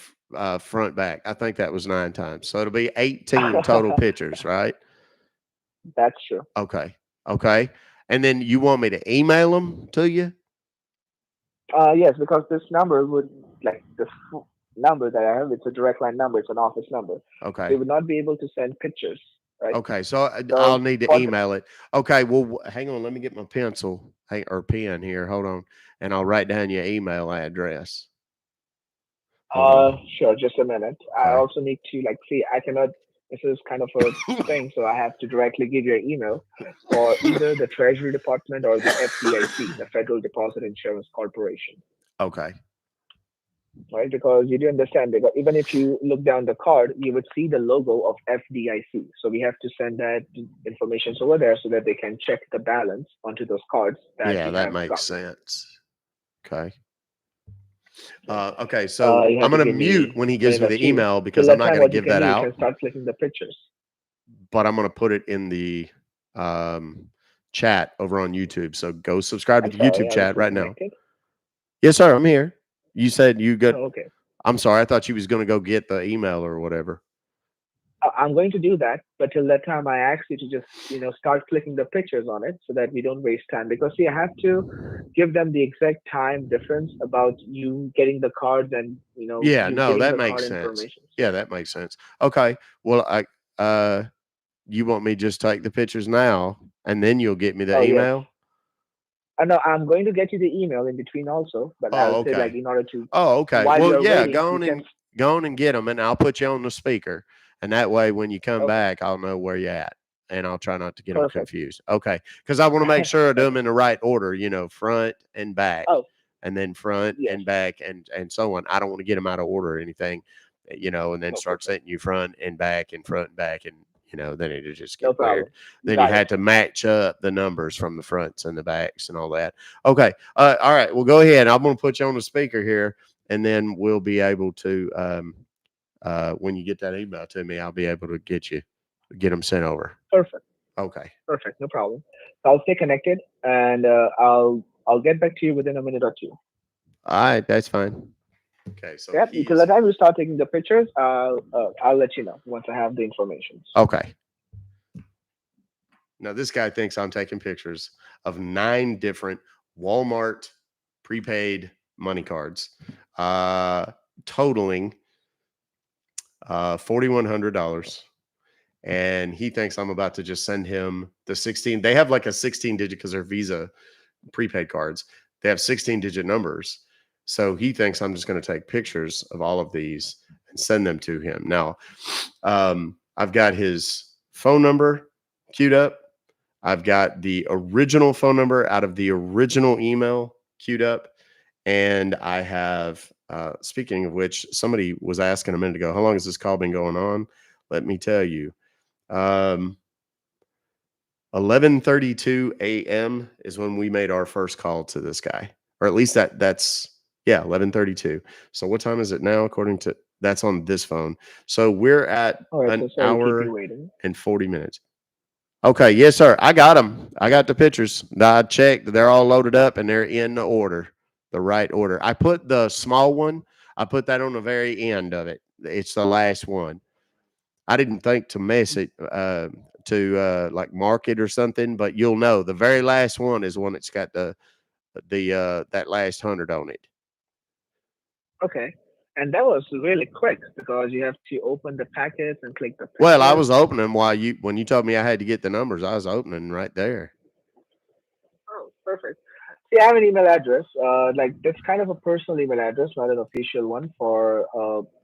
front, back. I think that was 9 times. So it'll be 18 total pictures, right? That's true. Okay. Okay. And then you want me to email them to you? Yes, because this number would, like, number that I have, it's a direct line number, it's an office number. They Okay. would not be able to send pictures, right? Okay, so I'll So need to for email it. Okay, well, hang on. Let me get my pencil or pen here. Hold on, and I'll write down your email address. Hold on. sure, just a minute. I Okay. also need to, like, see, I cannot, this is kind of a thing, so I have to directly give you an email for either the Treasury Department or the FDIC, the Federal Deposit Insurance Corporation, Okay. right? Because you do understand, because even if you look down the card, you would see the logo of FDIC. So we have to send that information over there so that they can check the balance onto those cards that Yeah, you that have makes got. sense. Okay. Okay. Okay. So You I'm have to gonna give mute me when he a gives minute me or the two. email Till because I'm that not time, gonna what you give can that do, you can out, start clicking the pictures. but I'm gonna put it in the um, chat over on YouTube. So go subscribe to I'm the sorry, YouTube are you chat still right now. connected? Yes, sir. I'm here. You said you got. Oh, okay. I'm sorry. I thought you was gonna go get the email or whatever. I'm going to do that, but till that time, I ask you to just, start clicking the pictures on it so that we don't waste time. Because see, I have to give them the exact time difference about you getting the cards and Yeah, you no, giving that the makes card sense. information. Yeah, that makes sense. Okay. Well, you want me to just take the pictures now and then you'll get me the Oh yes. email? No, I'm going to get you the email in between also, but I'll Oh, say, like, okay. in order to, Oh, okay. while Well, you're yeah, waiting, you can. go on and get them and I'll put you on the speaker. And that way when you come Okay, back, I'll know where you're at and I'll try not to get them perfect. confused. Okay. Because I want to make sure I do them Okay. in the right order, front and back Oh and then front yes. and back and so on. I don't want to get them out of order or anything, and then No, start perfect. setting you front and back and front and back and then it'll just No get weird. problem. Then you Got it. had to match up the numbers from the fronts and the backs and all that. Okay. All right. Well, go ahead. I'm going to put you on the speaker here, and then we'll be able to, when you get that email to me, I'll be able to get them sent over. Perfect. Okay. Perfect. No problem. So I'll stay connected, and I'll get back to you within a minute or two. All right. That's fine. Okay. So Yeah. Until the he's time you start taking the pictures, I'll let you know once I have the information. okay. Now, this guy thinks I'm taking pictures of 9 different Walmart prepaid money cards, totaling $4,100. And he thinks I'm about to just send him the 16. They have like a 16 digit because they're Visa prepaid cards. They have 16-digit numbers. So he thinks I'm just going to take pictures of all of these and send them to him. Now, I've got his phone number queued up. I've got the original phone number out of the original email queued up. And I have, speaking of which, somebody was asking a minute ago, how long has this call been going on? Let me tell you. 11:32 a.m. is when we made our first call to this guy, or at least that's 11:32. So what time is it now? According to that's on this phone. So we're at All right, an so sorry to keep you hour waiting. and 40 minutes. Okay, yes, sir. I got them. I got the pictures. I checked. They're all loaded up and they're in the order, the right order. I put the small one. I put that on the very end of it. It's the last one. I didn't think to mess it to like mark it or something, but you'll know the very last one is one that's got the that last 100 on it. Okay. And that was really quick because you have to open the packet and click the Well, I picture. was opening when you told me I had to get the numbers, I was opening right there. Oh, perfect. See, I have an email address. Like that's kind of a personal email address, not an official one, for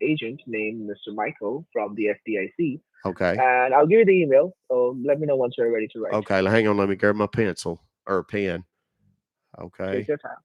agent named Mr. Michael from the FDIC. Okay. And I'll give you the email. So let me know once you're ready to write. Okay, hang on, let me grab my pencil or pen. Take Okay. your time.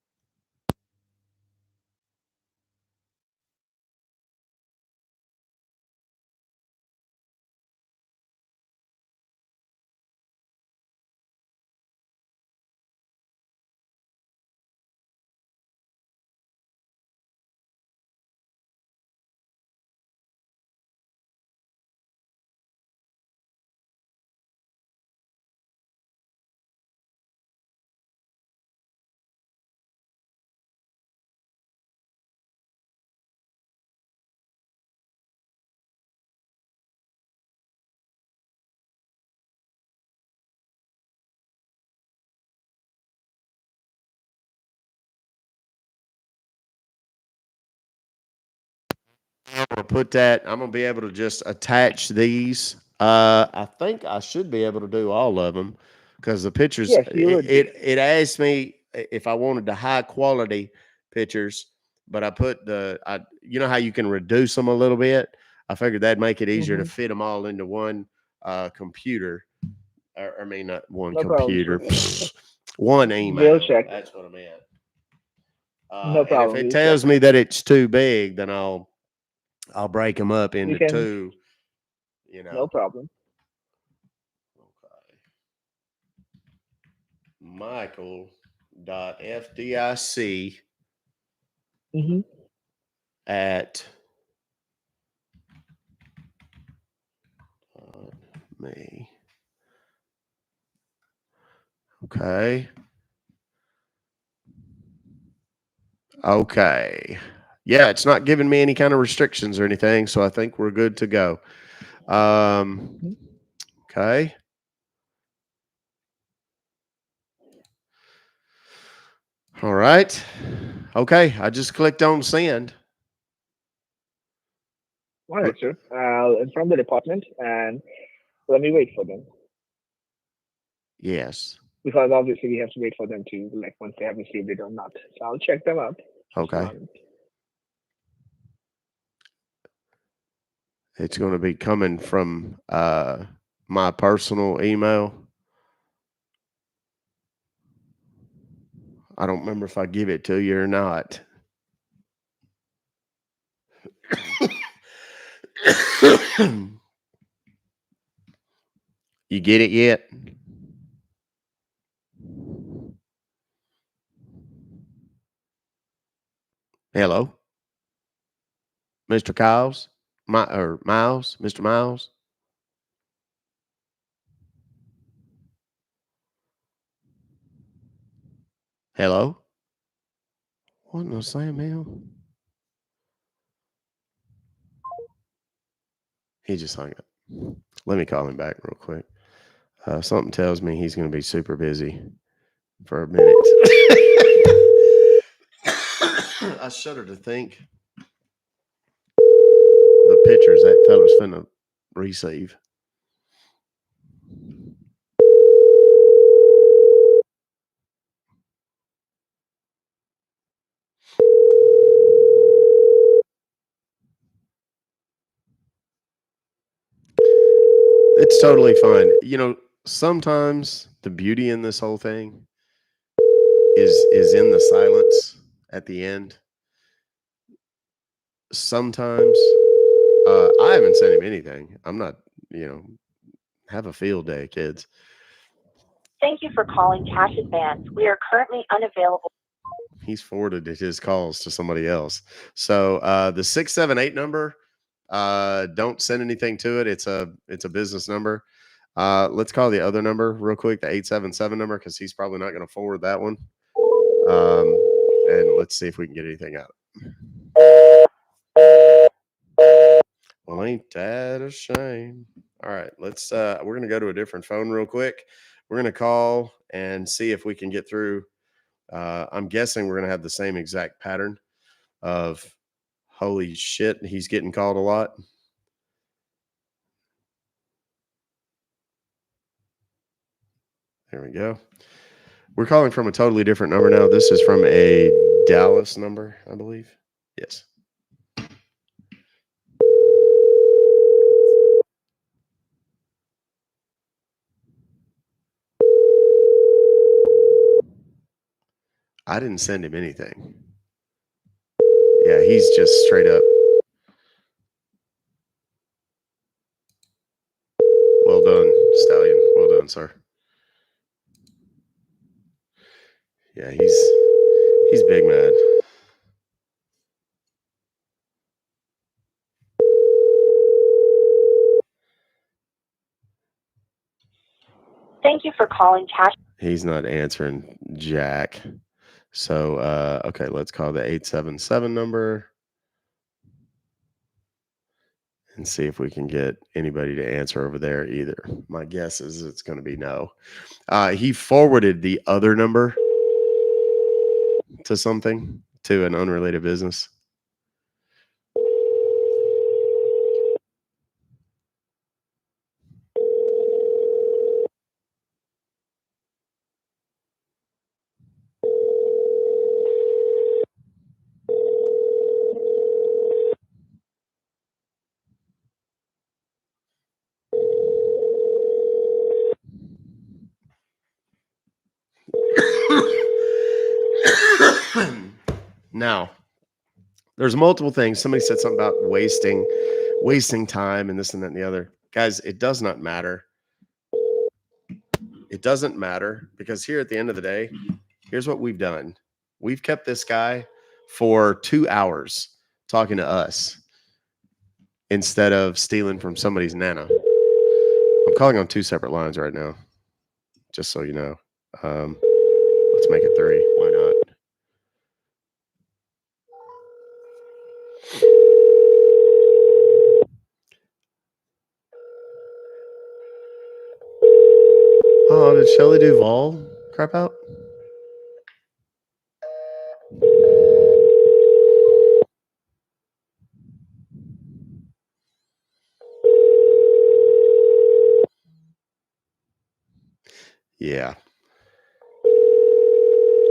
I'm gonna put that. I'm gonna be able to just attach these. I think I should be able to do all of them because the pictures. Yes, you would be. It asked me if I wanted the high quality pictures, but I put you know how you can reduce them a little bit. I figured that'd make it easier to Hmm. fit them all into one computer. I mean, not one No problem, computer, sir. one We'll email. check. That's what I meant. No And if problem. it We'll check. tells me that it's too big, then I'll break them up You into can. two. You No know. problem. Okay. Michael.fdic Hmm. at me. Okay. Okay. Yeah, it's not giving me any kind of restrictions or anything, so I think we're good to go. Hmm. Okay. All right. Okay. I just clicked on send. All right, sir. I'll inform the department and let me wait for them Yes. because obviously we have to wait for them to like once they have received it or not. So I'll check them out. Just a Okay. moment. It's going to be coming from my personal email. I don't remember if I give it to you or not. You get it yet? Hello, Mr. Miles, Mr. Miles. Hello. What in the Sam hell? He just hung up. Let me call him back real quick. Something tells me he's going to be super busy for a minute. I shudder to think the pictures that fella's finna receive. It's totally fine. You know, sometimes the beauty in this whole thing is in the silence at the end. Sometimes I haven't sent him anything. I'm not, have a field day, kids. Thank you for calling Cash Advance. We are currently unavailable. He's forwarded his calls to somebody else. So the 678 number, don't send anything to it. It's a business number. Let's call the other number real quick, the 877 number, because he's probably not going to forward that one. And let's see if we can get anything out. Well, ain't that a shame? All right, let's we're gonna go to a different phone real quick. We're gonna call and see if we can get through. I'm guessing we're gonna have the same exact pattern of holy shit, he's getting called a lot. There we go. We're calling from a totally different number now. This is from a Dallas number, I believe. Yes. I didn't send him anything. Yeah, he's just straight up. Well done, Stallion. Well done, sir. Yeah, he's big mad. Thank you for calling Cash. He's not answering jack. So okay, let's call the 877 number and see if we can get anybody to answer over there either. My guess is it's going to be no. He forwarded the other number to an unrelated business. Now, there's multiple things. Somebody said something about wasting time and this and that and the other. Guys, it does not matter. It doesn't matter because here at the end of the day, here's what we've done. We've kept this guy for 2 hours talking to us instead of stealing from somebody's nana. I'm calling on 2 separate lines right now, just so you know. Let's make it 3. Why not? Oh, did Shelley Duvall crap out? Yeah.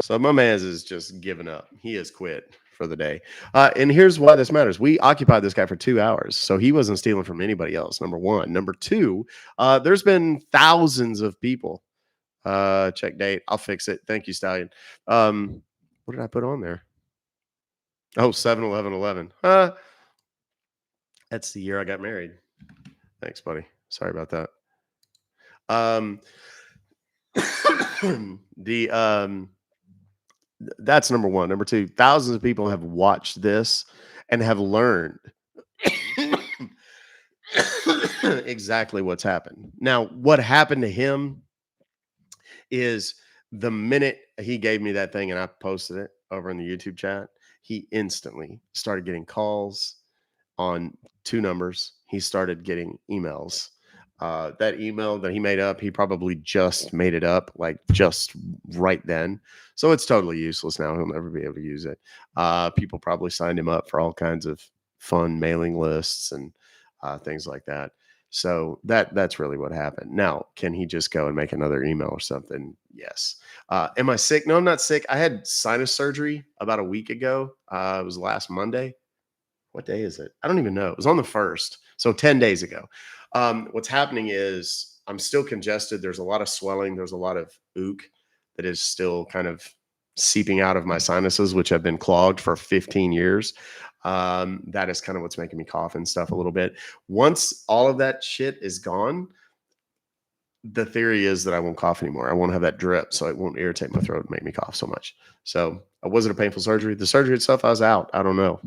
So my man's is just giving up. He has quit for the day. And here's why this matters. We occupied this guy for 2 hours, so he wasn't stealing from anybody else, number one. Number two, there's been thousands of people. Check date. I'll fix it. Thank you, Stallion. What did I put on there? Oh, 7/11/11. That's the year I got married. Thanks, buddy. Sorry about that. That's number one. Number two, thousands of people have watched this and have learned exactly what's happened. Now, what happened to him is the minute he gave me that thing and I posted it over in the YouTube chat, he instantly started getting calls on 2 numbers. He started getting emails. That email that he made up, he probably just made it up, like just right then. So it's totally useless now. He'll never be able to use it. People probably signed him up for all kinds of fun mailing lists and things like that. So that's really what happened. Now, can he just go and make another email or something? Yes. Am I sick? No, I'm not sick. I had sinus surgery about a week ago. It was last Monday. What day is it? I don't even know. It was on the 1st. So 10 days ago. What's happening is I'm still congested. There's a lot of swelling. There's a lot of ook that is still kind of seeping out of my sinuses, which have been clogged for 15 years. That is kind of what's making me cough and stuff a little bit. Once all of that shit is gone, the theory is that I won't cough anymore. I won't have that drip, so it won't irritate my throat and make me cough so much. So was it a painful surgery? The surgery itself, I was out. I don't know.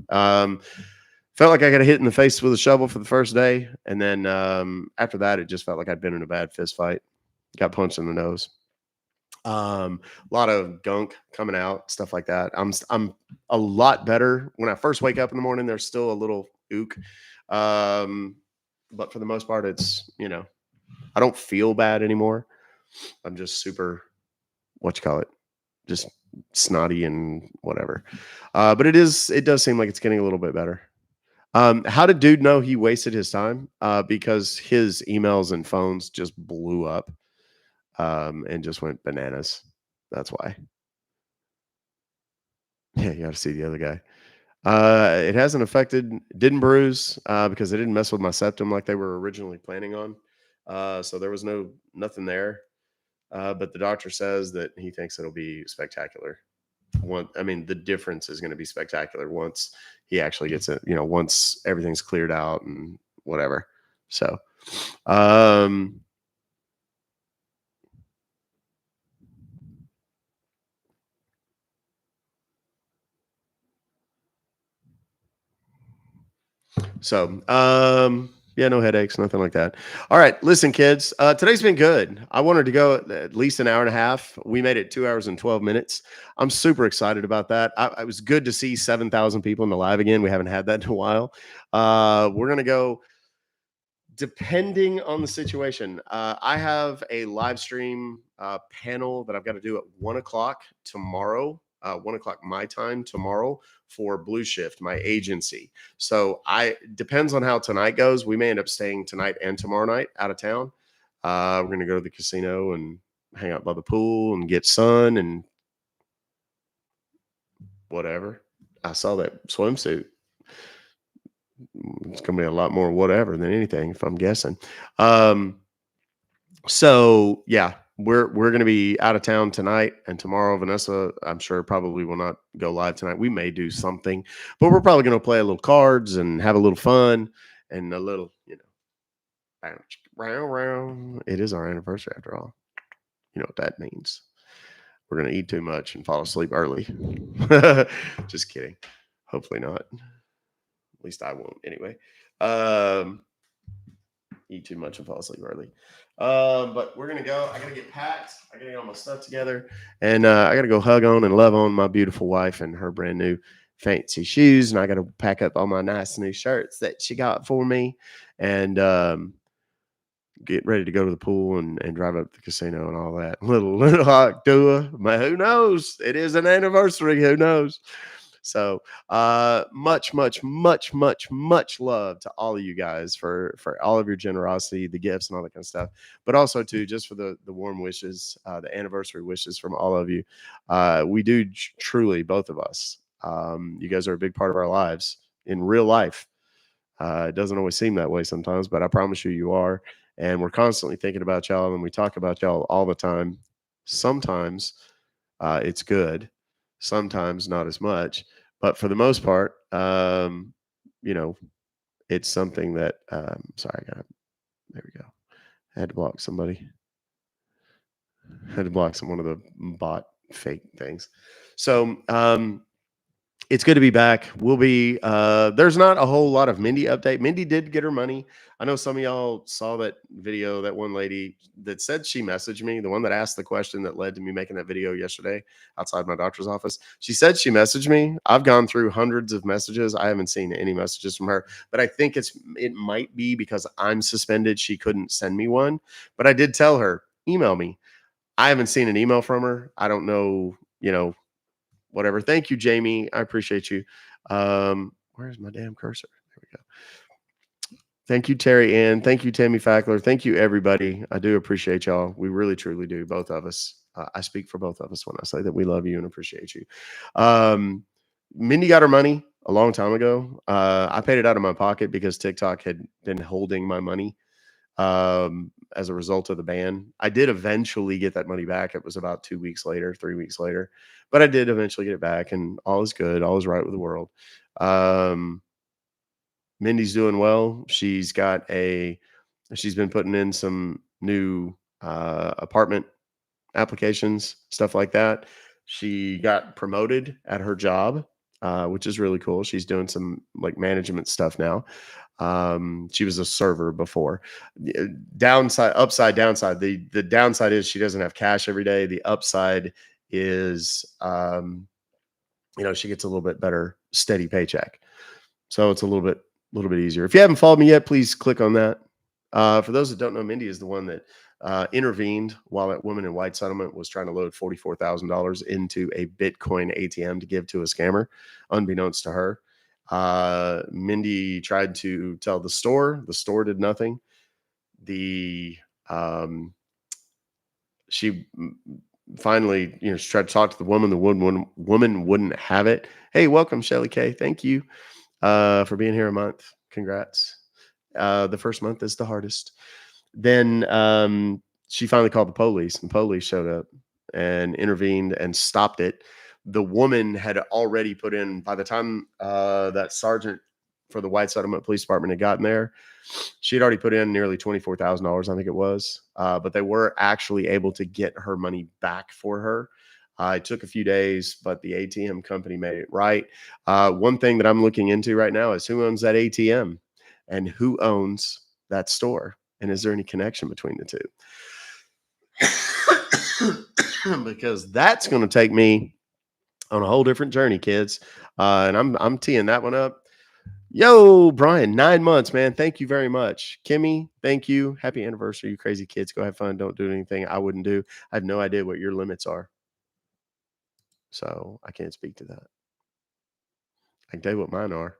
Felt like I got hit in the face with a shovel for the first day. And then after that, it just felt like I'd been in a bad fist fight. Got punched in the nose. A lot of gunk coming out, stuff like that. I'm a lot better. When I first wake up in the morning, there's still a little ook. But for the most part, it's, I don't feel bad anymore. I'm just super, just snotty and whatever. But it does seem like it's getting a little bit better. How did dude know he wasted his time? Because his emails and phones just blew up and just went bananas. That's why. Yeah, you got to see the other guy. It didn't bruise because they didn't mess with my septum like they were originally planning on. So there was nothing there. But the doctor says that he thinks it'll be spectacular. The difference is going to be spectacular once he actually gets it, once everything's cleared out and whatever. So, yeah, no headaches, nothing like that. All right, listen, kids. Today's been good. I wanted to go at least an hour and a half. We made it 2 hours and 12 minutes. I'm super excited about that. It was good to see 7,000 people in the live again. We haven't had that in a while. We're gonna go. Depending on the situation, I have a live stream panel that I've got to do at 1:00 tomorrow, 1:00 my time tomorrow for Blue Shift, my agency. So depends on how tonight goes. We may end up staying tonight and tomorrow night out of town. We're going to go to the casino and hang out by the pool and get sun and whatever. I saw that swimsuit. It's gonna be a lot more whatever than anything, if I'm guessing. So yeah, we're gonna be out of town tonight and tomorrow. Vanessa, I'm sure, probably will not go live tonight. We may do something, but we're probably gonna play a little cards and have a little fun and a little, round. It is our anniversary after all. You know what that means. We're gonna eat too much and fall asleep early. Just kidding. Hopefully not. At least I won't anyway. Eat too much and fall asleep early. But we're gonna go. I gotta get packed. I gotta get all my stuff together, and I gotta go hug on and love on my beautiful wife and her brand new fancy shoes. And I gotta pack up all my nice new shirts that she got for me, and get ready to go to the pool and drive up to the casino and all that. Little hot tour. Who knows? It is an anniversary. Who knows? So much love to all of you guys for all of your generosity, the gifts and all that kind of stuff, but also too, just for the warm wishes, the anniversary wishes from all of you. We do truly, both of us. You guys are a big part of our lives in real life. It doesn't always seem that way sometimes, but I promise you are. And we're constantly thinking about y'all, and we talk about y'all all the time. Sometimes it's good, sometimes not as much, but for the most part, it's something that sorry, there we go. I had to block somebody. I had to block one of the bot fake things. So It's good to be back. We'll be there's not a whole lot of Mindy update. Mindy did get her money. I know some of y'all saw that video, that one lady that said she messaged me, the one that asked the question that led to me making that video yesterday outside my doctor's office. She said she messaged me. I've gone through hundreds of messages. I haven't seen any messages from her, but I think it might be because I'm suspended. She couldn't send me one, but I did tell her, email me. I haven't seen an email from her. I don't know, whatever. Thank you, Jamie. I appreciate you. Where's my damn cursor? There we go. Thank you, Terry Ann. Thank you, Tammy Fackler. Thank you, everybody. I do appreciate y'all. We really, truly do. Both of us. I speak for both of us when I say that we love you and appreciate you. Mindy got her money a long time ago. I paid it out of my pocket because TikTok had been holding my money as a result of the ban. I did eventually get that money back. It was about 2 weeks later, 3 weeks later, but I did eventually get it back, and all is good. All is right with the world. Mindy's doing well. She's been putting in some new apartment applications, stuff like that. She got promoted at her job, which is really cool. She's doing some like management stuff now. She was a server before. Upside, downside. The downside is she doesn't have cash every day. The upside is, she gets a little bit better steady paycheck. So it's a little bit easier. If you haven't followed me yet, please click on that. For those that don't know, Mindy is the one that intervened while that woman in white settlement was trying to load $44,000 into a Bitcoin ATM to give to a scammer, unbeknownst to her. Mindy tried to tell the store. The store did nothing. She finally, she tried to talk to the woman. The woman wouldn't have it. Hey, welcome, Shelly K. Thank you for being here a month. Congrats. The first month is the hardest. Then she finally called the police, and the police showed up and intervened and stopped it. The woman had already put in, by the time that sergeant for the White Settlement Police Department had gotten there, she had already put in nearly $24,000, I think it was. But they were actually able to get her money back for her. It took a few days, but the ATM company made it right. One thing that I'm looking into right now is who owns that ATM and who owns that store. And is there any connection between the two? Because that's going to take me on a whole different journey, kids. And I'm teeing that one up. Yo, Brian, 9 months, man. Thank you very much. Kimmy, thank you. Happy anniversary, you crazy kids. Go have fun. Don't do anything I wouldn't do. I have no idea what your limits are. So I can't speak to that. I can tell you what mine are.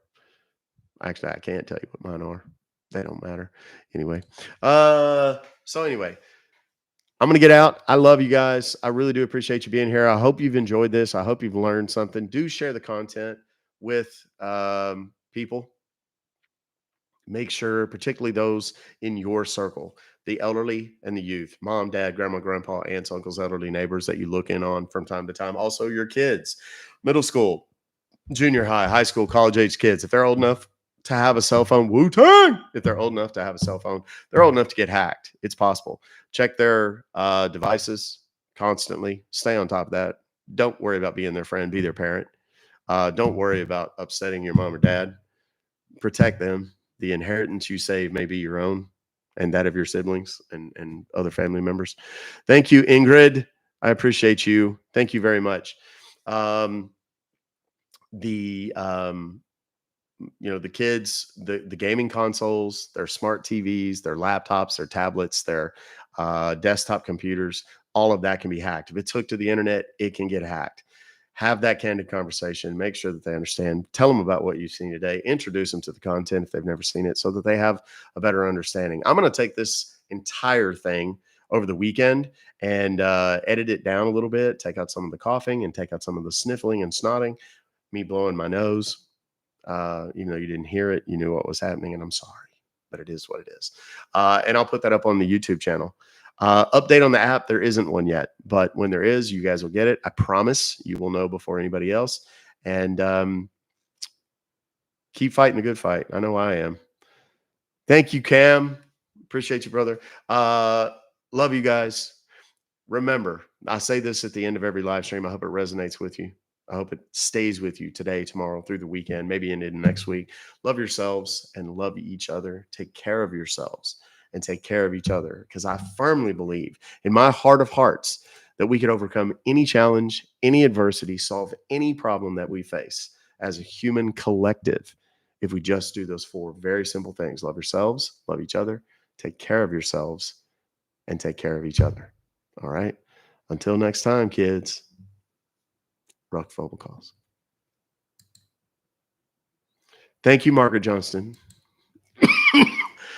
Actually, I can't tell you what mine are. They don't matter. Anyway. Anyway, I'm going to get out. I love you guys. I really do appreciate you being here. I hope you've enjoyed this. I hope you've learned something. Do share the content with people. Make sure, particularly those in your circle, the elderly and the youth, mom, dad, grandma, grandpa, aunts, uncles, elderly neighbors that you look in on from time to time. Also your kids, middle school, junior high, high school, college age kids. If they're old enough to have a cell phone, Wu-Tang! If they're old enough to have a cell phone, they're old enough to get hacked. It's possible. Check their devices constantly. Stay on top of that. Don't worry about being their friend. Be their parent. Don't worry about upsetting your mom or dad. Protect them. The inheritance you save may be your own and that of your siblings and other family members. Thank you, Ingrid. I appreciate you. Thank you very much. The kids, the gaming consoles, their smart TVs, their laptops, their tablets, their desktop computers, all of that can be hacked. If it's hooked to the internet, it can get hacked. Have that candid conversation. Make sure that they understand. Tell them about what you've seen today. Introduce them to the content if they've never seen it so that they have a better understanding. I'm going to take this entire thing over the weekend and edit it down a little bit, take out some of the coughing and take out some of the sniffling and snotting, me blowing my nose. Even though you didn't hear it, you knew what was happening, and I'm sorry, but it is what it is. And I'll put that up on the YouTube channel. Update on the app, there isn't one yet, but when there is, you guys will get it. I promise you will know before anybody else. And keep fighting the good fight. I know I am. Thank you, Cam. Appreciate you, brother. Love you guys. Remember, I say this at the end of every live stream. I hope it resonates with you. I hope it stays with you today, tomorrow, through the weekend, maybe into next week. Love yourselves and love each other. Take care of yourselves and take care of each other, because I firmly believe in my heart of hearts that we could overcome any challenge, any adversity, solve any problem that we face as a human collective if we just do those 4 very simple things. Love yourselves, love each other, take care of yourselves, and take care of each other. All right? Until next time, kids. Ruck Fobocalls. Thank you, Margaret Johnston.